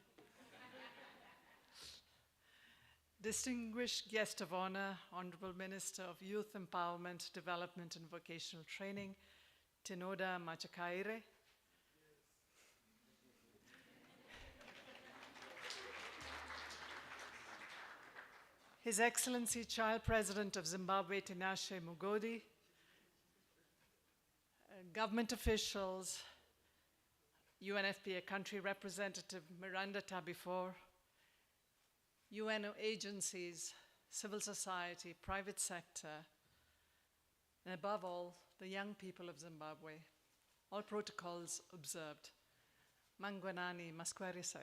Distinguished guest of honor, Honorable Minister of Youth Empowerment, Development and Vocational Training, Tinoda Machakaire. His Excellency Child President of Zimbabwe, Tinashe Mugodi, government officials, UNFPA Country Representative Miranda Tabifor, UN agencies, civil society, private sector, and above all, the young people of Zimbabwe, all protocols observed. Mangwanani Maskwarise.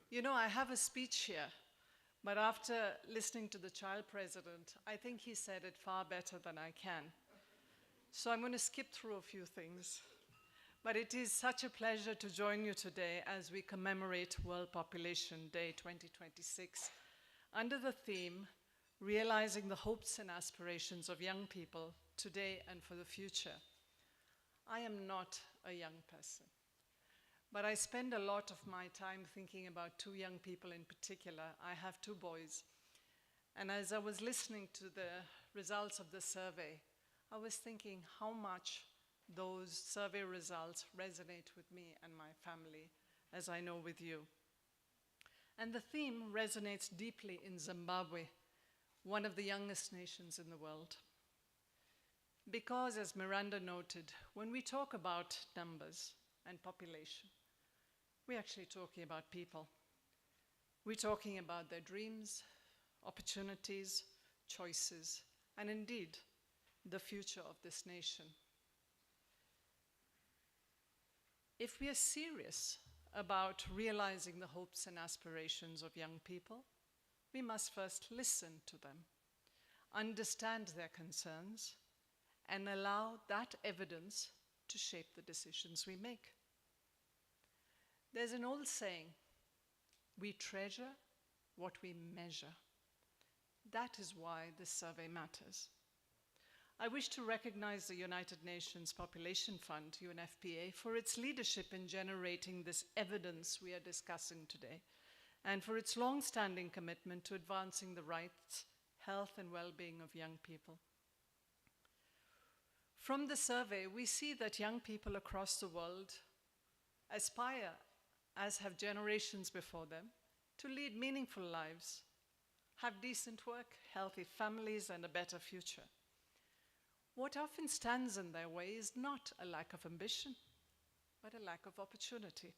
You know, I have a speech here, but after listening to the child president, I think he said it far better than I can. So I'm going to skip through a few things. But it is such a pleasure to join you today as we commemorate World Population Day 2026 under the theme, Realizing the Hopes and Aspirations of Young People Today and for the Future. I am not a young person, but I spend a lot of my time thinking about two young people in particular. I have two boys, and as I was listening to the results of the survey, I was thinking how much those survey results resonate with me and my family, as I know with you. And the theme resonates deeply in Zimbabwe, one of the youngest nations in the world. Because, as Miranda noted, when we talk about numbers and population, we're actually talking about people. We're talking about their dreams, opportunities, choices, and indeed, the future of this nation. If we are serious about realizing the hopes and aspirations of young people, we must first listen to them, understand their concerns, and allow that evidence to shape the decisions we make. There's an old saying, we treasure what we measure. That is why this survey matters. I wish to recognize the United Nations Population Fund, UNFPA, for its leadership in generating this evidence we are discussing today, and for its long-standing commitment to advancing the rights, health, and well-being of young people. From the survey, we see that young people across the world aspire, as have generations before them, to lead meaningful lives, have decent work, healthy families, and a better future. What often stands in their way is not a lack of ambition, but a lack of opportunity.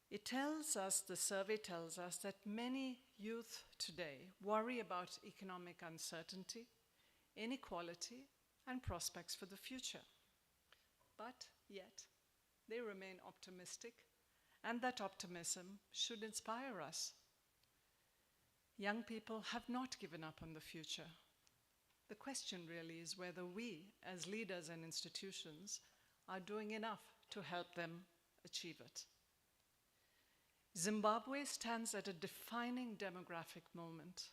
It tells us, the survey tells us, that many youth today worry about economic uncertainty, inequality, and prospects for the future. But yet, they remain optimistic, and that optimism should inspire us. Young people have not given up on the future. The question really is whether we, as leaders and institutions, are doing enough to help them achieve it. Zimbabwe stands at a defining demographic moment.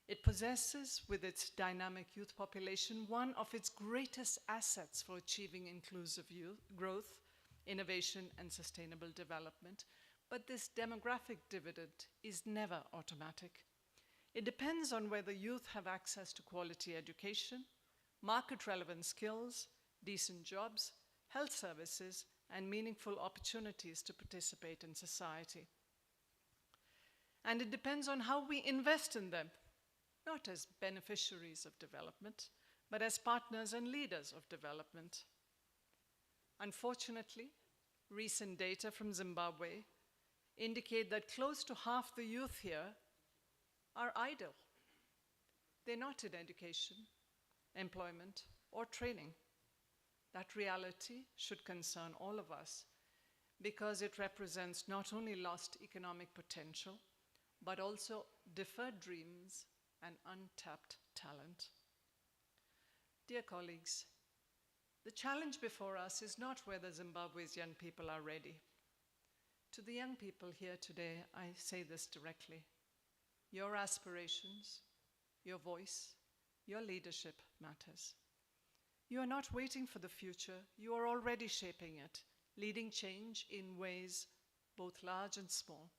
It possesses, with its dynamic youth population, one of its greatest assets for achieving inclusive growth, innovation, and sustainable development. But this demographic dividend is never automatic. It depends on whether youth have access to quality education, market-relevant skills, decent jobs, health services, and meaningful opportunities to participate in society. And it depends on how we invest in them, not as beneficiaries of development, but as partners and leaders of development. Unfortunately, recent data from Zimbabwe indicate that close to half the youth here are idle. They're not in education, employment, or training. That reality should concern all of us because it represents not only lost economic potential, but also deferred dreams and untapped talent. Dear colleagues, the challenge before us is not whether Zimbabwe's young people are ready. To the young people here today, I say this directly. Your aspirations, your voice, your leadership matters. You are not waiting for the future, you are already shaping it, leading change in ways both large and small.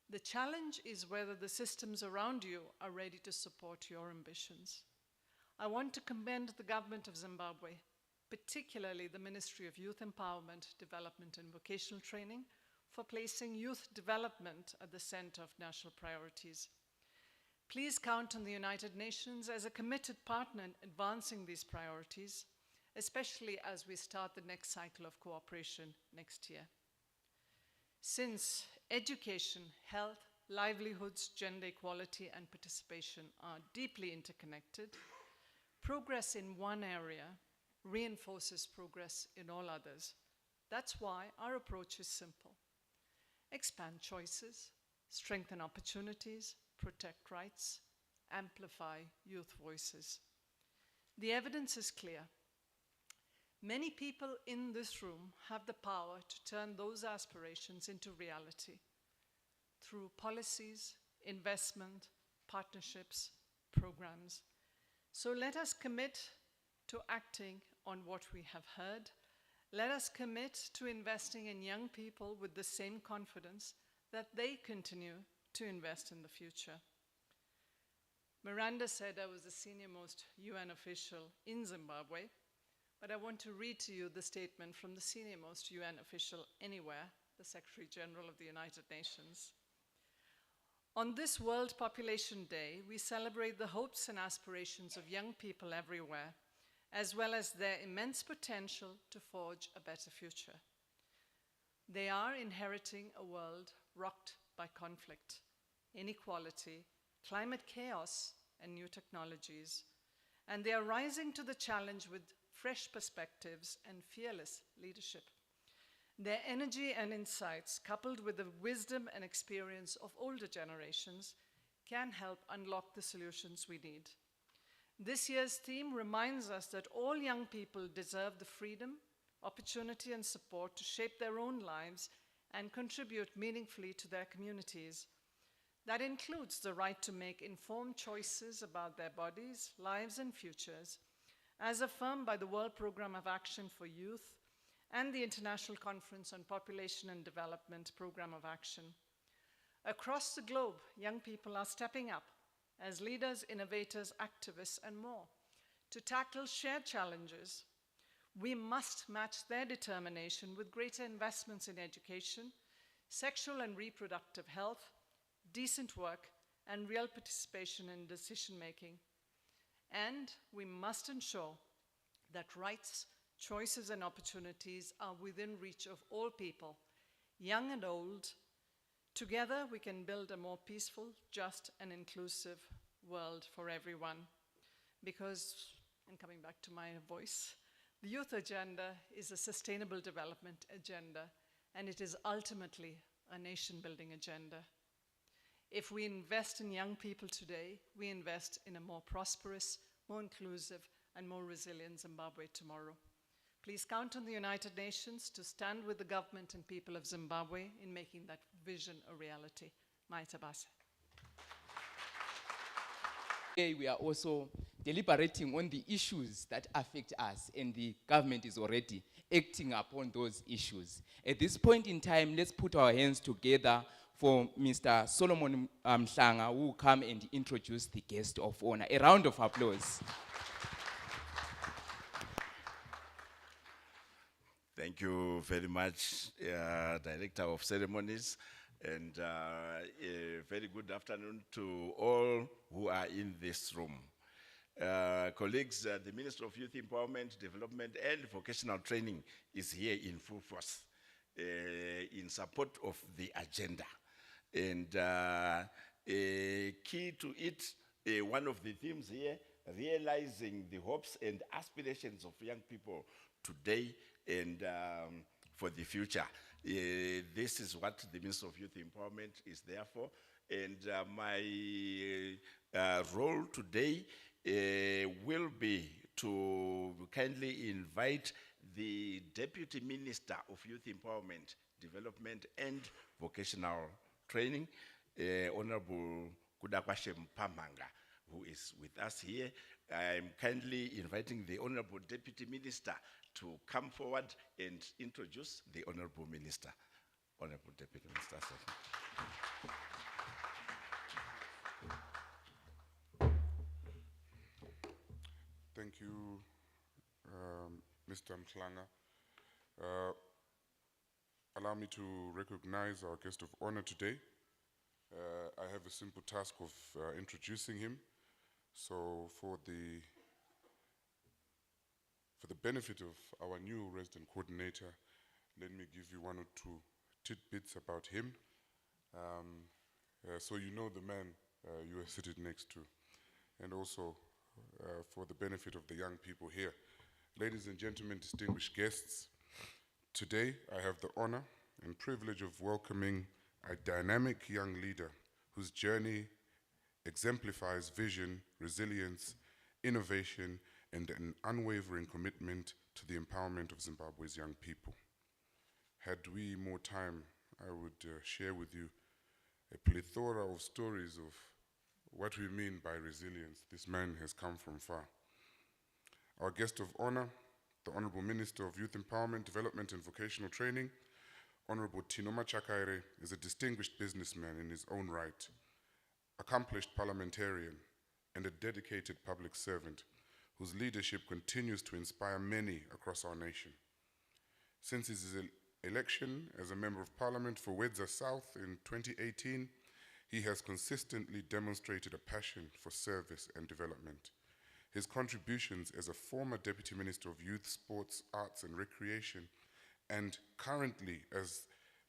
The challenge is whether the systems around you are ready to support your ambitions. I want to commend the government of Zimbabwe, particularly the Ministry of Youth Empowerment, Development and Vocational Training, for placing youth development at the center of national priorities. Please count on the United Nations as a committed partner in advancing these priorities, especially as we start the next cycle of cooperation next year. Since education, health, livelihoods, gender equality, and participation are deeply interconnected, progress in one area reinforces progress in all others. That's why our approach is simple. Expand choices, strengthen opportunities, protect rights, amplify youth voices. The evidence is clear. Many people in this room have the power to turn those aspirations into reality through policies, investment, partnerships, programs. So let us commit to acting on what we have heard. Let us commit to investing in young people with the same confidence that they continue to invest in the future. Miranda said I was the senior-most UN official in Zimbabwe, but I want to read to you the statement from the senior-most UN official anywhere, the Secretary General of the United Nations. On this World Population Day, we celebrate the hopes and aspirations of young people everywhere, as well as their immense potential to forge a better future. They are inheriting a world rocked by conflict, inequality, climate chaos, and new technologies, and they are rising to the challenge with fresh perspectives and fearless leadership. Their energy and insights, coupled with the wisdom and experience of older generations, can help unlock the solutions we need. This year's theme reminds us that all young people deserve the freedom, opportunity, and support to shape their own lives and contribute meaningfully to their communities. That includes the right to make informed choices about their bodies, lives, and futures, as affirmed by the World Programme of Action for Youth and the International Conference on Population and Development Programme of Action. Across the globe, young people are stepping up as leaders, innovators, activists, and more to tackle shared challenges. We must match their determination with greater investments in education, sexual and reproductive health, decent work, and real participation in decision-making. And we must ensure that rights, choices, and opportunities are within reach of all people, young and old. Together, we can build a more peaceful, just, and inclusive world for everyone. Because, and coming back to my voice, the youth agenda is a sustainable development agenda, and it is ultimately a nation-building agenda. If we invest in young people today, we invest in a more prosperous, more inclusive, and more resilient Zimbabwe tomorrow. Please count on the United Nations to stand with the government and people of Zimbabwe in making that vision a reality. Maitabase. We are also deliberating on the issues that affect us, and the government is already acting upon those issues. At this point in time, let's put our hands together for Mr. Solomon Mhlanga, who will come and introduce the guest of honor. A round of applause. Thank you very much, Director of Ceremonies. And a very good afternoon to all who are in this room. Colleagues, the Minister of Youth Empowerment, Development and Vocational Training is here in full force in support of the agenda. And key to it, one of the themes here, realizing the hopes and aspirations of young people today and for the future. This is what the Minister of Youth Empowerment is there for. And my role today will be to kindly invite the Deputy Minister of Youth Empowerment, Development and Vocational Training, Honorable Kudakwashe Mpamanga, who is with us here. I'm kindly inviting the Honorable Deputy Minister to come forward and introduce the Honorable Minister. Honorable Deputy Minister. Thank you, Mr. Mhlanga. Allow me to recognize our guest of honor today. I have a simple task of introducing him. So for the benefit of our new resident coordinator, let me give you one or two tidbits about him. So you know the man you are seated next to. And also for the benefit of the young people here. Ladies and gentlemen, distinguished guests, today I have the honor and privilege of welcoming a dynamic young leader whose journey exemplifies vision, resilience, innovation, and an unwavering commitment to the empowerment of Zimbabwe's young people. Had we more time, I would share with you a plethora of stories of what we mean by resilience. This man has come from far. Our guest of honor, the Honorable Minister of Youth Empowerment, Development and Vocational Training, Honorable Tino Machakaire, is a distinguished businessman in his own right, accomplished parliamentarian, and a dedicated public servant whose leadership continues to inspire many across our nation. Since his election as a Member of Parliament for Wedza South in 2018, he has consistently demonstrated a passion for service and development. His contributions as a former Deputy Minister of Youth, Sports, Arts and Recreation, and currently as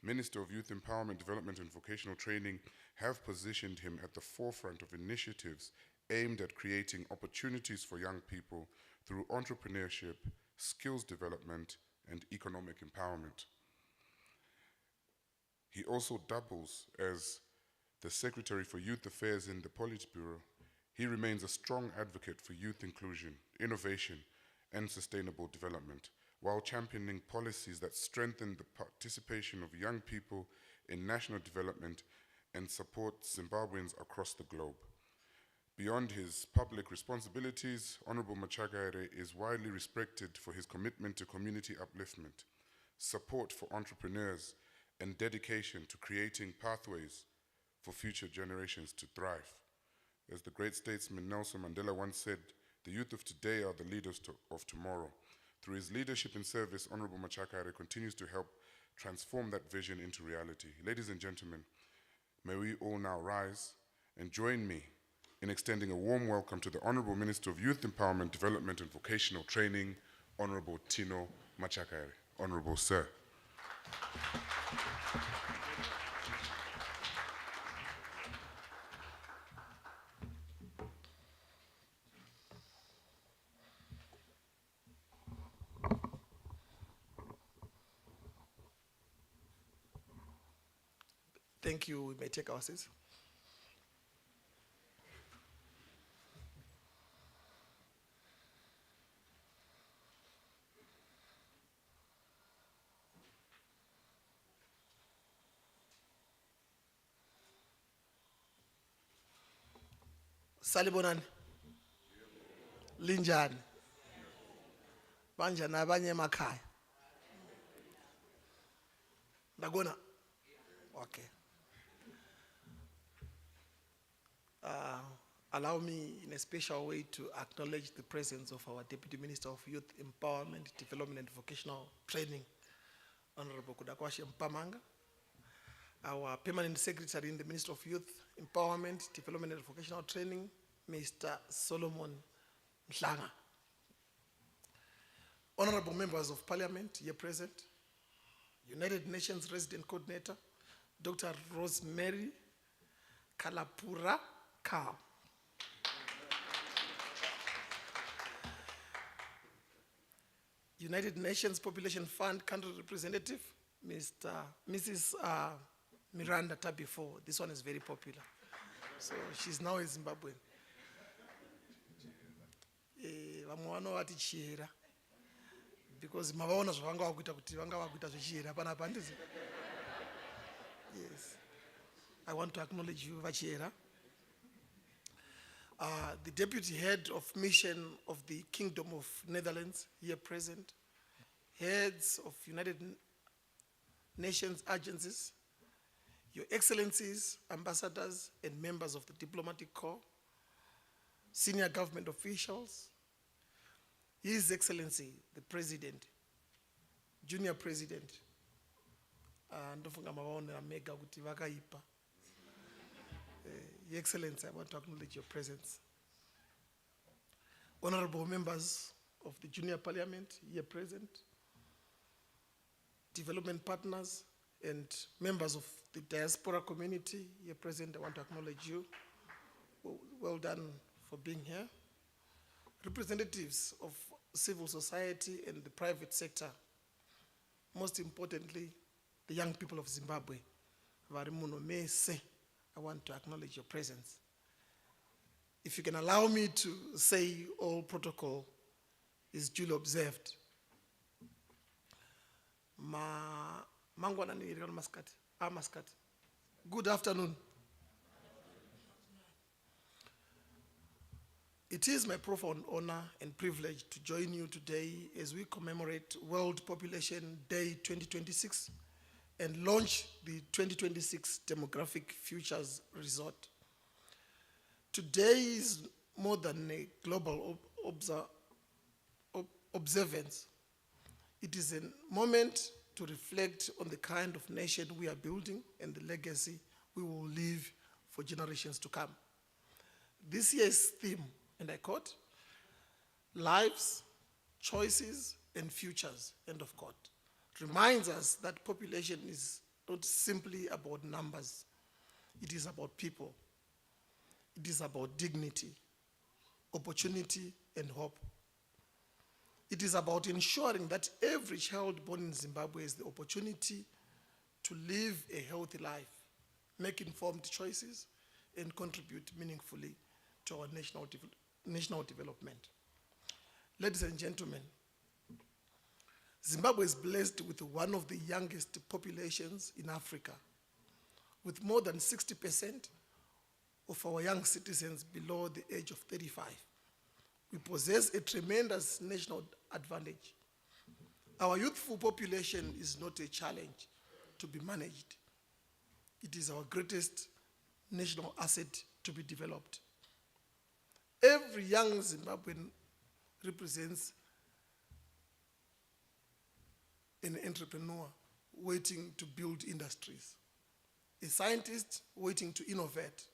Minister of Youth Empowerment, Development and Vocational Training have positioned him at the forefront of initiatives aimed at creating opportunities for young people through entrepreneurship, skills development, and economic empowerment. He also doubles as the Secretary for Youth Affairs in the Politburo. He remains a strong advocate for youth inclusion, innovation, and sustainable development, while championing policies that strengthen the participation of young people in national development and support Zimbabweans across the globe. Beyond his public responsibilities, Honorable Machakaire is widely respected for his commitment to community upliftment, support for entrepreneurs, and dedication to creating pathways for future generations to thrive. As the great statesman Nelson Mandela once said, the youth of today are the leaders of tomorrow. Through his leadership and service, Honorable Machakaire continues to help transform that vision into reality. Ladies and gentlemen, may we all now rise and join me in extending a warm welcome to the Honorable Minister of Youth Empowerment, Development and Vocational Training, Honorable Tino Machakaire. Honorable Sir. Thank you. We may take our seats. Salibonani. Linjani. Banjani abanye emakhaya. Ndagona. Okay. Allow me in a special way to acknowledge the presence of our Deputy Minister of Youth Empowerment, Development and Vocational Training, Honorable Kudakwashe Mpamanga. our permanent secretary in the Ministry of Youth Empowerment, Development and Vocational Training, Mr. Solomon Mhlanga. Honorable members of parliament here present, United Nations Resident Coordinator, Dr. Rosemary Kalapura Kao. United Nations Population Fund Country Representative, Mrs. Miranda Tabifo. This one is very popular. So she's now a Zimbabwean. Vamwe vati Chiera. Because mavaona zvavanga vakuita kuti vanga vakuita zvichiera panapa handizi. Yes. I want to acknowledge you, Vachiera. The Deputy Head of Mission of the Kingdom of Netherlands, here present, heads of United Nations agencies, Your Excellencies, ambassadors, and members of the Diplomatic Corps, senior government officials, His Excellency, the President, Junior President, ndofunga mavaona mega kuti vakaipa. Your Excellency, I want to acknowledge your presence. Honorable members of the Junior Parliament here present, development partners, and members of the diaspora community here present, I want to acknowledge you. Well done for being here. Representatives of civil society and the private sector, most importantly, the young people of Zimbabwe. I want to acknowledge your presence. If you can allow me to say all protocol is duly observed. Good afternoon. It is my profound honor and privilege to join you today as we commemorate World Population Day 2026 and launch the 2026 Demographic Futures Resort. Today is more than a global observance. It is a moment to reflect on the kind of nation we are building and the legacy we will leave for generations to come. This year's theme, and I quote, lives, choices, and futures, end of quote, reminds us that population is not simply about numbers. It is about people. It is about dignity, opportunity, and hope. It is about ensuring that every child born in Zimbabwe has the opportunity to live a healthy life, make informed choices, and contribute meaningfully to our national development. Ladies and gentlemen, Zimbabwe is blessed with one of the youngest populations in Africa, with more than 60% of our young citizens below the age of 35. We possess a tremendous national advantage. Our youthful population is not a challenge to be managed. It is our greatest national asset to be developed. Every young Zimbabwean represents an entrepreneur waiting to build industries, a scientist waiting to innovate,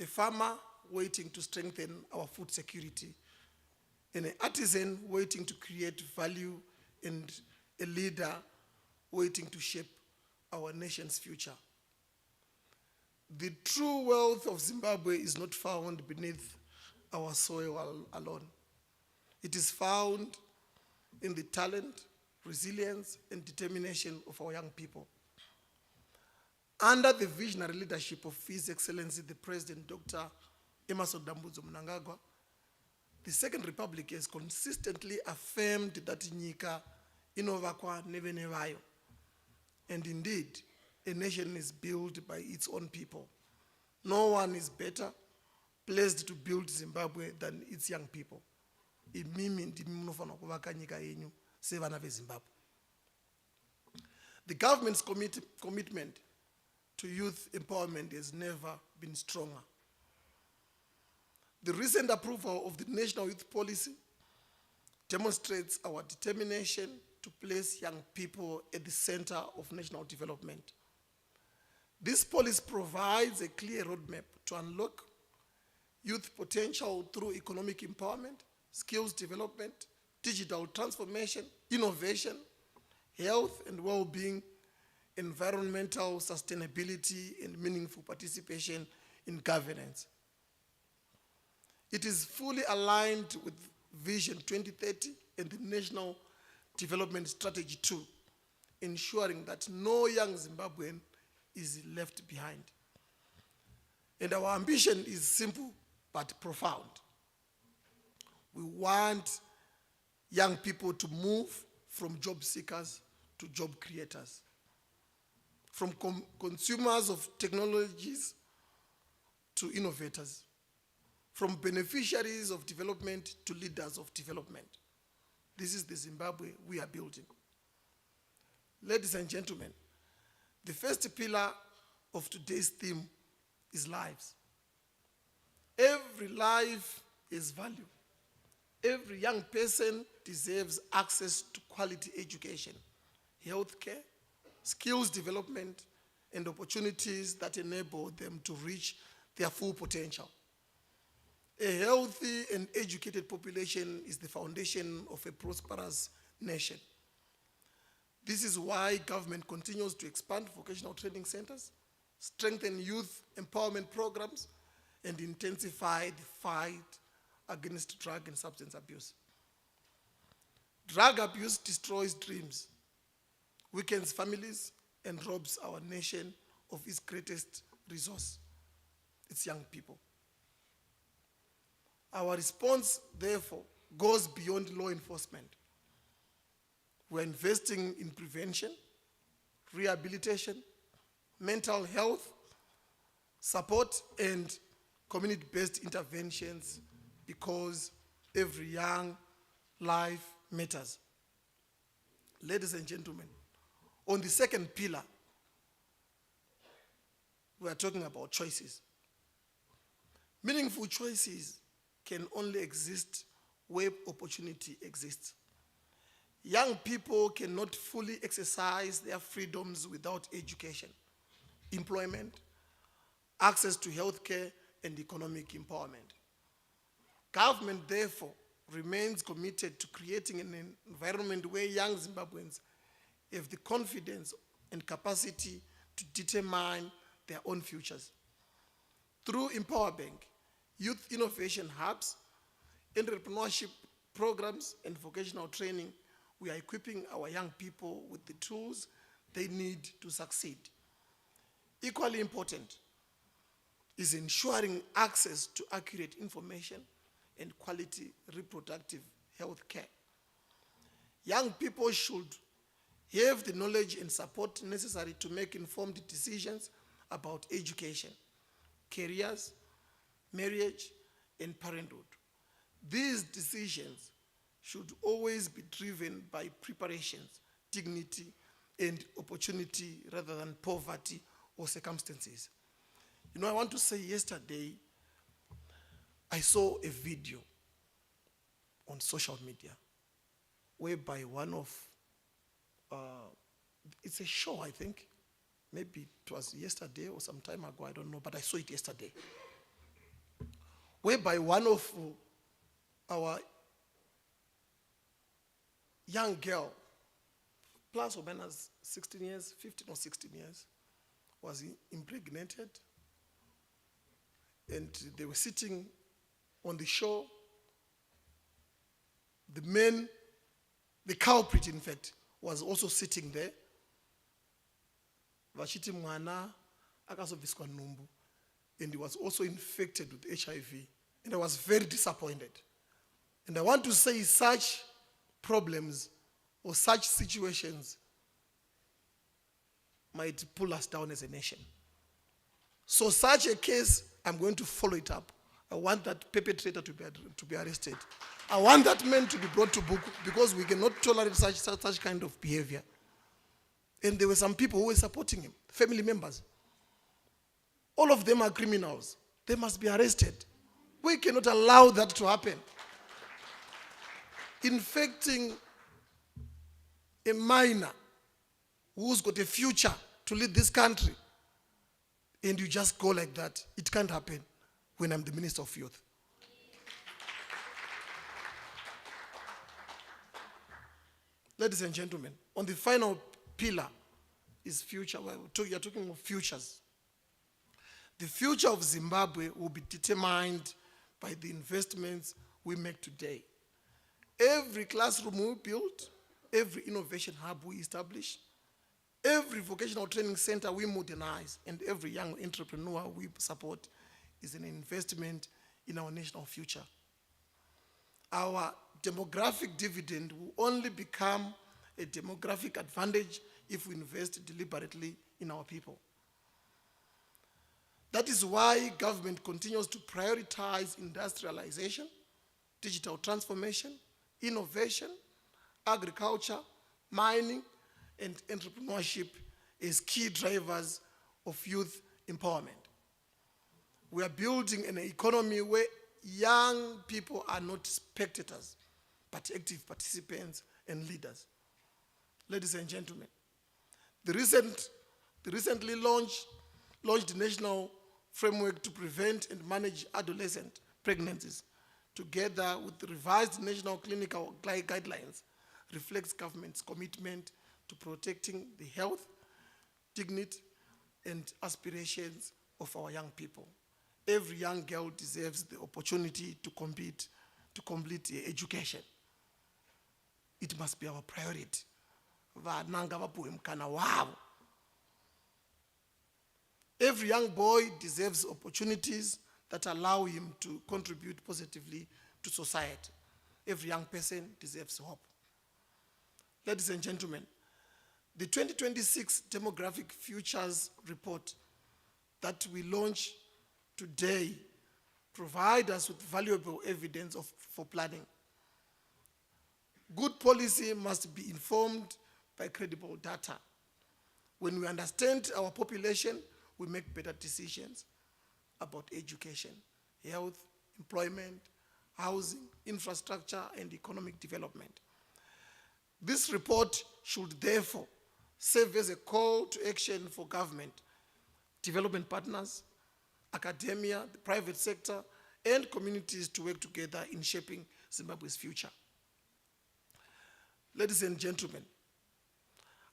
a farmer waiting to strengthen our food security, and an artisan waiting to create value, and a leader waiting to shape our nation's future. The true wealth of Zimbabwe is not found beneath our soil alone. It is found in the talent, resilience, and determination of our young people. Under the visionary leadership of His Excellency, the President, Dr. Emerson Dambudzo Mnangagwa, the Second Republic has consistently affirmed that Nyika inovakwa neve nevayo. And indeed, a nation is built by its own people. No one is better placed to build Zimbabwe than its young people. Imimi ndimi munofana kuvaka nyika yenyu sevana veZimbabwe. The government's commitment to youth empowerment has never been stronger. The recent approval of the National Youth Policy demonstrates our determination to place young people at the center of national development. This policy provides a clear roadmap to unlock youth potential through economic empowerment, skills development, digital transformation, innovation, health and well-being, environmental sustainability, and meaningful participation in governance. It is fully aligned with Vision 2030 and the National Development Strategy 2, ensuring that no young Zimbabwean is left behind. And our ambition is simple but profound. We want young people to move from job seekers to job creators, from consumers of technologies to innovators, from beneficiaries of development to leaders of development. This is the Zimbabwe we are building. Ladies and gentlemen, the first pillar of today's theme is lives. Every life is value. Every young person deserves access to quality education, healthcare, skills development, and opportunities that enable them to reach their full potential. A healthy and educated population is the foundation of a prosperous nation. This is why government continues to expand vocational training centers, strengthen youth empowerment programs, and intensify the fight against drug and substance abuse. Drug abuse destroys dreams, weakens families, and robs our nation of its greatest resource, its young people. Our response, therefore, goes beyond law enforcement. We're investing in prevention, rehabilitation, mental health, support, and community-based interventions because every young life matters. Ladies and gentlemen, on the second pillar, we are talking about choices. Meaningful choices can only exist where opportunity exists. Young people cannot fully exercise their freedoms without education, employment, access to healthcare, and economic empowerment. Government, therefore, remains committed to creating an environment where young Zimbabweans have the confidence and capacity to determine their own futures. Through Empower Bank, youth innovation hubs, entrepreneurship programs, and vocational training, we are equipping our young people with the tools they need to succeed. Equally important is ensuring access to accurate information and quality reproductive health care. Young people should have the knowledge and support necessary to make informed decisions about education, careers, marriage, and parenthood. These decisions should always be driven by preparations, dignity, and opportunity rather than poverty or circumstances. You know, I want to say yesterday, I saw a video on social media whereby one of, it's a show, I think, maybe it was yesterday or some time ago, I don't know, but I saw it yesterday, whereby one of our young girl, plus or minus 16 years, 15 or 16 years, was impregnated, and they were sitting on the shore. The man, the culprit in fact, was also sitting there. Vachiti mwana akazobviswa nhumbu, and he was also infected with HIV. And I was very disappointed. And I want to say such problems or such situations might pull us down as a nation. So such a case, I'm going to follow it up. I want that perpetrator to be arrested. I want that man to be brought to book because we cannot tolerate such kind of behavior. And there were some people who were supporting him, family members. All of them are criminals. They must be arrested. We cannot allow that to happen. Infecting a minor who's got a future to lead this country and you just go like that. It can't happen when I'm the Minister of Youth. Ladies and gentlemen, on the final pillar is future. You're talking of futures. The future of Zimbabwe will be determined by the investments we make today. Every classroom we build, every innovation hub we establish, every vocational training center we modernize, and every young entrepreneur we support is an investment in our national future. Our demographic dividend will only become a demographic advantage if we invest deliberately in our people. That is why government continues to prioritize industrialization, digital transformation, innovation, agriculture, mining, and entrepreneurship as key drivers of youth empowerment. We are building an economy where young people are not spectators, but active participants and leaders. Ladies and gentlemen, the recently launched national framework to prevent and manage adolescent pregnancies, together with the revised national clinical guidelines, reflects government's commitment to protecting the health, dignity, and aspirations of our young people. Every young girl deserves the opportunity to complete their education. It must be our priority. Every young boy deserves opportunities that allow him to contribute positively to society. Every young person deserves hope. Ladies and gentlemen, the 2026 Demographic Futures Report that we launch today provide us with valuable evidence for planning. Good policy must be informed by credible data. When we understand our population, we make better decisions about education, health, employment, housing, infrastructure, and economic development. This report should therefore serve as a call to action for government, development partners, academia, the private sector, and communities to work together in shaping Zimbabwe's future. Ladies and gentlemen,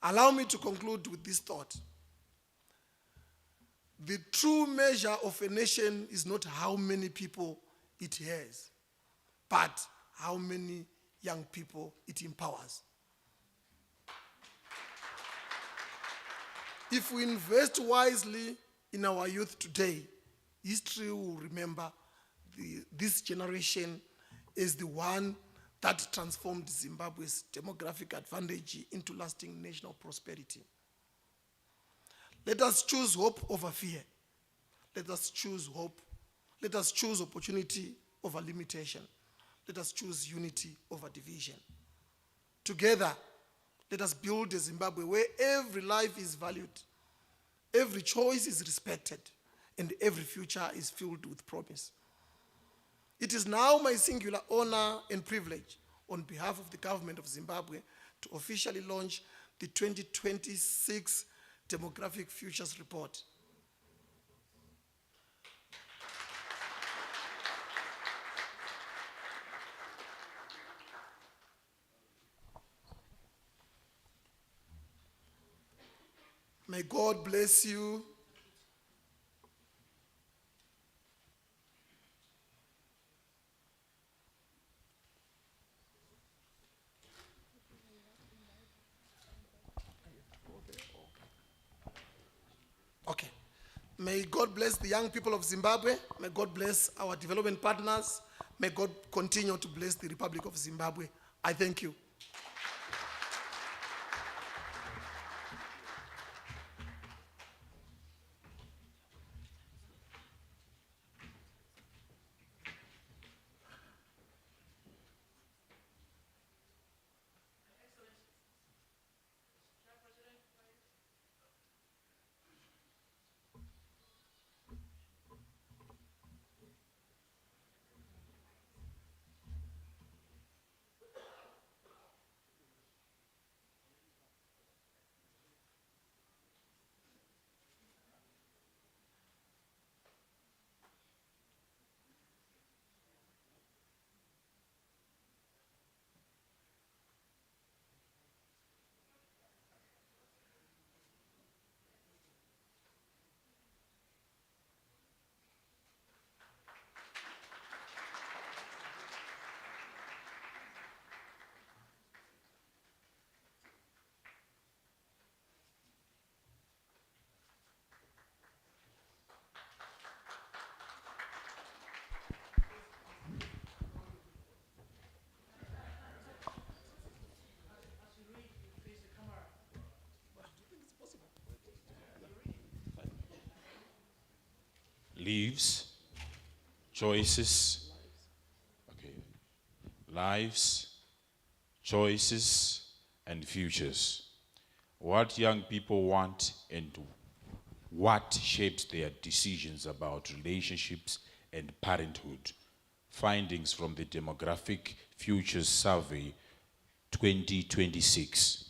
allow me to conclude with this thought. The true measure of a nation is not how many people it has, but how many young people it empowers. If we invest wisely in our youth today, history will remember this generation as the one that transformed Zimbabwe's demographic advantage into lasting national prosperity. Let us choose hope over fear. Let us choose hope. Let us choose opportunity over limitation. Let us choose unity over division. Together, let us build a Zimbabwe where every life is valued, every choice is respected, and every future is filled with promise. It is now my singular honor and privilege on behalf of the government of Zimbabwe to officially launch the 2026 Demographic Futures Report. May God bless you. Okay. May God bless the young people of Zimbabwe. May God bless our development partners. May God continue to bless the Republic of Zimbabwe. I thank you. beliefs, choices, lives, choices, and futures. What young people want and what shapes their decisions about relationships and parenthood. Findings from the Demographic Futures Survey 2026.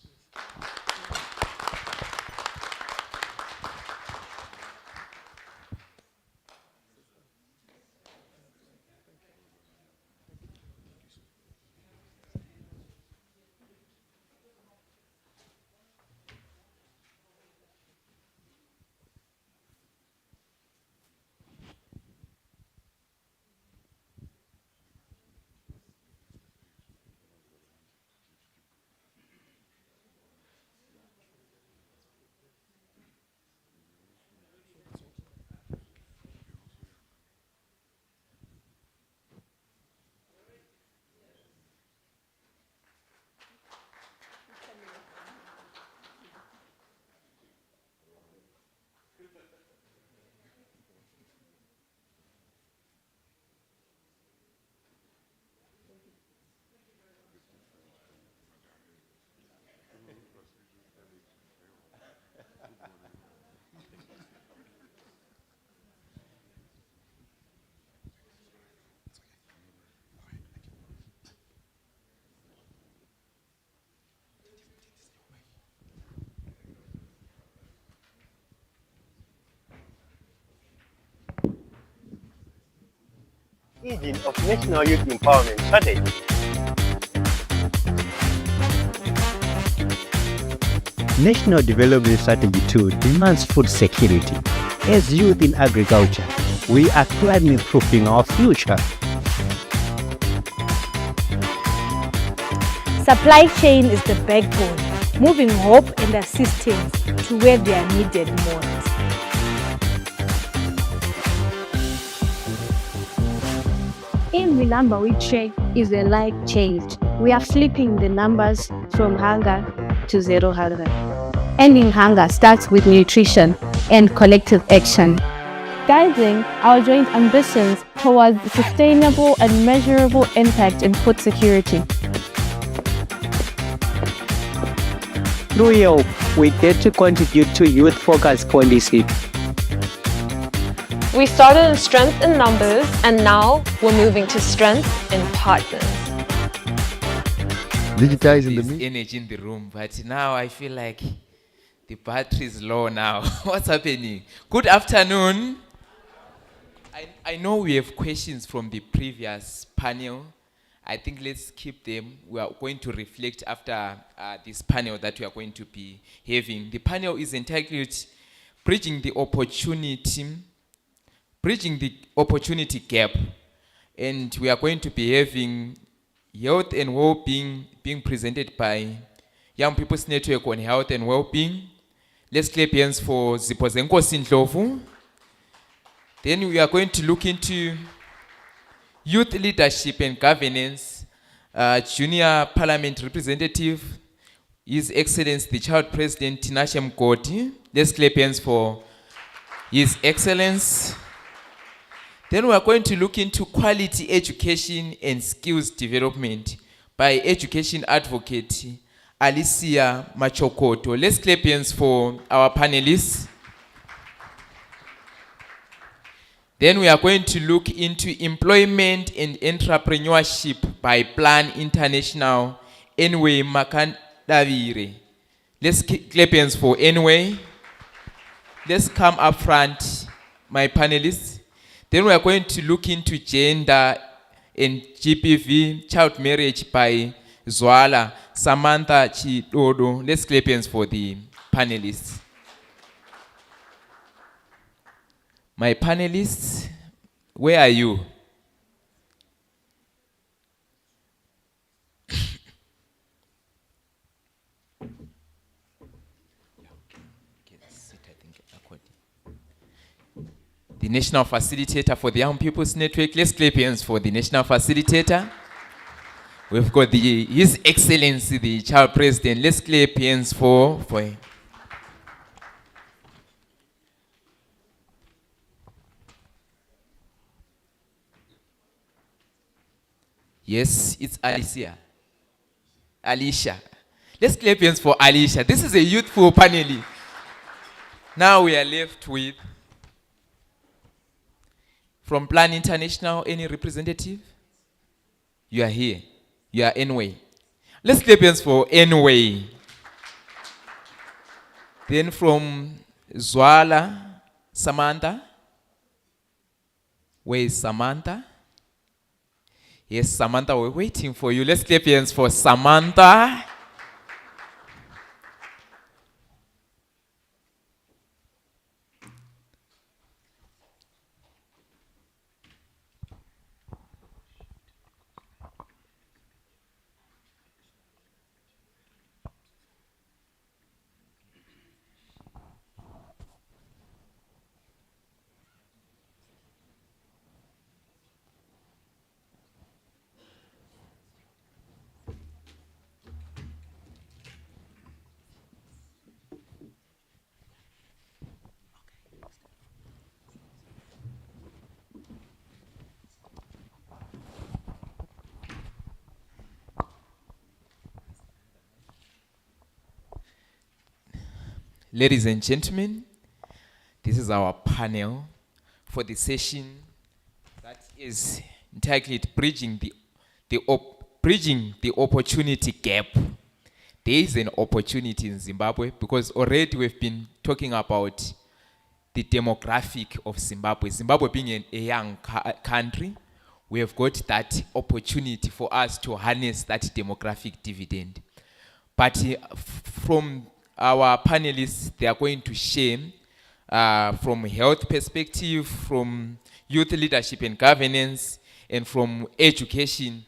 Engine of National Youth Empowerment Strategy. National Development Strategy 2 demands food security. As youth in agriculture, we are climate-proofing our future. Supply chain is the backbone, moving hope and assistance to where they are needed most. In Milamba, we check is a life changed. We are flipping the numbers from hunger to zero hunger. Ending hunger starts with nutrition and collective action. Guiding our joint ambitions towards sustainable and measurable impact in food security. Through your, we get to contribute to youth-focused policy. We started in strength in numbers, and now we're moving to strength in partners. Digitizing the energy in the room, but now I feel like the battery is low now. What's happening? Good afternoon. I know we have questions from the previous panel. I think let's keep them. We are going to reflect after this panel that we are going to be having. The panel is entitled Bridging the Opportunity Gap. And we are going to be having health and well-being being presented by Young People's Network on Health and Well-being. Let's clap hands for Zipozenko Sindlovu. Then we are going to look into youth leadership and governance. Junior Parliament Representative, His Excellency the Child President Tinashe Mgodi. Let's clap hands for His Excellency. Then we are going to look into quality education and skills development by education advocate Alicia Machokoto. Let's clap hands for our panelists. Then we are going to look into employment and entrepreneurship by Plan International, Enway Makandavire. Let's clap hands for Enway. Let's come up front, my panelists. Then we are going to look into gender and GPV, child marriage by Zwala, Samantha Chidodo. Let's clap hands for the panelists. My panelists, where are you? The National Facilitator for the Young People's Network. Let's clap hands for the National Facilitator. We've got His Excellency, the Child President. Let's clap hands for him. Yes, it's Alicia. Alicia. Let's clap hands for Alicia. This is a youthful panel. Now we are left with, from Plan International, any representative? You are here. You are N-Way. Let's clap hands for N-Way. Then from Zwala, Samantha. Where is Samantha? Yes, Samantha, we're waiting for you. Let's clap hands for Samantha. Ladies and gentlemen, this is our panel for the session that is entitled Bridging the Opportunity Gap. There is an opportunity in Zimbabwe because already we've been talking about the demographic of Zimbabwe. Zimbabwe being a young country, we have got that opportunity for us to harness that demographic dividend. But from our panelists, they are going to share from health perspective, from youth leadership and governance, and from education,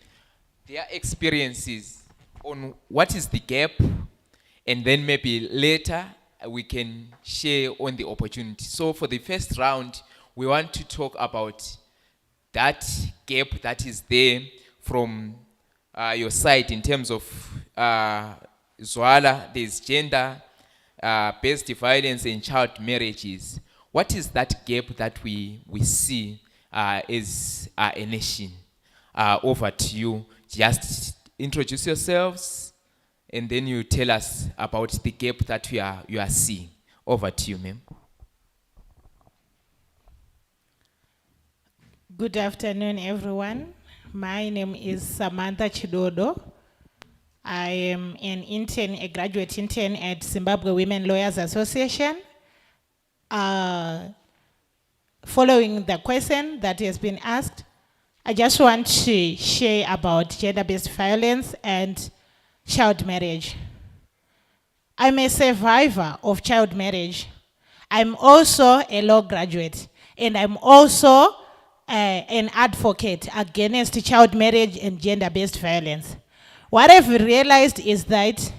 their experiences on what is the gap, and then maybe later we can share on the opportunity. So for the first round, we want to talk about that gap that is there from your side in terms of Zwala, there's gender based violence and child marriages. What is that gap that we see as a nation? Over to you. Just introduce yourselves and then you tell us about the gap that you are seeing. Over to you, ma'am. Good afternoon, everyone. My name is Samantha Chidodo. I am an intern, a graduate intern at Zimbabwe Women Lawyers Association. Following the question that has been asked, I just want to share about gender-based violence and child marriage. I'm a survivor of child marriage. I'm also a law graduate, and I'm also an advocate against child marriage and gender-based violence. What I've realized is that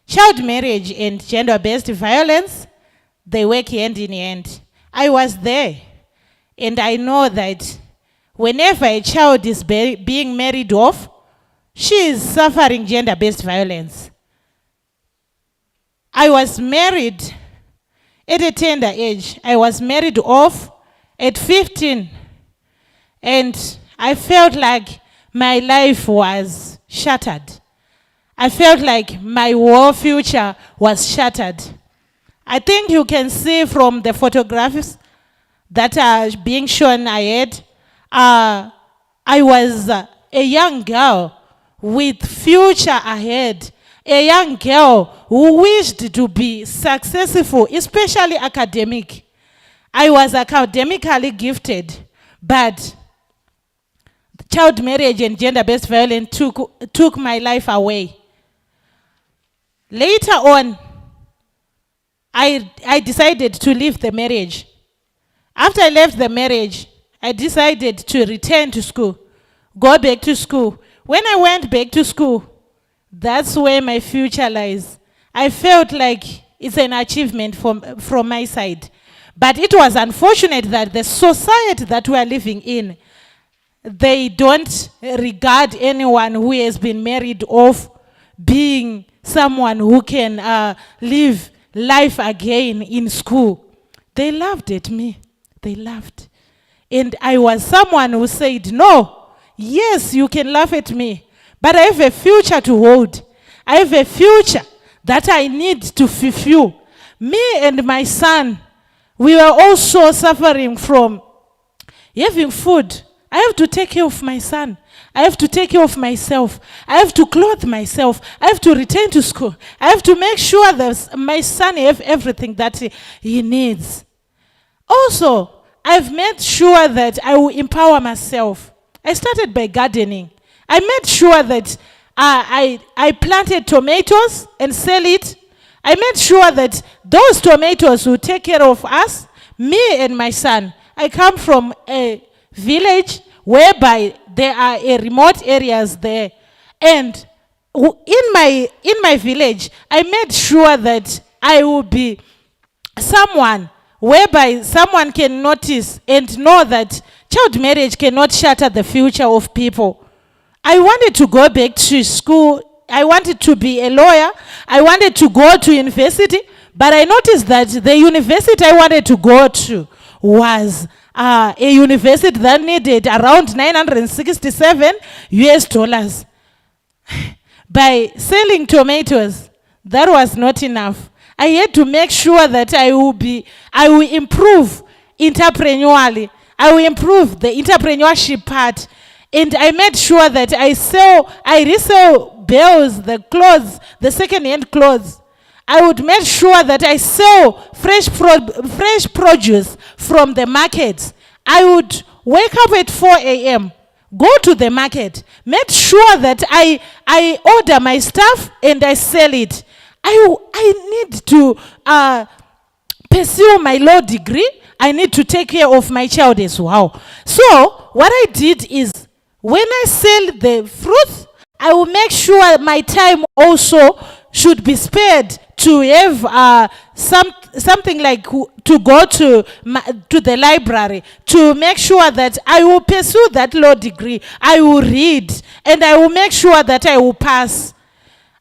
child marriage and gender-based violence, they work hand in hand. I was there, and I know that whenever a child is being married off, she is suffering gender-based violence. I was married at a tender age. I was married off at 15, and I felt like my life was shattered. I felt like my whole future was shattered. I think you can see from the photographs that are being shown ahead, I was a young girl with future ahead, a young girl who wished to be successful, especially academic. I was academically gifted, but child marriage and gender-based violence took my life away. Later on, I decided to leave the marriage. After I left the marriage, I decided to return to school, go back to school. When I went back to school, that's where my future lies. I felt like it's an achievement from my side. But it was unfortunate that the society that we are living in, they don't regard anyone who has been married off being someone who can live life again in school. They laughed at me. They laughed. And I was someone who said, no, Yes, you can laugh at me, but I have a future to hold. I have a future that I need to fulfill. Me and my son, we were also suffering from having food. I have to take care of my son. I have to take care of myself. I have to clothe myself. I have to return to school. I have to make sure that my son have everything that he needs. Also, I've made sure that I will empower myself. I started by gardening. I made sure that I planted tomatoes and sell it. I made sure that those tomatoes will take care of us, me and my son. I come from a village whereby there are remote areas there. And in my village, I made sure that I will be someone whereby someone can notice and know that child marriage cannot shatter the future of people. I wanted to go back to school. I wanted to be a lawyer. I wanted to go to university. But I noticed that the university I wanted to go to was a university that needed around 967 US dollars. By selling tomatoes, that was not enough. I had to make sure that I will improve entrepreneurially. I will improve the entrepreneurship part. And I made sure that I resell bills, the clothes, the second-hand clothes. I would make sure that I sell fresh produce from the market. I would wake up at 4 a.m., go to the market, make sure that I order my stuff and I sell it. I need to pursue my law degree. I need to take care of my child as well. So what I did is, when I sell the fruits, I will make sure my time also should be spared to have something like to go to the library, to make sure that I will pursue that law degree. I will read, and I will make sure that I will pass.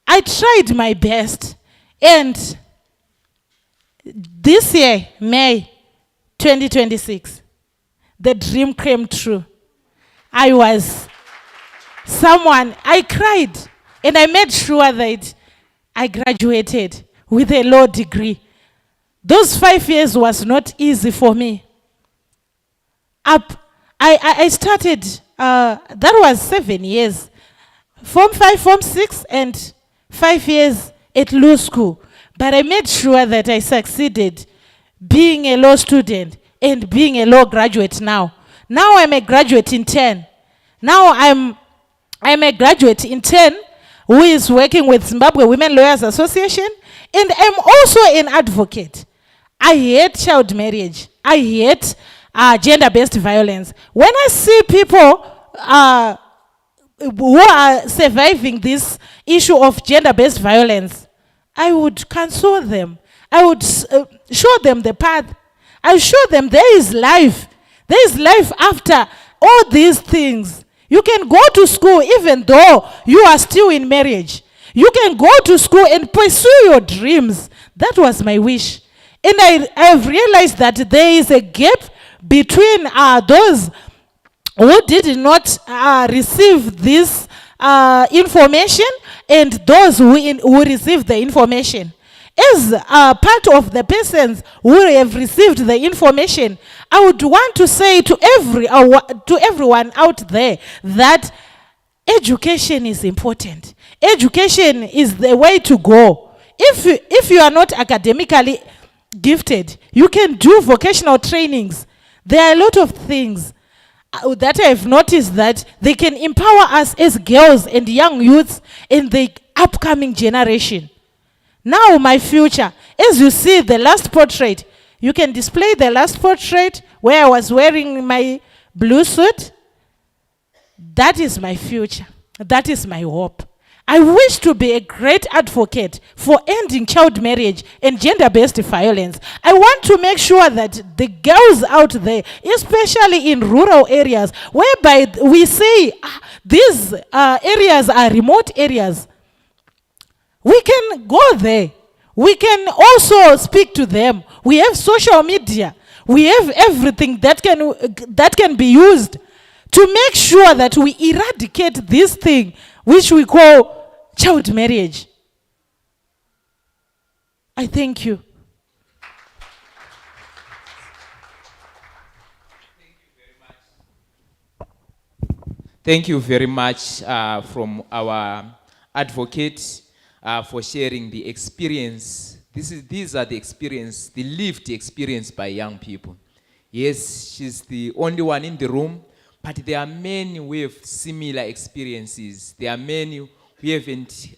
I tried my best, and this year, May 2026, the dream came true. I was someone, I cried, and I made sure that I graduated with a law degree. Those 5 years was not easy for me. I started, that was 7 years. Form 5, Form 6, and 5 years at law school. But I made sure that I succeeded being a law student and being a law graduate now. Now I'm a graduate in 10. Now I'm a graduate in 10 who is working with Zimbabwe Women Lawyers Association, and I'm also an advocate. I hate child marriage. I hate gender-based violence. When I see people who are surviving this issue of gender-based violence, I would console them. I would show them the path. I show them there is life. There is life after all these things. You can go to school even though you are still in marriage. You can go to school and pursue your dreams. That was my wish. And I've realized that there is a gap between those who did not receive this information and those who received the information. As part of the persons who have received the information, I would want to say to everyone out there that education is important. Education is the way to go. If you are not academically gifted, you can do vocational trainings. There are a lot of things that I've noticed that they can empower us as girls and young youths in the upcoming generation. Now my future, as you see the last portrait, you can display the last portrait where I was wearing my blue suit. That is my future. That is my hope. I wish to be a great advocate for ending child marriage and gender-based violence. I want to make sure that the girls out there, especially in rural areas, whereby we say these areas are remote areas, we can go there. We can also speak to them. We have social media. We have everything that can be used to make sure that we eradicate this thing which we call child marriage. I thank you. Thank you very much from our advocate for sharing the experience. These are the experience, the lived experience by young people. Yes, she's the only one in the room, but there are many who have similar experiences. There are many who haven't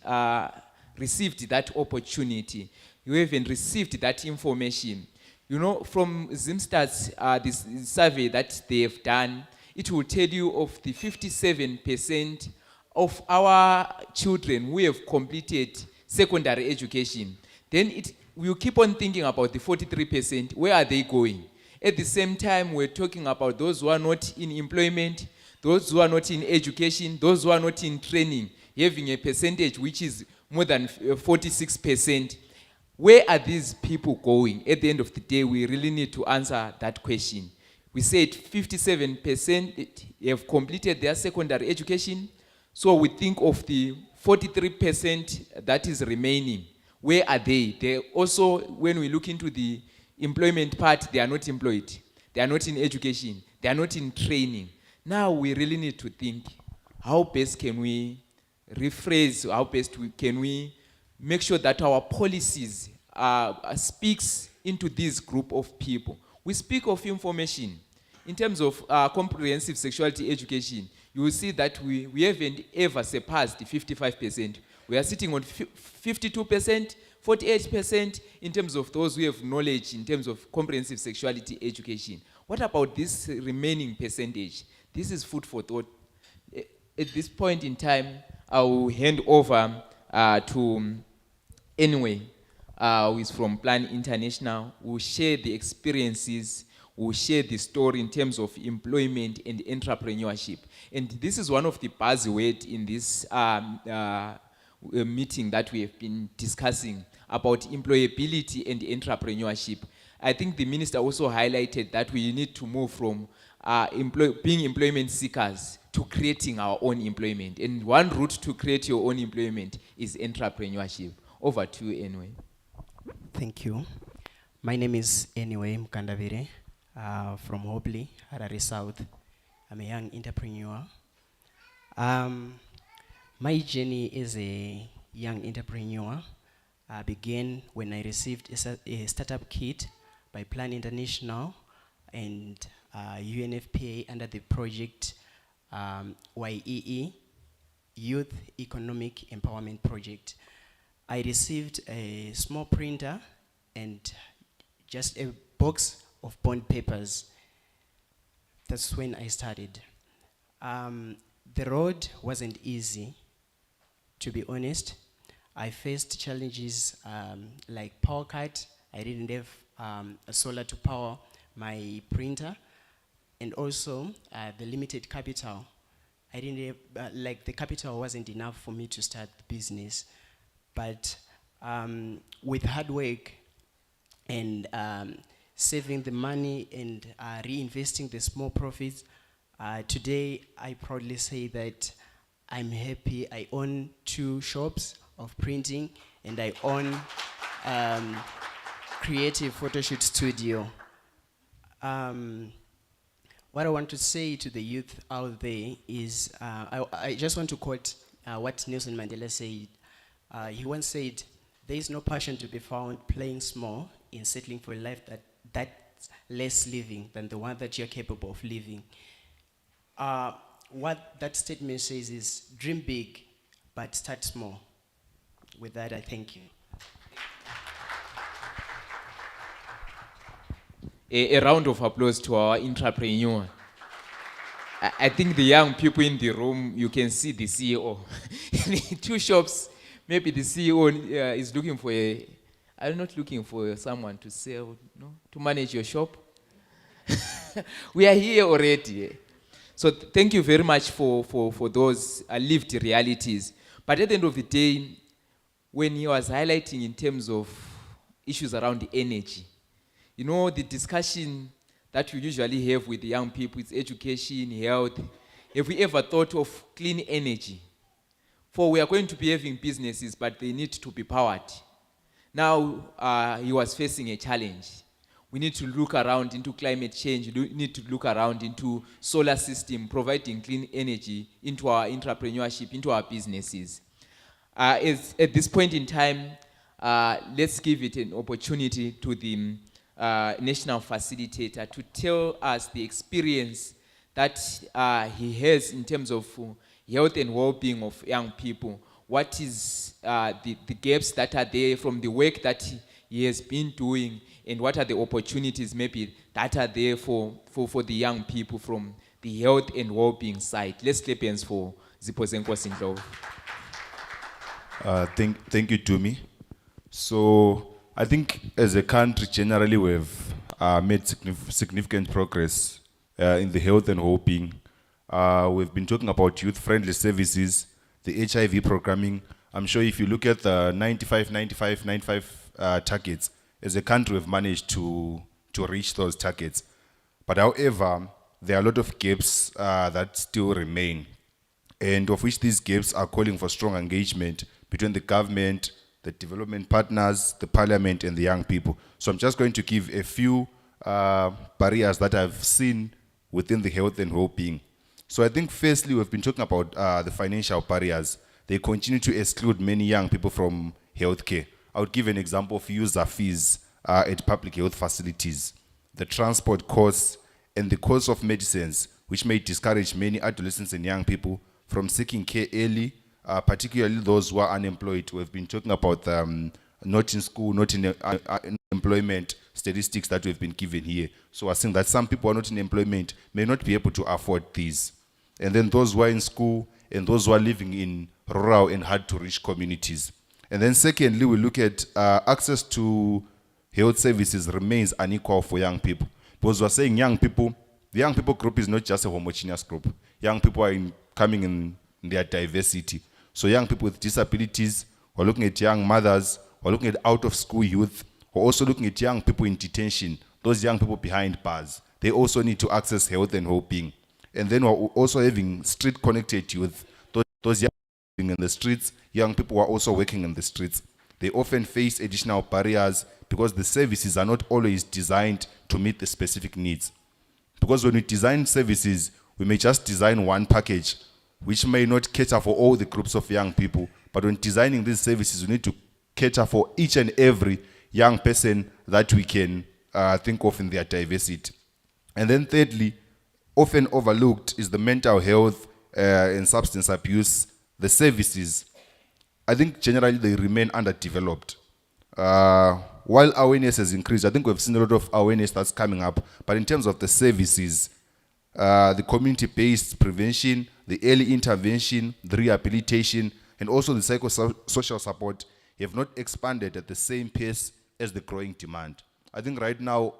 received that opportunity, who haven't received that information. You know, from Zimstad's this survey that they have done, it will tell you of the 57% of our children who have completed secondary education. Then we'll keep on thinking about the 43%. Where are they going? At the same time, we're talking about those who are not in employment, those who are not in education, those who are not in training, having a percentage which is more than 46%. Where are these people going? At the end of the day, we really need to answer that question. We said 57% have completed their secondary education. So we think of the 43% that is remaining. Where are they? They also, when we look into the employment part, they are not employed. They are not in education. They are not in training. Now we really need to think, how best can we rephrase, how best can we make sure that our policies speaks into this group of people. We speak of information. In terms of comprehensive sexuality education, you will see that we haven't ever surpassed the 55%. We are sitting on 52%, 48% in terms of those who have knowledge in terms of comprehensive sexuality education. What about this remaining percentage? This is food for thought. At this point in time, I will hand over to Anyway, who is from Plan International, who will share the experiences, who will share the story in terms of employment and entrepreneurship. And this is one of the buzzwords in this meeting that we have been discussing about employability and entrepreneurship. I think the minister also highlighted that we need to move from being employment seekers to creating our own employment. And one route to create your own employment is entrepreneurship. Over to you, Anyway. Thank you. My name is Anyway Mkandavire from Hobley, Harare South. I'm a young entrepreneur. My journey as a young entrepreneur began when I received a startup kit by Plan International and UNFPA under the project YEE, Youth Economic Empowerment Project. I received a small printer and just a box of bond papers. That's when I started. The road wasn't easy, to be honest. I faced challenges like power cut. I didn't have a solar to power my printer, and also the limited capital. I didn't have, the capital wasn't enough for me to start the business. But with hard work and saving the money and reinvesting the small profits, today I proudly say that I'm happy. I own 2 shops of printing and I own creative photoshoot studio. What I want to say to the youth out there is, I just want to quote what Nelson Mandela said. He once said, there is no passion to be found playing small in settling for a life that's less living than the one that you're capable of living. What that statement says is, dream big, but start small. With that, I thank you. A round of applause to our entrepreneur. I think the young people in the room, you can see the CEO. 2 shops, maybe the CEO is looking for I'm not looking for someone to sell, no, to manage your shop. We are here already. So thank you very much for those lived realities. But at the end of the day, when he was highlighting in terms of issues around energy, you know, the discussion that we usually have with the young people is education, health, Have we ever thought of clean energy? For we are going to be having businesses, but they need to be powered. Now he was facing a challenge. We need to look around into climate change. We need to look around into solar system, providing clean energy into our entrepreneurship, into our businesses. At this point in time, let's give it an opportunity to the national facilitator to tell us the experience that he has in terms of health and well-being of young people. What is the gaps that are there from the work that he has been doing, and what are the opportunities maybe that are there for the young people from the health and well-being side. Let's clap hands for Zipho Zenkosi Ndlovu. Thank you, Tumi. So I think as a country, generally we've made significant progress in the health and well-being. We've been talking about youth-friendly services, the HIV programming. I'm sure if you look at the 95 targets, as a country we've managed to reach those targets. But however, there are a lot of gaps that still remain, and of which these gaps are calling for strong engagement between the government, the development partners, the parliament, and the young people. So I'm just going to give a few barriers that I've seen within the health and well-being. So I think firstly, we've been talking about the financial barriers. They continue to exclude many young people from healthcare. I would give an example of user fees at public health facilities, the transport costs, and the cost of medicines, which may discourage many adolescents and young people from seeking care early, particularly those who are unemployed. We've been talking about not in school, not in employment statistics that we've been given here. So I think that some people who are not in employment may not be able to afford these. And then those who are in school and those who are living in rural and hard-to-reach communities. And then secondly, we look at access to health services remains unequal for young people. Because we're saying young people, the young people group is not just a homogeneous group. Young people are coming in their diversity. So young people with disabilities, we're looking at young mothers, we're looking at out-of-school youth, we're also looking at young people in detention, those young people behind bars. They also need to access health and well-being. And then we're also having street-connected youth, those young people in the streets, young people who are also working in the streets. They often face additional barriers because the services are not always designed to meet the specific needs. Because when we design services, we may just design one package, which may not cater for all the groups of young people. But when designing these services, we need to cater for each and every young person that we can think of in their diversity. And then thirdly, often overlooked is the mental health and substance abuse, the services. I think generally they remain underdeveloped. While awareness has increased, I think we've seen a lot of awareness that's coming up, but in terms of the services, the community-based prevention, the early intervention, the rehabilitation, and also the psychosocial support have not expanded at the same pace as the growing demand. I think right now,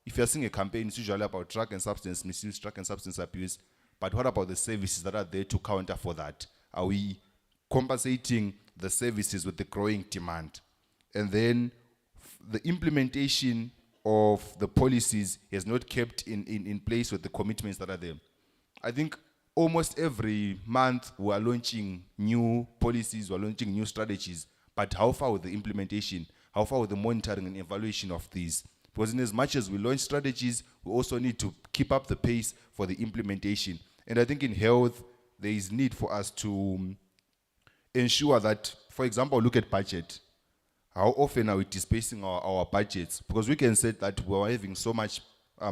if you're seeing a campaign, it's usually about drug and substance misuse, drug and substance abuse, but what about the services that are there to counter for that? Are we compensating the services with the growing demand? And then the implementation of the policies has not kept in place with the commitments that are there. I think almost every month we are launching new policies, we're launching new strategies, but how far with the implementation? How far with the monitoring and evaluation of these? Because in as much as we launch strategies, we also need to keep up the pace for the implementation. And I think in health, there is need for us to ensure that, for example, look at budget. How often are we displacing our budgets? Because we can say that we're having so much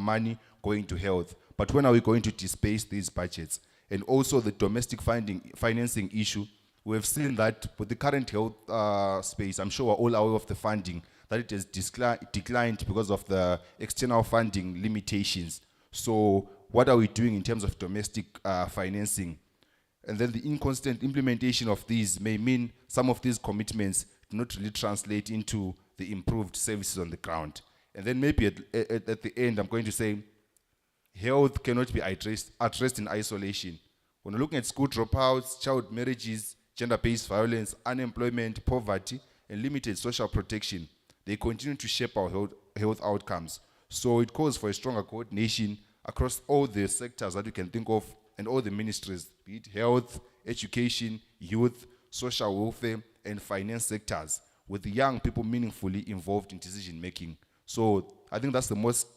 money going to health, but when are we going to displace these budgets? And also the domestic financing issue. We've seen that with the current health space, I'm sure we're all aware of the funding, that it has declined because of the external funding limitations. So what are we doing in terms of domestic financing? And then the inconstant implementation of these may mean some of these commitments do not really translate into the improved services on the ground. And then maybe at the end, I'm going to say, health cannot be addressed in isolation. When we're looking at school dropouts, child marriages, gender-based violence, unemployment, poverty, and limited social protection, they continue to shape our health outcomes. So it calls for a stronger coordination across all the sectors that you can think of and all the ministries, be it health, education, youth, social welfare, and finance sectors, with young people meaningfully involved in decision making. So I think that's the most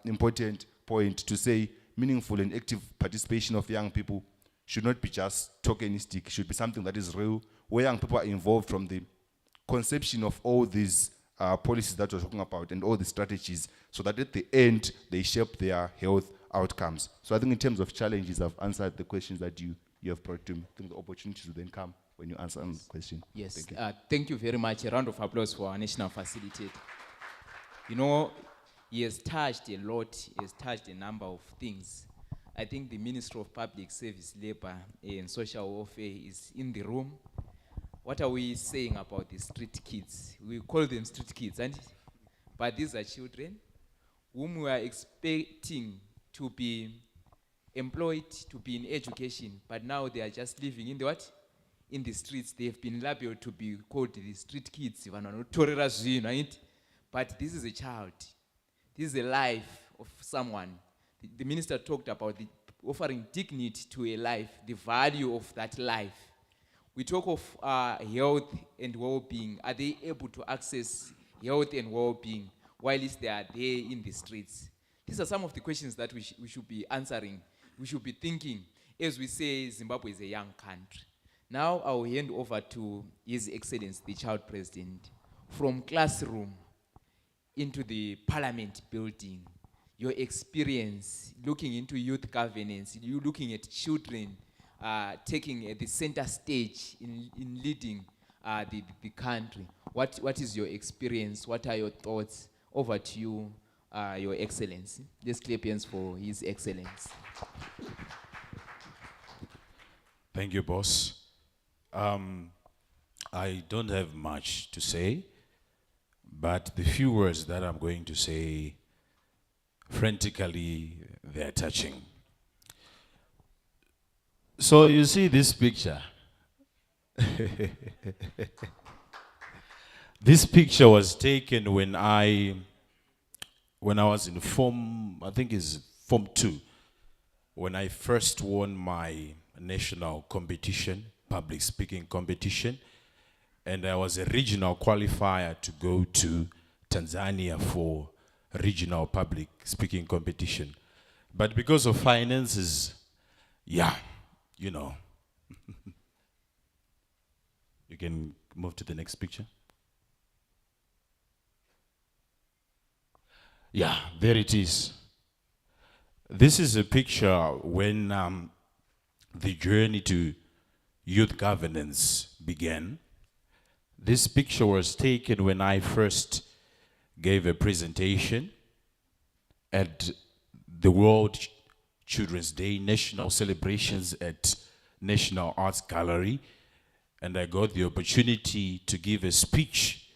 important point, to say meaningful and active participation of young people should not be just tokenistic, should be something that is real, where young people are involved from the conception of all these policies that we're talking about and all the strategies, so that at the end they shape their health outcomes. So I think in terms of challenges, I've answered the questions that you have brought to me. I think the opportunities will then come when you answer the question. Yes, Thank you. Thank you very much. A round of applause for our national facilitator. You know, he has touched a lot, he has touched a number of things. I think the Minister of Public Service, Labor and Social Welfare is in the room. What are we saying about the street kids? We call them street kids, and but these are children whom we are expecting to be employed, to be in education, but now they are just living in the what? In the streets. They have been labeled to be called the street kids. But this is a child. This is a life of someone. The minister talked about offering dignity to a life, the value of that life. We talk of health and well-being. Are they able to access health and well-being while they are there in the streets? These are some of the questions that we should be answering. We should be thinking, as we say, Zimbabwe is a young country. Now I'll hand over to His Excellency, the Child President, from classroom into the Parliament building. Your experience looking into youth governance, you looking at children taking the center stage in leading the country. What is your experience? What are your thoughts? Over to you, Your Excellency. Let's clap hands for His Excellency. Thank you, boss. I don't have much to say, but the few words that I'm going to say, frantically, they're touching. So you see this picture. This picture was taken when I was in I think it's Form 2, when I first won my national competition, public speaking competition, and I was a regional qualifier to go to Tanzania for regional public speaking competition. But because of finances, yeah, you know. You can move to the next picture. Yeah, there it is. This is a picture when the journey to youth governance began. This picture was taken when I first gave a presentation at the World Children's Day national celebrations at National Arts Gallery, and I got the opportunity to give a speech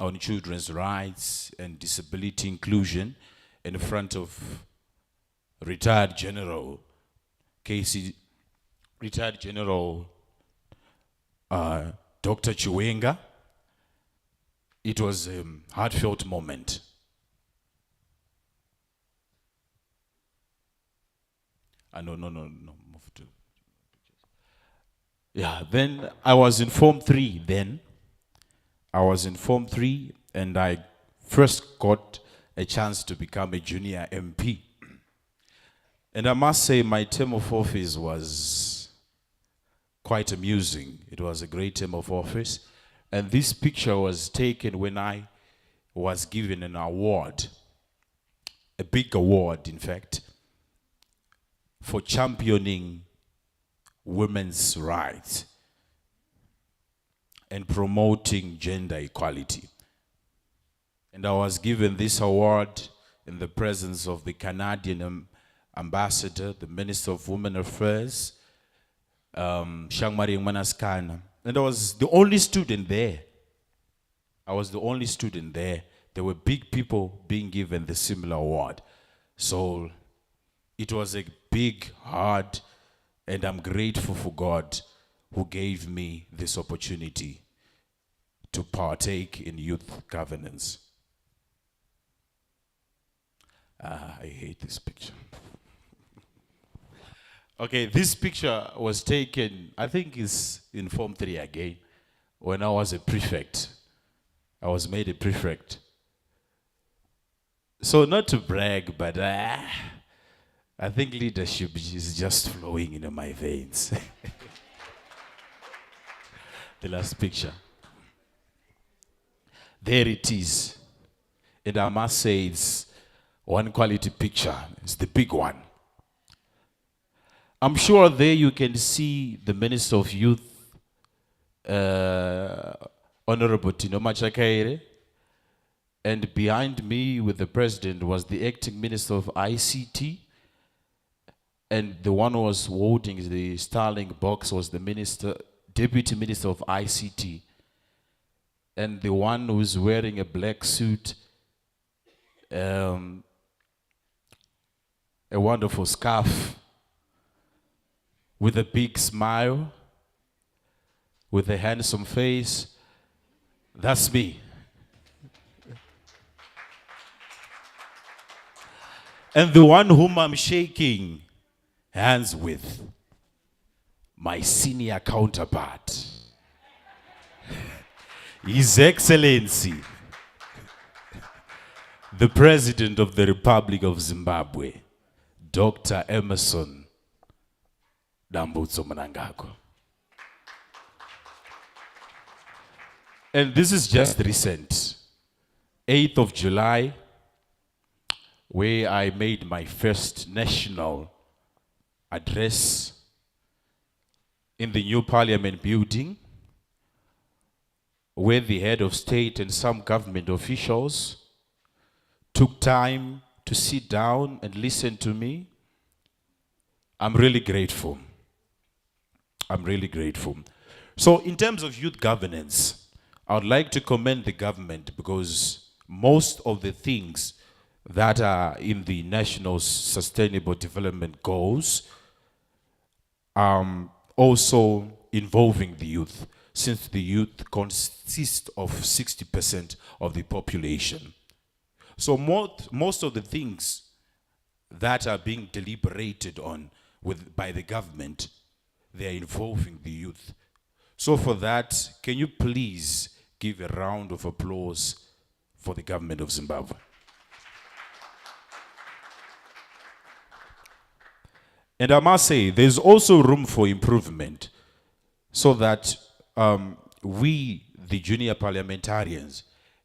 on children's rights and disability inclusion in front of retired General retired General Dr. Chiwenga. It was a heartfelt moment. No, move to. Yeah, then I was in Form 3 then. I was in Form 3 and I first got a chance to become a junior MP. And I must say my term of office was quite amusing. It was a great term of office. And this picture was taken when I was given an award, a big award in fact, for championing women's rights and promoting gender equality. And I was given this award in the presence of the Canadian ambassador, the Minister of Women Affairs, Shangmari Manaskana. And I was the only student there. I was the only student there. There were big people being given the similar award. So it was a big, hard, and I'm grateful for God who gave me this opportunity to partake in youth governance. I hate this picture. Okay, this picture was taken, I think it's in Form 3 again, when I was a prefect. I was made a prefect. So not to brag, but I think leadership is just flowing in my veins. The last picture. There it is. And I must say it's one quality picture. It's the big one. I'm sure there you can see the Minister of Youth, Honorable Tino Machakaire, and behind me with the President was the Acting Minister of ICT, and the one who was holding the Starling box was the Deputy Minister of ICT, and the one who's wearing a black suit, a wonderful scarf, with a big smile, with a handsome face. That's me. And the one whom I'm shaking hands with, my senior counterpart, His Excellency, the President of the Republic of Zimbabwe, Dr. Emerson Dambutso Mnangagwa. And this is just recent, 8th of July, where I made my first national address in the new Parliament building, where the head of state and some government officials took time to sit down and listen to me. I'm really grateful. I'm really grateful. So in terms of youth governance, I would like to commend the government because most of the things that are in the National Sustainable Development Goals also involving the youth, since the youth consists of 60% of the population. So most of the things that are being deliberated on by the government, they are involving the youth. So for that, can you please give a round of applause for the government of Zimbabwe? And I must say, there's also room for improvement so that we, the junior parliamentarians,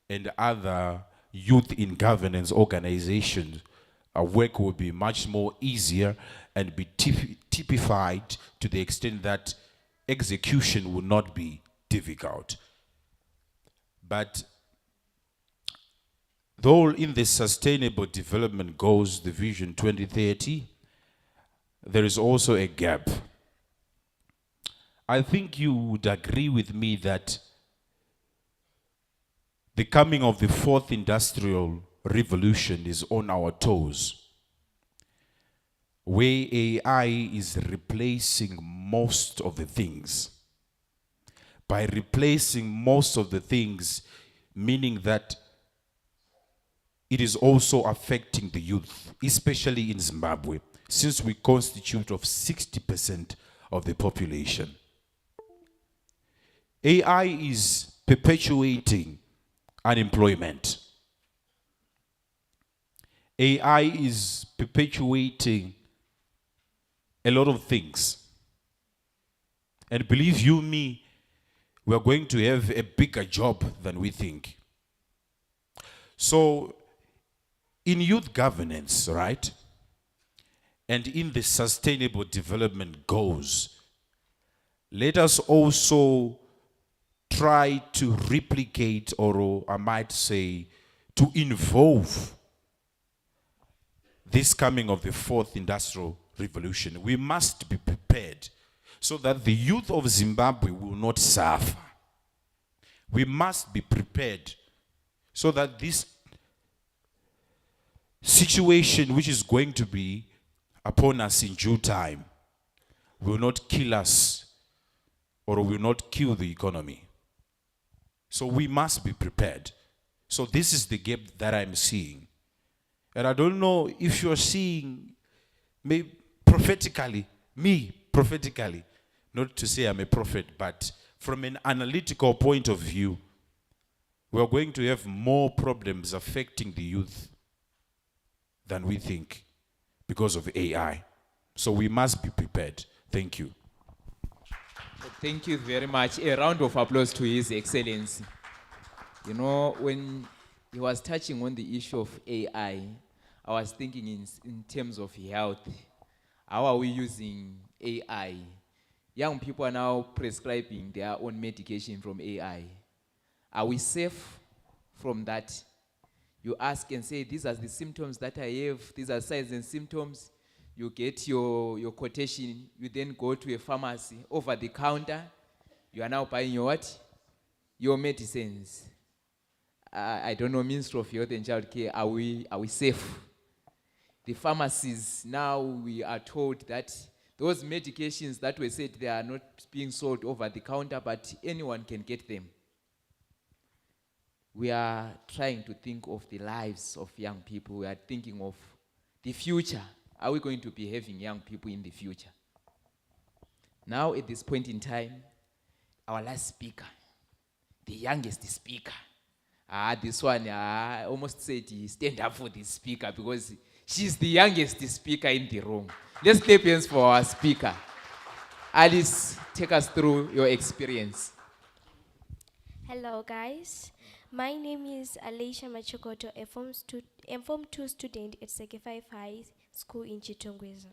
and other youth in governance organizations, our work will be much more easier and be typified to the extent that execution will not be difficult. But though in the Sustainable Development Goals, the Vision 2030, there is also a gap. I think you would agree with me that the coming of the fourth industrial revolution is on our toes, where AI is replacing most of the things. By replacing most of the things, meaning that it is also affecting the youth, especially in Zimbabwe, since we constitute of 60% of the population. AI is perpetuating unemployment. AI is perpetuating a lot of things. And believe you me, we are going to have a bigger job than we think. So, in youth governance, right, and in the Sustainable Development Goals, let us also try to replicate, or I might say, to involve this coming of the fourth industrial revolution. We must be prepared so that the youth of Zimbabwe will not suffer. We must be prepared so that this situation which is going to be upon us in due time will not kill us or will not kill the economy. So we must be prepared. So this is the gap that I'm seeing. And I don't know if you're seeing maybe prophetically me, prophetically, not to say I'm a prophet, but from an analytical point of view, we are going to have more problems affecting the youth than we think because of AI. So we must be prepared. Thank you. Thank you very much. A round of applause to His Excellency. You know, when he was touching on the issue of AI, I was thinking in terms of health. How are we using AI? Young people are now prescribing their own medication from AI. Are we safe from that? You ask and say, these are the symptoms that I have, these are signs and symptoms. You get your quotation, you then go to a pharmacy, over the counter, you are now buying your what? Your medicines. I don't know, Ministry of Health and Child Care, are we safe? The pharmacies, now we are told that those medications that were said they are not being sold over the counter, but anyone can get them. We are trying to think of the lives of young people. We are thinking of the future. Are we going to be having young people in the future? Now, at this point in time, our last speaker, the youngest speaker, this one, I almost said stand up for this speaker because she's the youngest speaker in the room. Let's clap hands for our speaker. Alice, take us through your experience. Hello guys, my name is Alicia Machokoto, a Form 2 student at Sekifai High School in Chitongweza.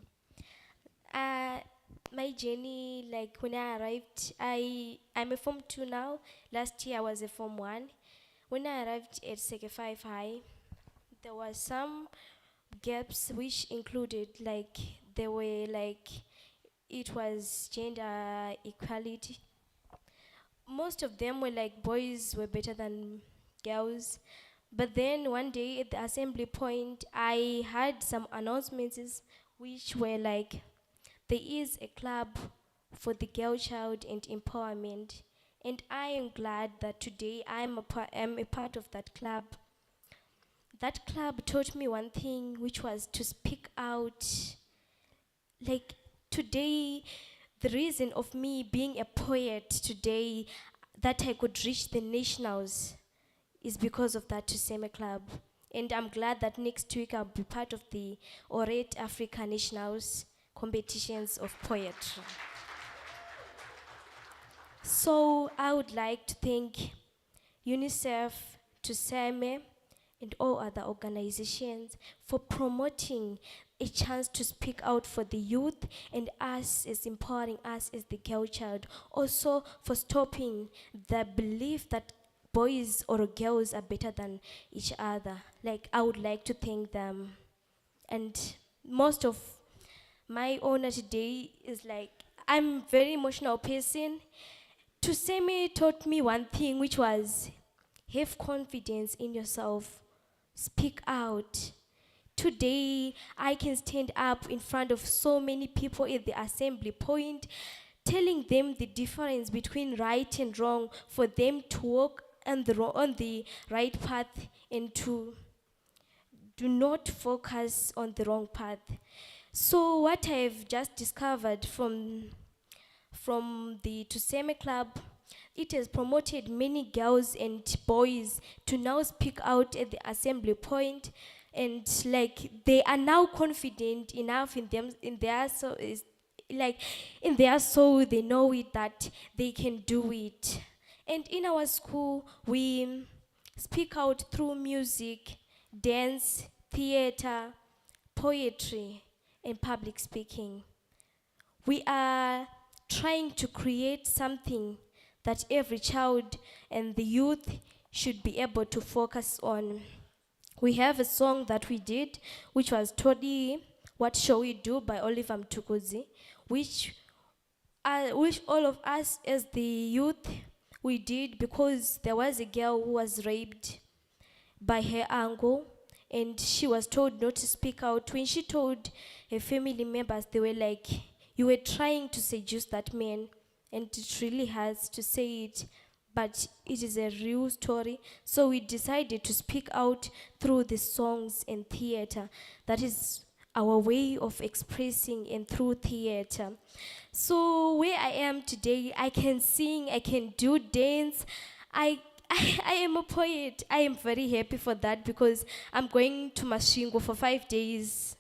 My journey, like when I arrived, I'm a Form 2 now. Last year I was a Form 1. When I arrived at Sekifai High, there were some gaps which included it was gender equality. Most of them were like boys were better than girls. But then one day at the assembly point, I had some announcements which were like, there is a club for the girl child and empowerment. And I am glad that today I'm a part of that club. That club taught me one thing, which was to speak out. Like today, the reason of me being a poet today, that I could reach the nationals, is because of that Tuseme Club. And I'm glad that next week I'll be part of the Orate Africa Nationals competitions of poetry. So I would like to thank UNICEF, Tuseme, and all other organizations for promoting a chance to speak out for the youth and us as empowering us as the girl child. Also for stopping the belief that boys or girls are better than each other. Like, I would like to thank them. And most of my honor today is like, I'm a very emotional person. Tuseme taught me one thing, which was have confidence in yourself. Speak out. Today, I can stand up in front of so many people at the assembly point, telling them the difference between right and wrong, for them to walk on the right path and to do not focus on the wrong path. So what I've just discovered from the Tuseme Club, it has promoted many girls and boys to now speak out at the assembly point, and like they are now confident enough in their soul, they know it that they can do it. And in our school, we speak out through music, dance, theater, poetry, and public speaking. We are trying to create something that every child and the youth should be able to focus on. We have a song that we did, which was Todi, What Shall We Do by Oliver Mtukuzi, which all of us as the youth, we did because there was a girl who was raped by her uncle, and she was told not to speak out. When she told her family members, they were like, you were trying to seduce that man, and it really has to say it, but it is a real story. So we decided to speak out through the songs and theater. That is our way of expressing and through theater. So where I am today, I can sing, I can do dance. I am a poet. I am very happy for that because I'm going to Mashingo for 5 days,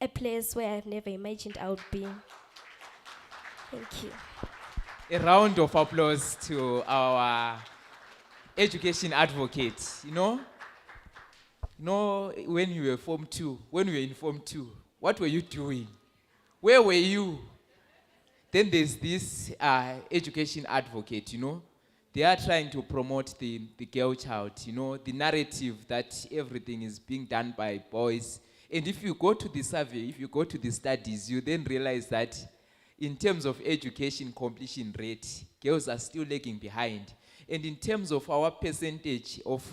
a place where I've never imagined I would be. Thank you. A round of applause to our education advocate. When you were Form 2, when we were in Form 2, what were you doing? Where were you? Then there's this education advocate, They are trying to promote the girl child, the narrative that everything is being done by boys. And if you go to the survey, if you go to the studies, you then realize that in terms of education completion rate, girls are still lagging behind. And in terms of our percentage of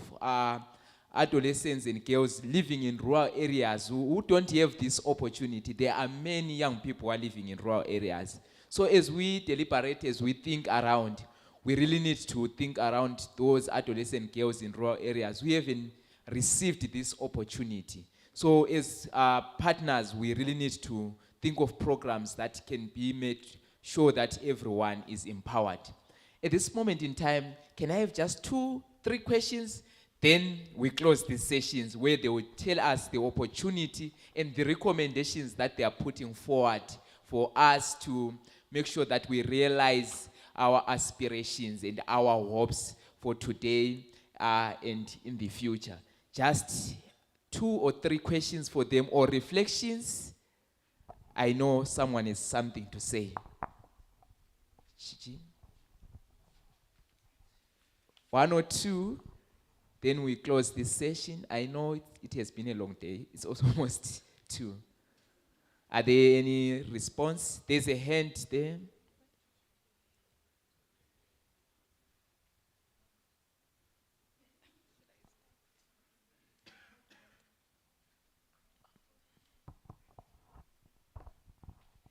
adolescents and girls living in rural areas who don't have this opportunity, there are many young people who are living in rural areas. So as we deliberate, as we think around, we really need to think around those adolescent girls in rural areas who haven't received this opportunity. So as partners, we really need to think of programs that can be made sure that everyone is empowered. At this moment in time, can I have just 2-3 questions? Then we close these sessions where they will tell us the opportunity and the recommendations that they are putting forward for us to make sure that we realize our aspirations and our hopes for today and in the future. Just 2 or 3 questions for them or reflections. I know someone has something to say. Chichi? 1 or 2, then we close this session. I know it has been a long day. It's also almost 2. Are there any response? There's a hand there.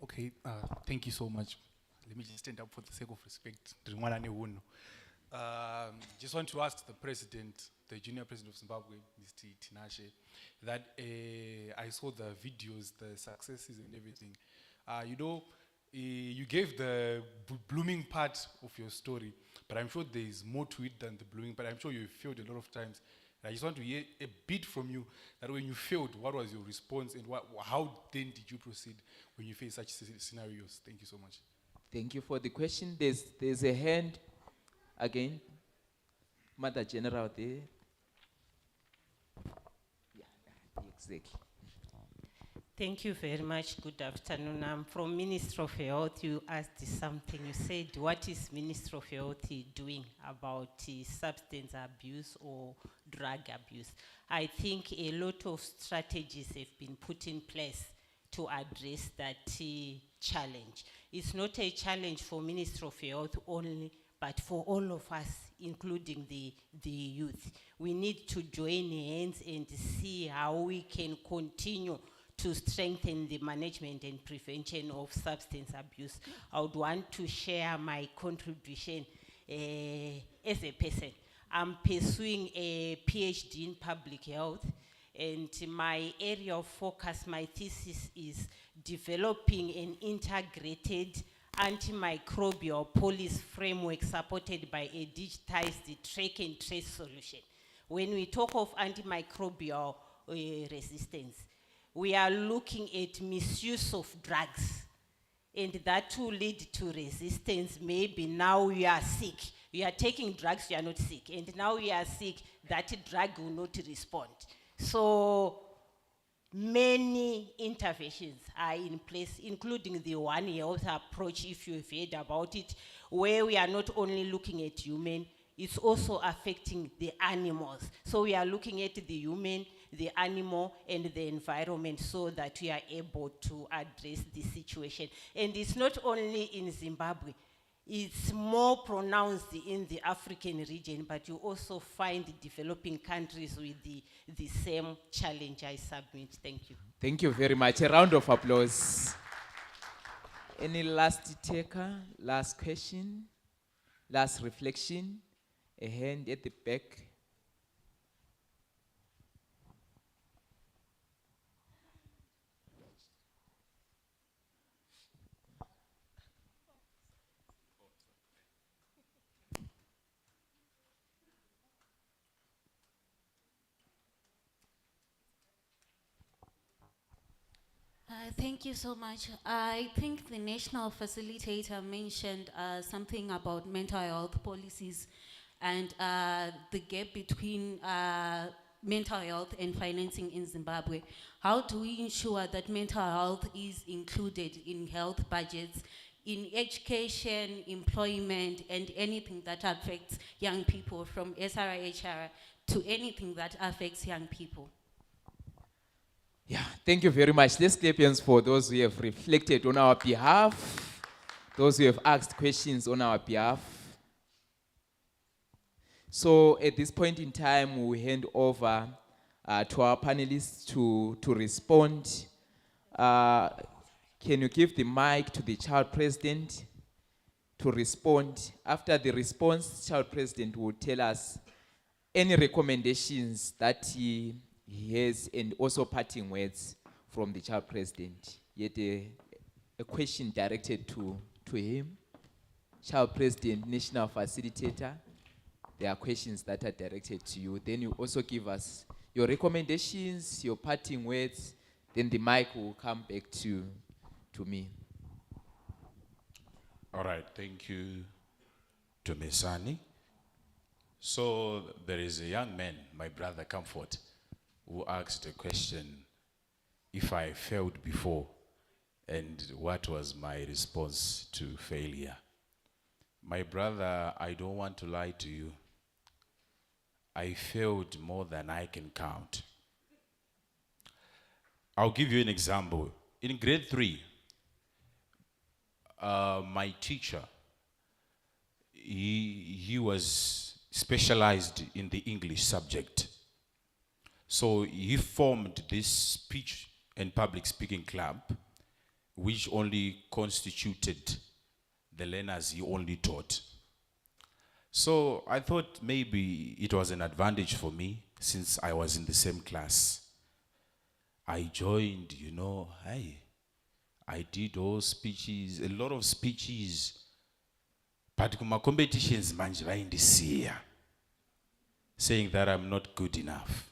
Okay, thank you so much. Let me just stand up for the sake of respect. Just want to ask the president, the junior president of Zimbabwe, Mr. Tinashe, that I saw the videos, the successes and everything. You gave the blooming part of your story, but I'm sure there is more to it than the blooming part. I'm sure you failed a lot of times. I just want to hear a bit from you that when you failed, what was your response and how then did you proceed when you face such scenarios? Thank you so much. Thank you for the question. There's a hand again. Mother General there. Yeah, exactly. Thank you very much. Good afternoon. I'm from Ministry of Health. You asked something. You said, what is Ministry of Health doing about substance abuse or drug abuse? I think a lot of strategies have been put in place to address that challenge. It's not a challenge for Ministry of Health only, but for all of us, including the youth. We need to join hands and see how we can continue to strengthen the management and prevention of substance abuse. I would want to share my contribution as a person. I'm pursuing a PhD in public health, and my area of focus, my thesis is developing an integrated antimicrobial policy framework supported by a digitized track and trace solution. When we talk of antimicrobial resistance, we are looking at misuse of drugs, and that will lead to resistance. Maybe now you are sick, you are taking drugs, you are not sick, and now you are sick, that drug will not respond. So many interventions are in place, including the One Health approach, if you've heard about it, where we are not only looking at human, it's also affecting the animals. So we are looking at the human, the animal, and the environment so that we are able to address the situation. And it's not only in Zimbabwe, it's more pronounced in the African region, but you also find developing countries with the same challenge. I submit. Thank you. Thank you very much. A round of applause. Any last taker, last question, last reflection? A hand at the back. Thank you so much. I think the national facilitator mentioned something about mental health policies and the gap between mental health and financing in Zimbabwe. How do we ensure that mental health is included in health budgets, in education, employment, and anything that affects young people, from SRHR to anything that affects young people? Yeah, thank you very much. Let's clap hands for those who have reflected on our behalf, those who have asked questions on our behalf. So at this point in time, we hand over to our panelists to respond. Can you give the mic to the child president to respond? After the response, child president will tell us any recommendations that he has and also parting words from the child president. Yet a question directed to him. Child president, national facilitator, there are questions that are directed to you. Then you also give us your recommendations, your parting words, then the mic will come back to me. All right, thank you to Mesani. So there is a young man, my brother Comfort, who asked a question, if I failed before, and what was my response to failure. My brother, I don't want to lie to you. I failed more than I can count. I'll give you an example. In grade 3, my teacher, he was specialized in the English subject. So he formed this speech and public speaking club, which only constituted the learners he only taught. So I thought maybe it was an advantage for me since I was in the same class. I joined, you know, I did all speeches, a lot of speeches, but kuma competitions manje vaindisiya, saying that I'm not good enough.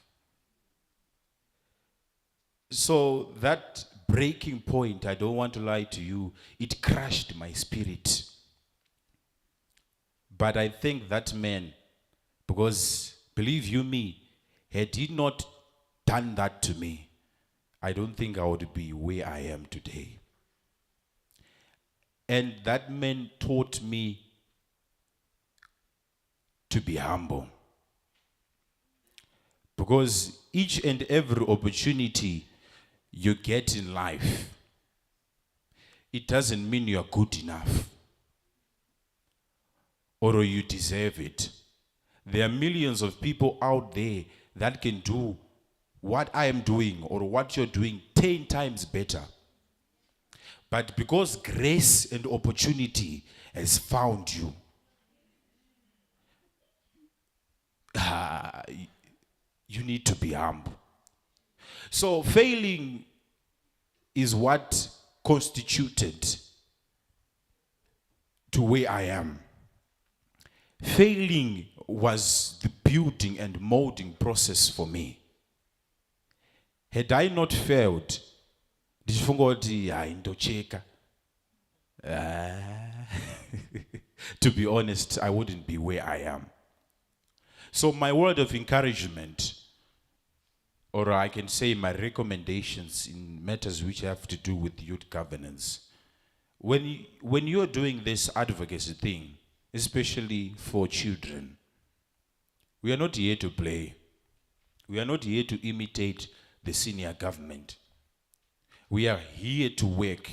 So that breaking point, I don't want to lie to you, it crushed my spirit. But I thank that man, because believe you me, had he not done that to me, I don't think I would be where I am today. And that man taught me to be humble. Because each and every opportunity you get in life, it doesn't mean you're good enough or you deserve it. There are millions of people out there that can do what I am doing or what you're doing 10 times better. But because grace and opportunity has found you, you need to be humble. So failing is what constituted to where I am. Failing was the building and molding process for me. Had I not failed, to be honest, I wouldn't be where I am. So my word of encouragement, or I can say my recommendations in matters which have to do with youth governance, when you're doing this advocacy thing, especially for children, we are not here to play. We are not here to imitate the senior government. We are here to work.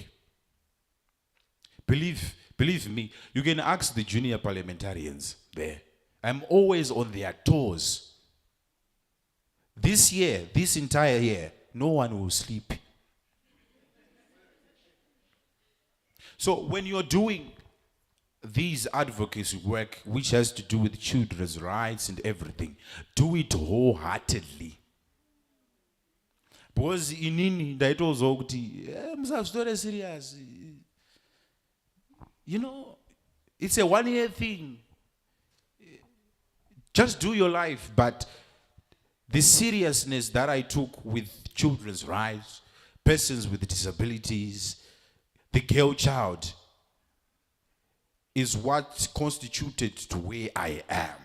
Believe me, you can ask the junior parliamentarians there. I'm always on their toes. This year, this entire year, no one will sleep. So when you're doing these advocacy work, which has to do with children's rights and everything, do it wholeheartedly. Because inini ndaitozwa kuti musazvitore serious. You know, it's a one-year thing. Just do your life, but the seriousness that I took with children's rights, persons with disabilities, the girl child, is what constituted to where I am.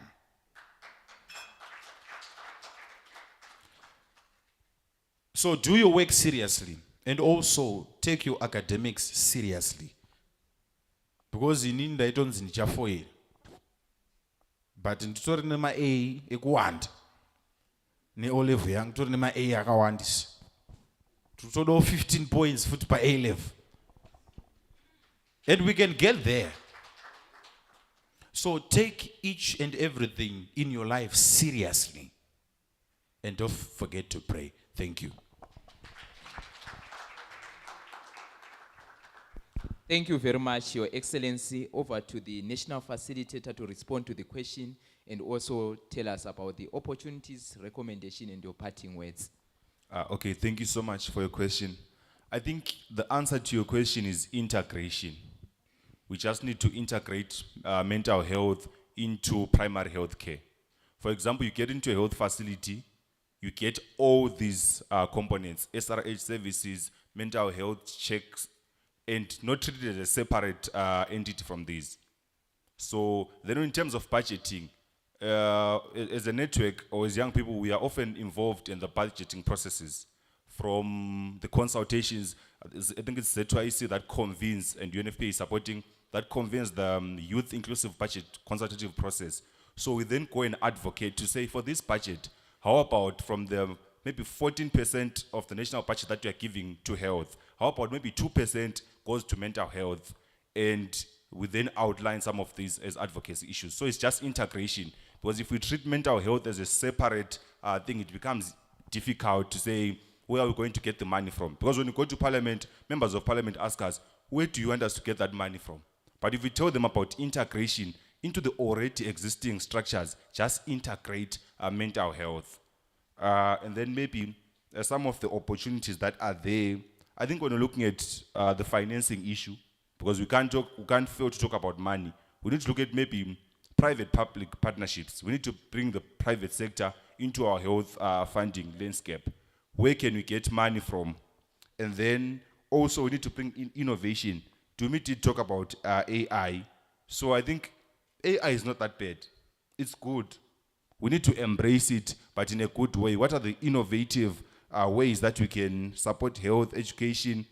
So do your work seriously and also take your academics seriously. Because in India it is in but in ma A ekuwanda. Ne O level yang ma A akawandisa. Tutodo 15 points foot per A level. And we can get there. So take each and everything in your life seriously. And don't forget to pray. Thank you. Thank you very much, Your Excellency. Over to the National Facilitator to respond to the question and also tell us about the opportunities, recommendation, and your parting words. Okay, thank you so much for your question. I think the answer to your question is integration. We just need to integrate mental health into primary health care. For example, you get into a health facility, you get all these components, SRH services, mental health checks, and not treated as a separate entity from these. So then in terms of budgeting, as a network or as young people, we are often involved in the budgeting processes from the consultations. I think it's ZYC that convenes, and UNFPA is supporting, that convenes the youth inclusive budget consultative process. So we then go and advocate to say, for this budget, how about from the maybe 14% of the national budget that you are giving to health, how about maybe 2% goes to mental health? And we then outline some of these as advocacy issues. So it's just integration. Because if we treat mental health as a separate thing, it becomes difficult to say, where are we going to get the money from? Because when you go to parliament, members of parliament ask us, where do you want us to get that money from? But if we tell them about integration into the already existing structures, just integrate mental health. And then maybe some of the opportunities that are there. I think when you're looking at the financing issue, because we can't fail to talk about money. We need to look at maybe private-public partnerships. We need to bring the private sector into our health funding landscape. Where can we get money from? And then also we need to bring in innovation. To me, to talk about AI. So I think AI is not that bad. It's good. We need to embrace it, but in a good way. What are the innovative ways that we can support health, education?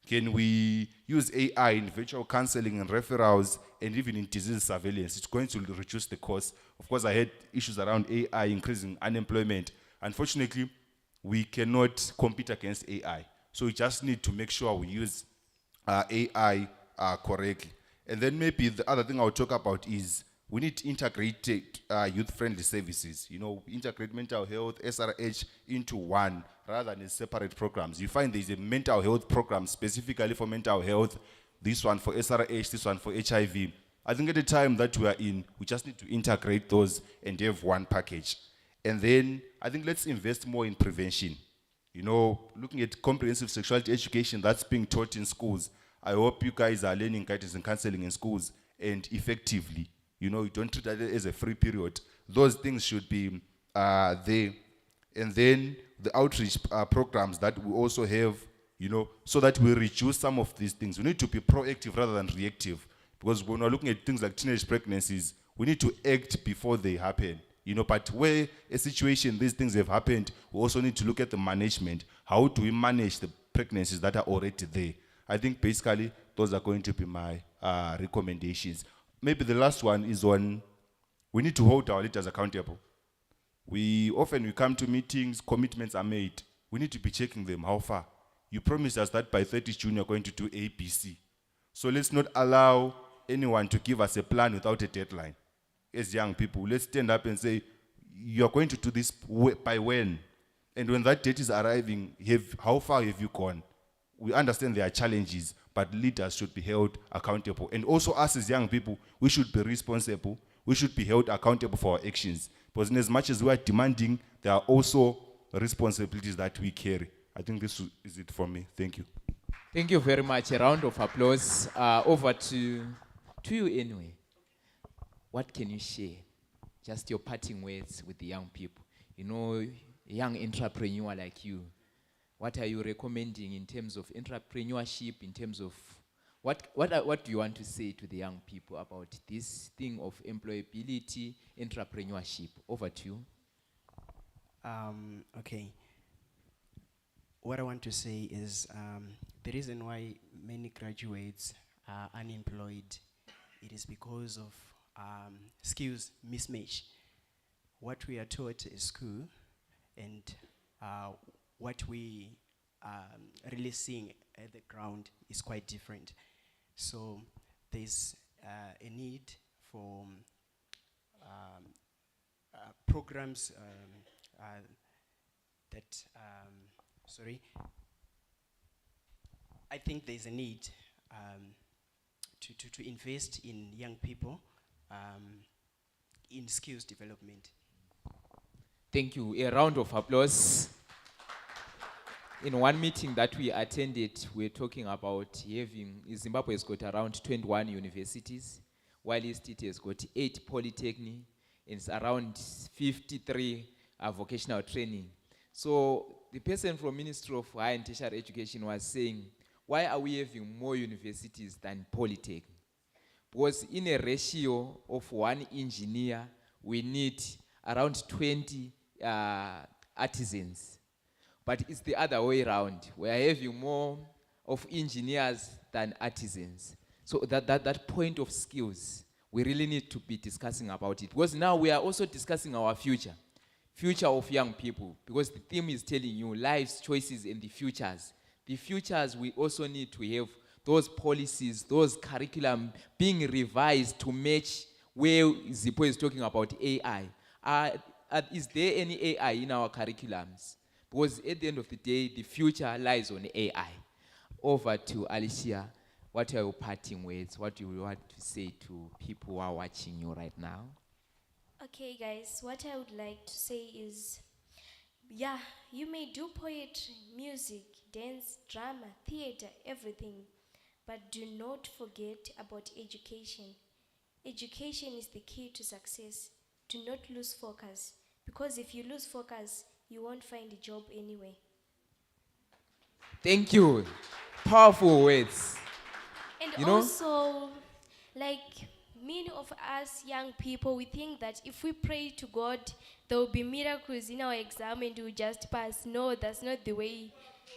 Can we use AI in virtual counseling and referrals and even in disease surveillance? It's going to reduce the cost. Of course, I had issues around AI increasing unemployment. Unfortunately, we cannot compete against AI. So we just need to make sure we use AI correctly. And then maybe the other thing I'll talk about is we need to integrate youth-friendly services. You know, integrate mental health, SRH into one rather than separate programs. You find there's a mental health program specifically for mental health, this one for SRH, this one for HIV. I think at the time that we are in, we just need to integrate those and have one package. And then I think let's invest more in prevention. You know, looking at comprehensive sexuality education that's being taught in schools. I hope you guys are learning guidance and counseling in schools and effectively. You know, you don't treat that as a free period. Those things should be there. And then the outreach programs that we also have, you know, so that we reduce some of these things. We need to be proactive rather than reactive. Because when we're looking at things like teenage pregnancies, we need to act before they happen. You know, but where a situation, these things have happened, we also need to look at the management. How do we manage the pregnancies that are already there? I think basically those are going to be my recommendations. Maybe the last one is on, we need to hold our leaders accountable. We come to meetings, commitments are made. We need to be checking them, how far. You promised us that by 30 June you're going to do ABC. So let's not allow anyone to give us a plan without a deadline. As young people, let's stand up and say, you're going to do this by when? And when that date is arriving, how far have you gone? We understand there are challenges, but leaders should be held accountable. And also us as young people, we should be responsible. We should be held accountable for our actions. Because in as much as we are demanding, there are also responsibilities that we carry. I think this is it for me. Thank you. Thank you very much. A round of applause. Over to you anyway. What can you share? Just your parting words with the young people. You know, a young entrepreneur like you, What are you recommending in terms of entrepreneurship, in terms of what do you want to say to the young people about this thing of employability, entrepreneurship? Over to you. Okay. What I want to say is the reason why many graduates are unemployed, it is because of skills mismatch. What we are taught at school and what we really seeing at the ground is quite different. So there's a need for programs that, sorry, I think there's a need to invest in young people in skills development. Thank you. A round of applause. In one meeting that we attended, we were talking about having, Zimbabwe has got around 21 universities, while it has got 8 polytechnic, and it's around 53 vocational training. So the person from Ministry of Higher and Tertiary Education was saying, why are we having more universities than polytechnic? Because in a ratio of 1 engineer, we need around 20 artisans. But it's the other way around. We are having more of engineers than artisans. So that point of skills, we really need to be discussing about it. Because now we are also discussing our future of young people. Because the theme is telling you lives, choices, and the futures. The futures, we also need to have those policies, those curriculum being revised to match where Zippo is talking about AI. Is there any AI in our curriculums? Because at the end of the day, the future lies on AI. Over to Alicia. What are your parting words? What do you want to say to people who are watching you right now? Okay, guys, what I would like to say is, yeah, you may do poetry, music, dance, drama, theater, everything, but do not forget about education. Education is the key to success. Do not lose focus, because if you lose focus, you won't find a job anyway. Thank you. Powerful words. And You know? also, like many of us young people, we think that if we pray to God, there will be miracles in our exam and we'll just pass. No, that's not the way.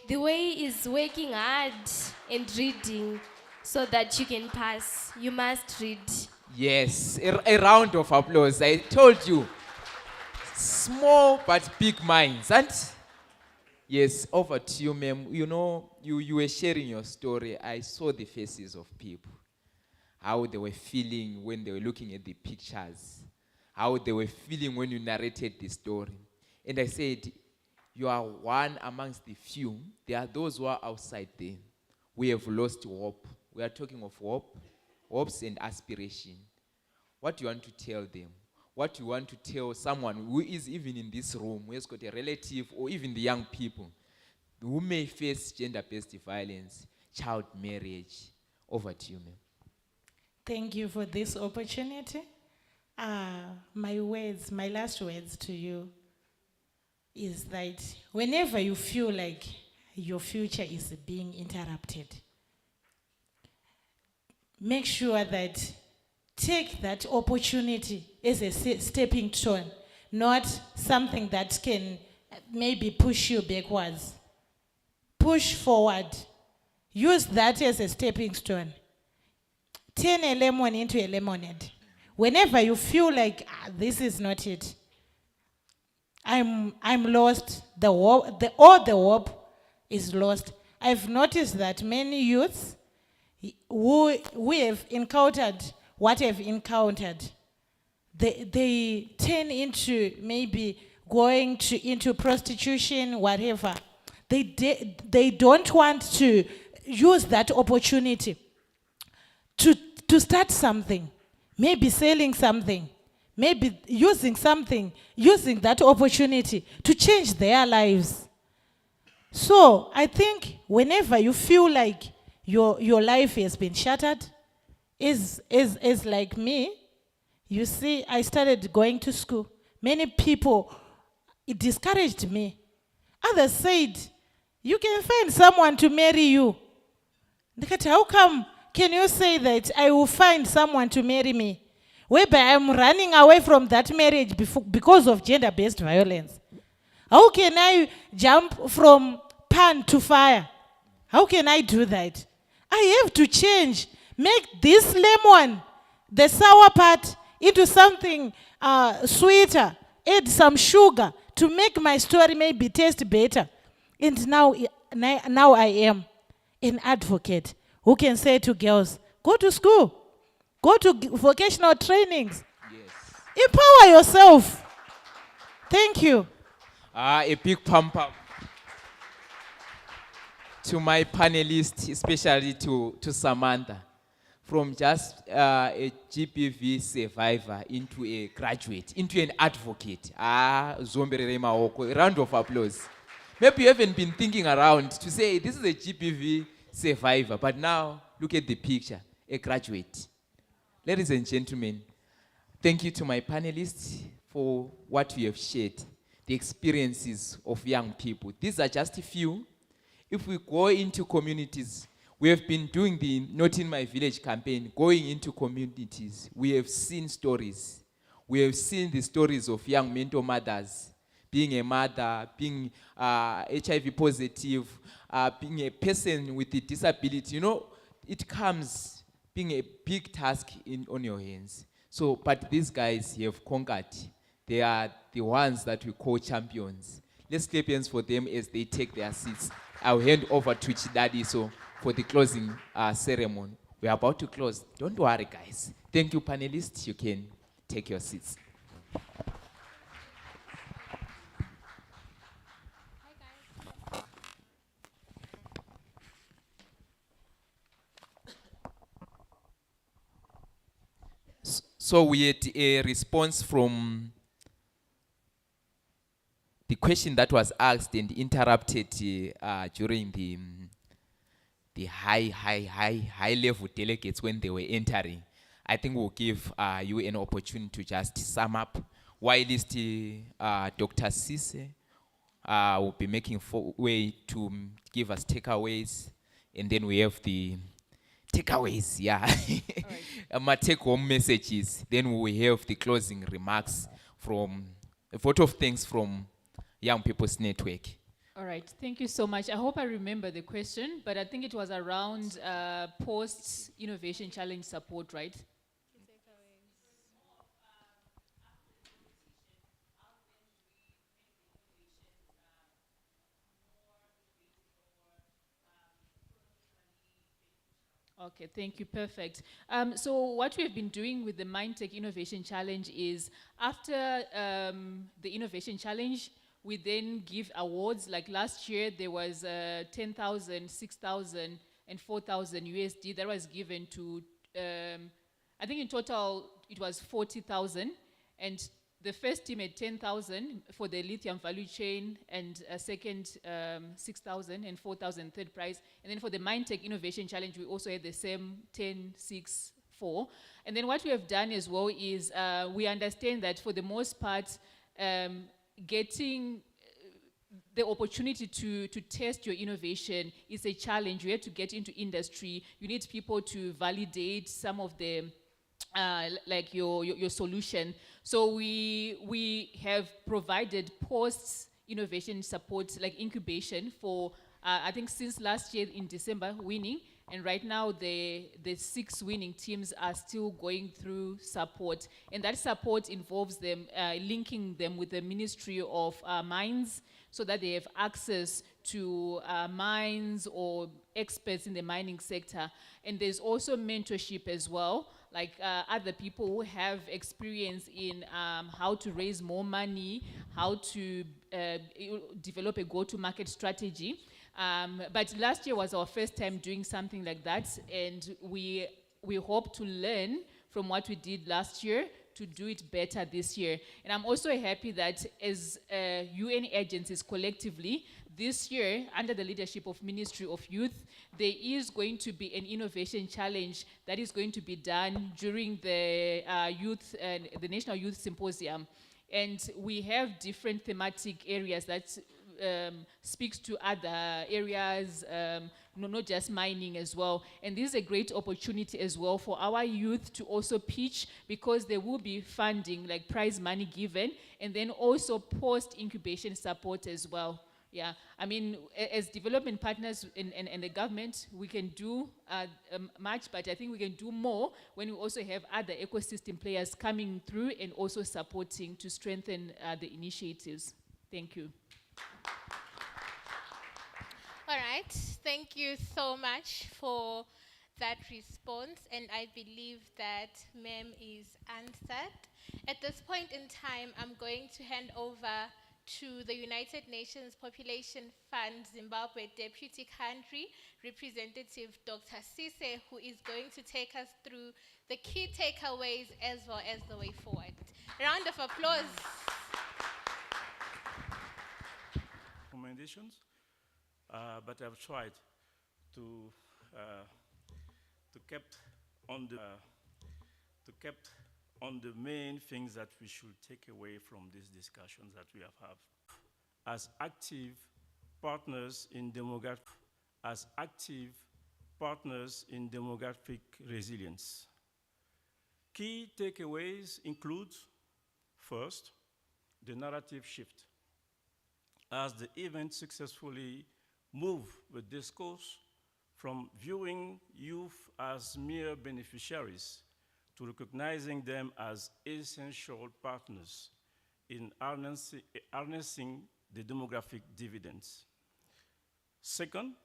The way is working hard and reading so that you can pass. You must read. Yes, a round of applause. I told you. Small but big minds. And yes, over to you, ma'am. You know, you were sharing your story. I saw the faces of people, how they were feeling when they were looking at the pictures, how they were feeling when you narrated the story. And I said, you are one amongst the few. There are those who are outside there. We have lost hope. We are talking of hope, hopes and aspiration. What do you want to tell them? What do you want to tell someone who is even in this room, who has got a relative, or even the young people who may face gender-based violence, child marriage? Over to you, ma'am. Thank you for this opportunity. My last words to you is that whenever you feel like your future is being interrupted, make sure that take that opportunity as a stepping stone, not something that can maybe push you backwards. Push forward. Use that as a stepping stone. Turn a lemon into a lemonade. Whenever you feel like this is not it, I'm lost. All the hope is lost. I've noticed that many youths who have encountered what I've encountered, they turn into maybe going into prostitution, whatever. They don't want to use that opportunity to start something, maybe selling something, maybe using that opportunity to change their lives. So I think whenever you feel like your life has been shattered, is like me, you see, I started going to school. Many people, it discouraged me. Others said, You can find someone to marry you. Ndikati, how come can you say that I will find someone to marry me? Whereby I'm running away from that marriage because of gender-based violence. How can I jump from pan to fire? How can I do that? I have to change. Make this lemon, the sour part, into something sweeter. Add some sugar to make my story maybe taste better. And now I am an advocate who can say to girls, go to school, go to vocational trainings. Yes. Empower yourself. Thank you. A big pump up to my panelists, especially to Samantha. From just a GBV survivor into a graduate, into an advocate. Zomberere maoko. A round of applause. Maybe you haven't been thinking around to say this is a GBV survivor, but now look at the picture, a graduate. Ladies and gentlemen, thank you to my panelists for what we have shared, the experiences of young people. These are just a few. If we go into communities, we have been doing the Not in My Village campaign, going into communities. We have seen stories. We have seen the stories of young mentor mothers, being a mother, being HIV positive, being a person with a disability. You know, it comes being a big task on your hands. So, but these guys have conquered. They are the ones that we call champions. Let's clap hands for them as they take their seats. I'll hand over to Chidadi for the closing ceremony. We're about to close. Don't worry, guys. Thank you, panelists. You can take your seats. So we had a response from the question that was asked and interrupted during the high level delegates when they were entering. I think we'll give you an opportunity to just sum up. Whilst Dr. Sise will be making way to give us takeaways, and then we have the takeaways, yeah. My take-home messages. Then we have the closing remarks from a photo of things from Young People's Network. All right, thank you so much. I hope I remember the question, but I think it was around post-innovation challenge support, right? Okay, thank you, perfect. So what we have been doing with the MindTech Innovation Challenge is after the Innovation Challenge, we then give awards. Like last year, there was 10,000, 6,000, and 4,000 USD that was given to, I think in total, it was 40,000. And the first team had 10,000 for the lithium value chain, and a second 6,000 and 4,000 third prize. And then for the MindTech Innovation Challenge, we also had the same 10, 6, 4. And then what we have done as well is we understand that for the most part, getting the opportunity to test your innovation is a challenge. You have to get into industry. You need people to validate some of the like your solution. So we have provided post-innovation support, like incubation for, I think since last year in December, winning. And right now, the 6 winning teams are still going through support. And that support involves them linking them with the Ministry of Mines so that they have access to mines or experts in the mining sector. And there's also mentorship as well, like other people who have experience in how to raise more money, how to develop a go-to-market strategy. But last year was our first time doing something like that, and we hope to learn from what we did last year to do it better this year. And I'm also happy that as UN agencies collectively, this year, under the leadership of Ministry of Youth, there is going to be an innovation challenge that is going to be done during the the National Youth Symposium. And we have different thematic areas that speaks to other areas, not just mining as well. And this is a great opportunity as well for our youth to also pitch, because there will be funding, like prize money given, and then also post-incubation support as well. Yeah, I mean, as development partners and the government, we can do much, but I think we can do more when we also have other ecosystem players coming through and also supporting to strengthen the initiatives. Thank you. All right, thank you so much for that response, and I believe that ma'am is answered. At this point in time, I'm going to hand over to the United Nations Population Fund Zimbabwe Deputy Country Representative Dr. Sise, who is going to take us through the key takeaways as well as the way forward. Round of applause. Recommendations, but I've tried to kept on the main things that we should take away from these discussions that we have had. As active partners in demographic resilience. Key takeaways include, first, the narrative shift. As the event successfully moved the discourse from viewing youth as mere beneficiaries to recognizing them as essential partners in harnessing the demographic dividends. Second,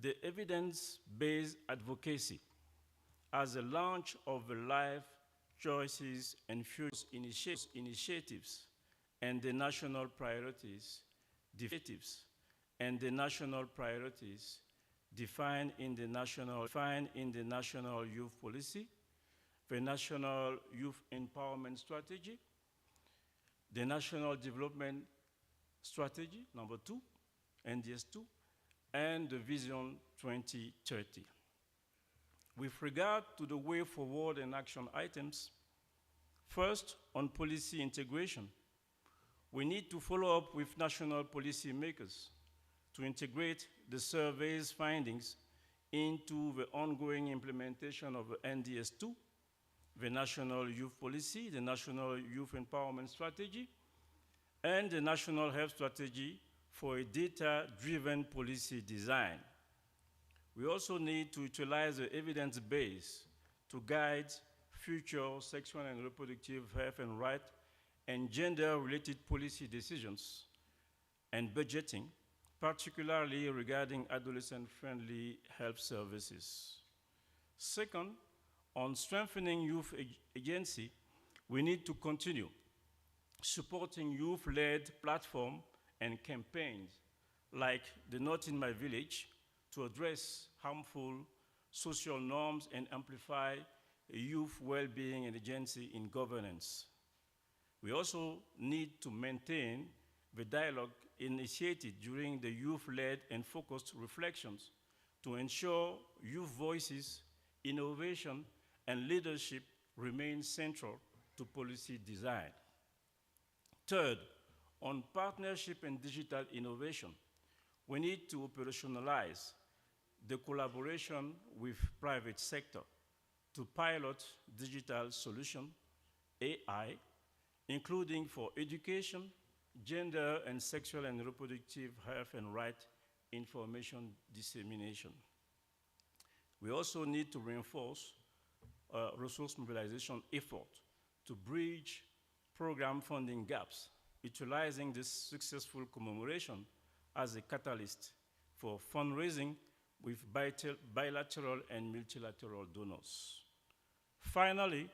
the evidence-based advocacy as a launch of the life choices and future initiatives and the national priorities defined in the national youth policy, the national youth empowerment strategy, the national development strategy, number 2, NDS2, and the Vision 2030. With regard to the way forward and action items, first, on policy integration, we need to follow up with national policy makers to integrate the survey's findings into the ongoing implementation of the NDS2, the National Youth Policy, the National Youth Empowerment Strategy, and the National Health Strategy for a data-driven policy design. We also need to utilize the evidence base to guide future sexual and reproductive health and rights and gender-related policy decisions and budgeting, particularly regarding adolescent-friendly health services. Second, on strengthening youth agency, we need to continue supporting youth-led platforms and campaigns like the Not in My Village to address harmful social norms and amplify youth well-being and agency in governance. We also need to maintain the dialogue initiated during the youth-led and focused reflections to ensure youth voices, innovation, and leadership remain central to policy design. Third, on partnership and digital innovation, we need to operationalize the collaboration with private sector to pilot digital solution, AI, including for education, gender and sexual and reproductive health and right information dissemination. We also need to reinforce resource mobilization effort to bridge program funding gaps, utilizing this successful commemoration as a catalyst for fundraising with bilateral and multilateral donors. Finally,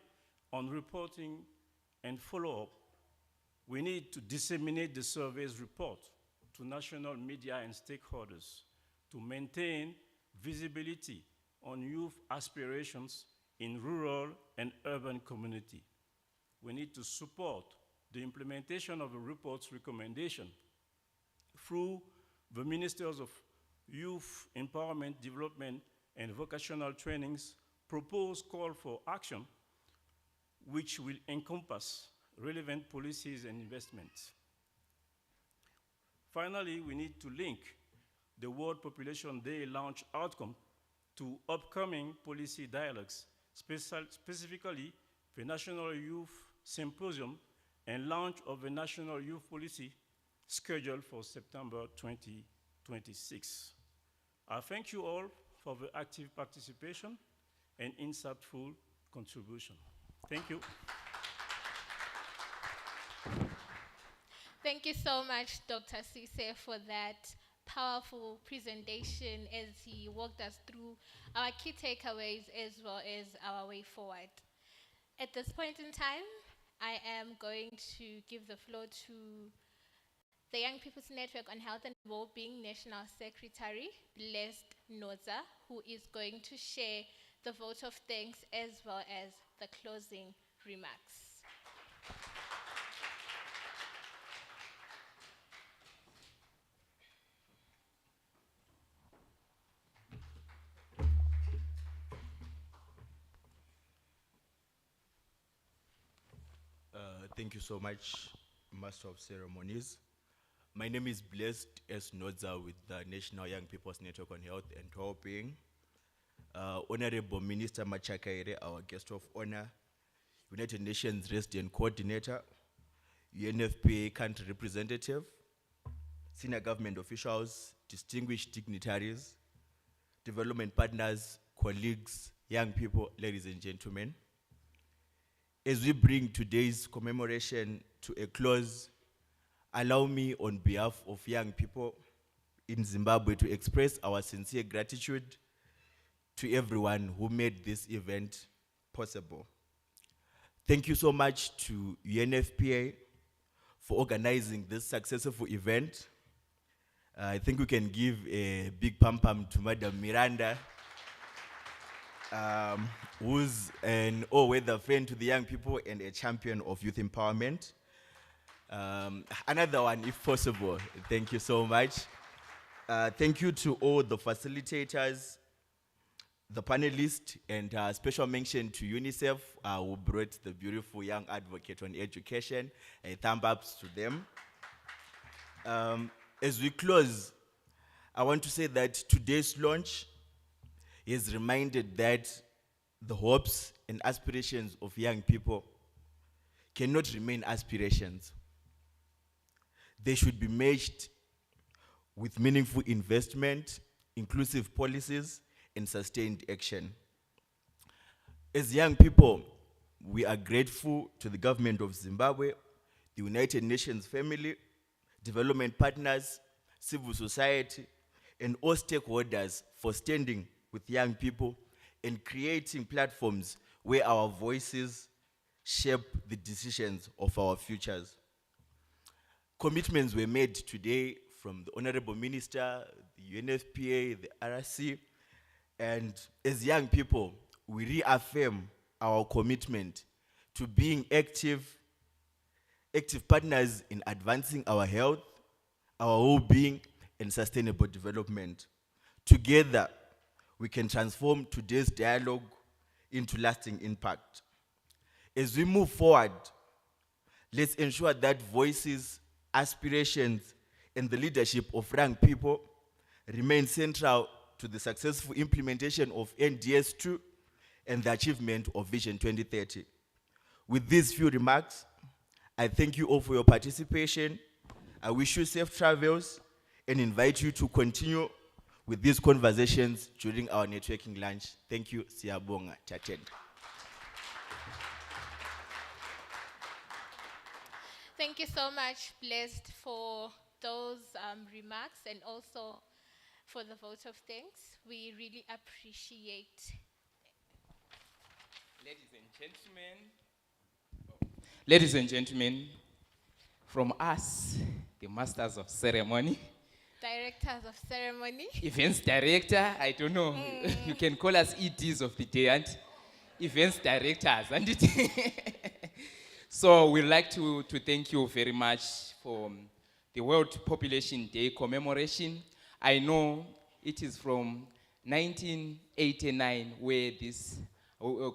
on reporting and follow-up, we need to disseminate the survey's report to national media and stakeholders to maintain visibility on youth aspirations in rural and urban community. We need to support the implementation of the report's recommendation through the Ministers of Youth Empowerment, Development, and Vocational Training's proposed call for action, which will encompass relevant policies and investments. Finally, we need to link the World Population Day launch outcome to upcoming policy dialogues, specifically the National Youth Symposium and launch of the National Youth Policy scheduled for September 2026. I thank you all for the active participation and insightful contribution. Thank you. Thank you so much, Dr. Sise, for that powerful presentation as he walked us through our key takeaways as well as our way forward. At this point in time, I am going to give the floor to the Young People's Network on Health and Wellbeing National Secretary, Blessed Noza, who is going to share the vote of thanks as well as the closing remarks. Thank you so much, Master of Ceremonies. My name is Blessed S. Noza with the National Young People's Network on Health and Wellbeing. Honorable Minister Machakaire, our guest of honor, United Nations Resident Coordinator, UNFPA Country Representative, senior government officials, distinguished dignitaries, development partners, colleagues, young people, ladies and gentlemen. As we bring today's commemoration to a close, allow me on behalf of young people in Zimbabwe to express our sincere gratitude to everyone who made this event possible. Thank you so much to UNFPA for organizing this successful event. I think we can give a big pam-pam to Madam Miranda, who's an all-weather friend to the young people and a champion of youth empowerment. Another one, if possible. Thank you so much. Thank you to all the facilitators, the panelists, and special mention to UNICEF, who brought the beautiful young advocate on education. A thumb ups to them. As we close, I want to say that today's launch is reminded that the hopes and aspirations of young people cannot remain aspirations. They should be matched with meaningful investment, inclusive policies, and sustained action. As young people, we are grateful to the government of Zimbabwe, the United Nations family, development partners, civil society, and all stakeholders for standing with young people and creating platforms where our voices shape the decisions of our futures. Commitments were made today from the Honorable Minister, the UNFPA, the RRC, and as young people, we reaffirm our commitment to being active partners in advancing our health, our well-being, and sustainable development. Together, we can transform today's dialogue into lasting impact. As we move forward, let's ensure that voices, aspirations, and the leadership of young people remain central to the successful implementation of NDS2 and the achievement of Vision 2030. With these few remarks, I thank you all for your participation. I wish you safe travels and invite you to continue with these conversations during our networking lunch. Thank you. Siyabonga. Tatenda. Thank you so much, Blessed, for those remarks and also for the vote of thanks. We really appreciate. Ladies and gentlemen, from us, the masters of ceremony, Directors of ceremony. events director, I don't know, you can call us EDs of the day, and events directors. And so we'd like to thank you very much for the World Population Day commemoration. I know it is from 1989 where this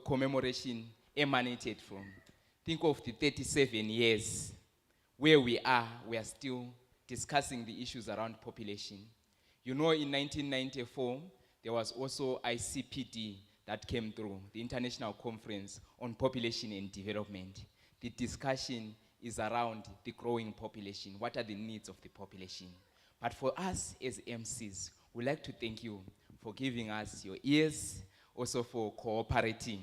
commemoration emanated from. Think of the 37 years where we are still discussing the issues around population. You know, in 1994, there was also ICPD that came through, the International Conference on Population and Development. The discussion is around the growing population. What are the needs of the population? But for us as MCs, we'd like to thank you for giving us your ears, also for cooperating.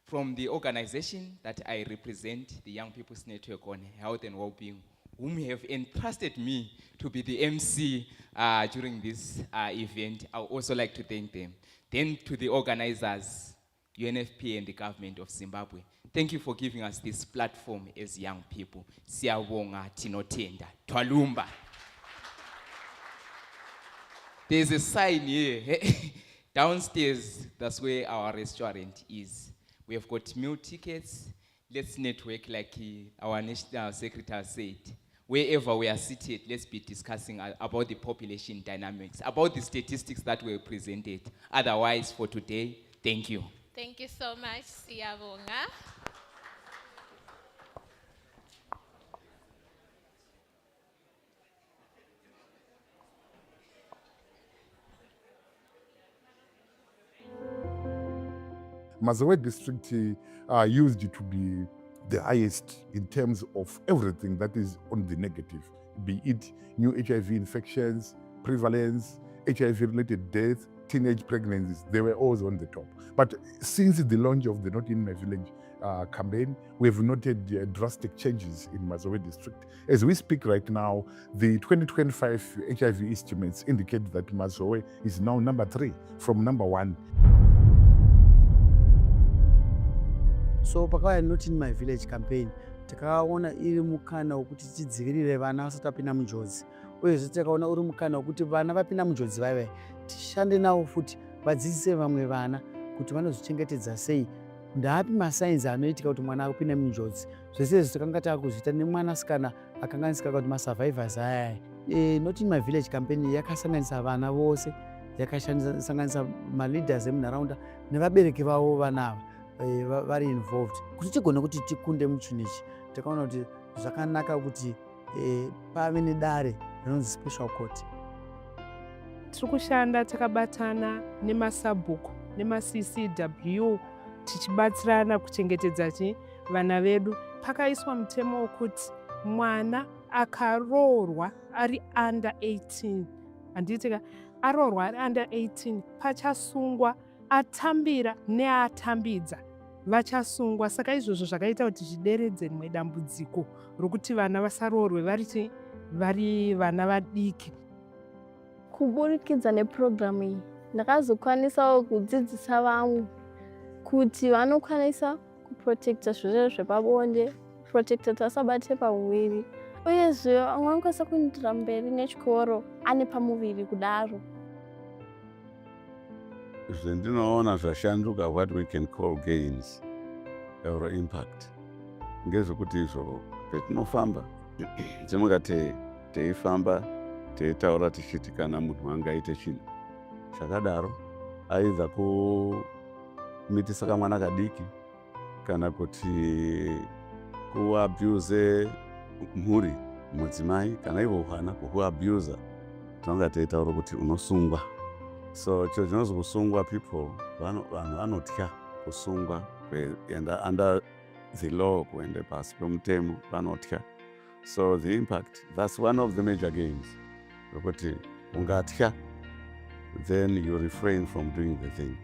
From the organization that I represent, the Young People's Network on Health and Wellbeing, whom have entrusted me to be the MC during this event, I would also like to thank them. Then to the organizers, UNFP and the government of Zimbabwe, thank you for giving us this platform as young people. Siyabonga tinotenda, twalumba. There's a sign here. Downstairs, that's where our restaurant is. We have got meal tickets. Let's network like our national secretary said. Wherever we are seated, let's be discussing about the population dynamics, about the statistics that were presented. Otherwise, for today, thank you. Thank you so much, Siyabonga. Mazowe district used to be the highest in terms of everything that is on the negative, be it new HIV infections, prevalence, HIV-related deaths, teenage pregnancies. They were always on the top. But since the launch of the Not in My Village campaign, we've noted drastic changes in Mazowe district. As we speak right now, the 2025 HIV estimates indicate that Mazowe is now number 3 from number 1. So pakauya Not in My Village campaign takaona iri mukana wekuti tidzivirire vana vasati vapinda munjodzi, uyezve takaona uri mukana wekuti vana vapinda munjodzi vaya tishande navo futi vadzidzise vamwe vana kuti vanozvichengetedza sei, ndaapi masainzi anoitika kuti mwana akupinda munjodzi. Zvese izvi takanga taakuzviita nemwanasikana akanganisika kuti masurvivors aya. Not in My Village campaign yakasanganisa vana vose, yakasanganisa maleaders emunharaunda nevabereki vavo vana ava vari involved kuti tigone kuti tikunde muchinhu ichi. Takaona kuti zvakanaka kuti pave nedare rinonzi special court. Tiri kushanda takabatana nemasabhuku nemaCCW tichibatsirana kuchengetedza vana vedu. Pakaiswa mutemo wekuti mwana akaroorwa ari under 18, handitika aroorwa ari under 18 pachasungwa, atambira neatambidza vachasungwa. Saka izvozvo zvakaita kuti zvideredze rimwe dambudziko rokuti vana vasaroorwe vari vana vadiki. Kuburikidza nepurogiramu iyi ndakazokwanisawo kudzidzisa vamwe kuti vanokwanisa kuprotecta zvirwere zvepabonde, kuprotecta kuti vasabate pamuviri, uyezve vamwe vanokwanisa kuendera mberi nechikoro ane pamuviri kudaro. Zvendinoona zvashanduka, what we can call gains or impact, ngezvekuti izvo petinofamba timuka teifamba teitaura tichiti kana munhu angaite chinhu chakadaro, aidha kumitisa kamwana kadiki kana kuti kuabuse mhuri mudzimai kana ivo hwana kuhuabuse, tinonga teitaura kuti unosungwa. So chiro chinonzi kusungwa, people vanhu vanotya kusungwa kuenda under the law, kuenda pasi pemutemo vanotya. So the impact, that's one of the major gains. Kuti ungatya, then you refrain from doing the thing.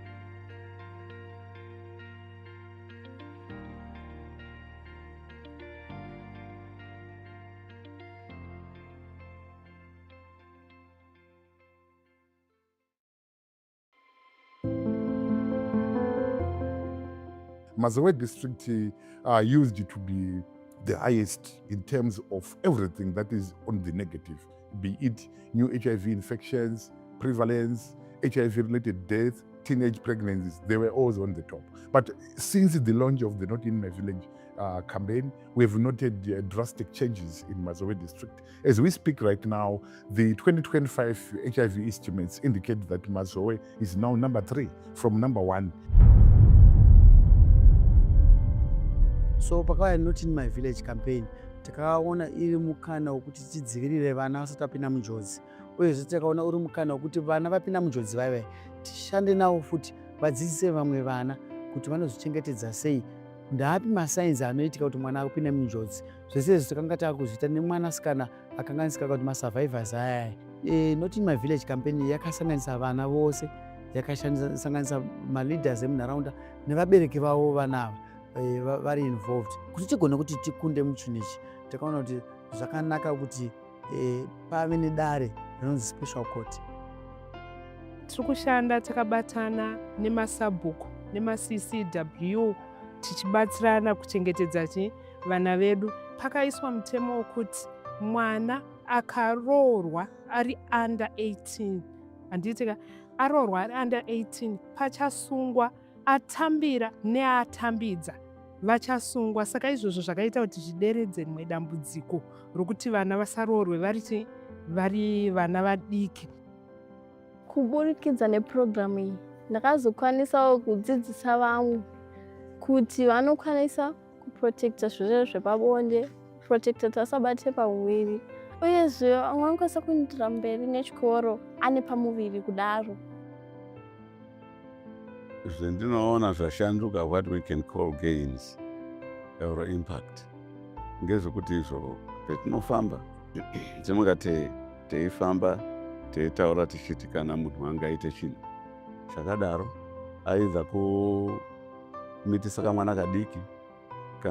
Mazowe district used to be the highest in terms of everything that is on the negative, be it new HIV infections, prevalence, HIV-related deaths, teenage pregnancies. They were always on the top. But since the launch of the Not in My Village campaign, we've noted drastic changes in Mazowe district. As we speak right now, the 2025 HIV estimates indicate that Mazowe is now number 3 from number 1. So pakauya Not in My Village campaign takaona iri mukana wekuti tidzivirire vana vasati vapinda munjodzi, uyezve takaona uri mukana wekuti vana vapinda munjodzi vaive tishande navo futi, vadzidzise vamwe vana kuti vanozvichengetedza sei, ndaapi masainzi anoitika kuti mwana apinde munjodzi. Zvese izvi takanga taakuzviita nemwanasikana akanganisika kuti masurvivors ayaya. Not in my village campaign yakasanganisa vana vose, yakasanganisa maleaders emunharaunda nevabereki vavo vana ava vari involved kuti tigone kuti tikunde muchinhu ichi. Takaona kuti zvakanaka kuti pave nedare rinonzi special court. Tiri kushanda takabatana nemasabhuku nemaCCW tichibatsirana kuchengetedza vana vedu. Pakaiswa mutemo wekuti mwana akaroorwa ari under 18, handitika aroorwa ari under 18 pachasungwa, atambira neatambidza vachasungwa. Saka izvozvo zvakaita kuti zvideredze rimwe dambudziko rokuti vana vasaroorwe vari vana vadiki. Kuburikidza nepurogiramu iyi ndakazokwanisawo kudzidzisa vamwe kuti vanokwanisa kuprotecta zvirwere zvepabonde, kuprotecta kuti vasabate pamuviri, uyezve vamwe vanokwanisa kuendera mberi nechikoro ane pamuviri kudaro. Zvendinoona zvashanduka, what we can call gains or impact, ngezvekuti izvo petinofamba dzimwe teifamba teitaura tichiti kana munhu angaite chinhu chakadaro, aidha kumitisa kamwana kadiki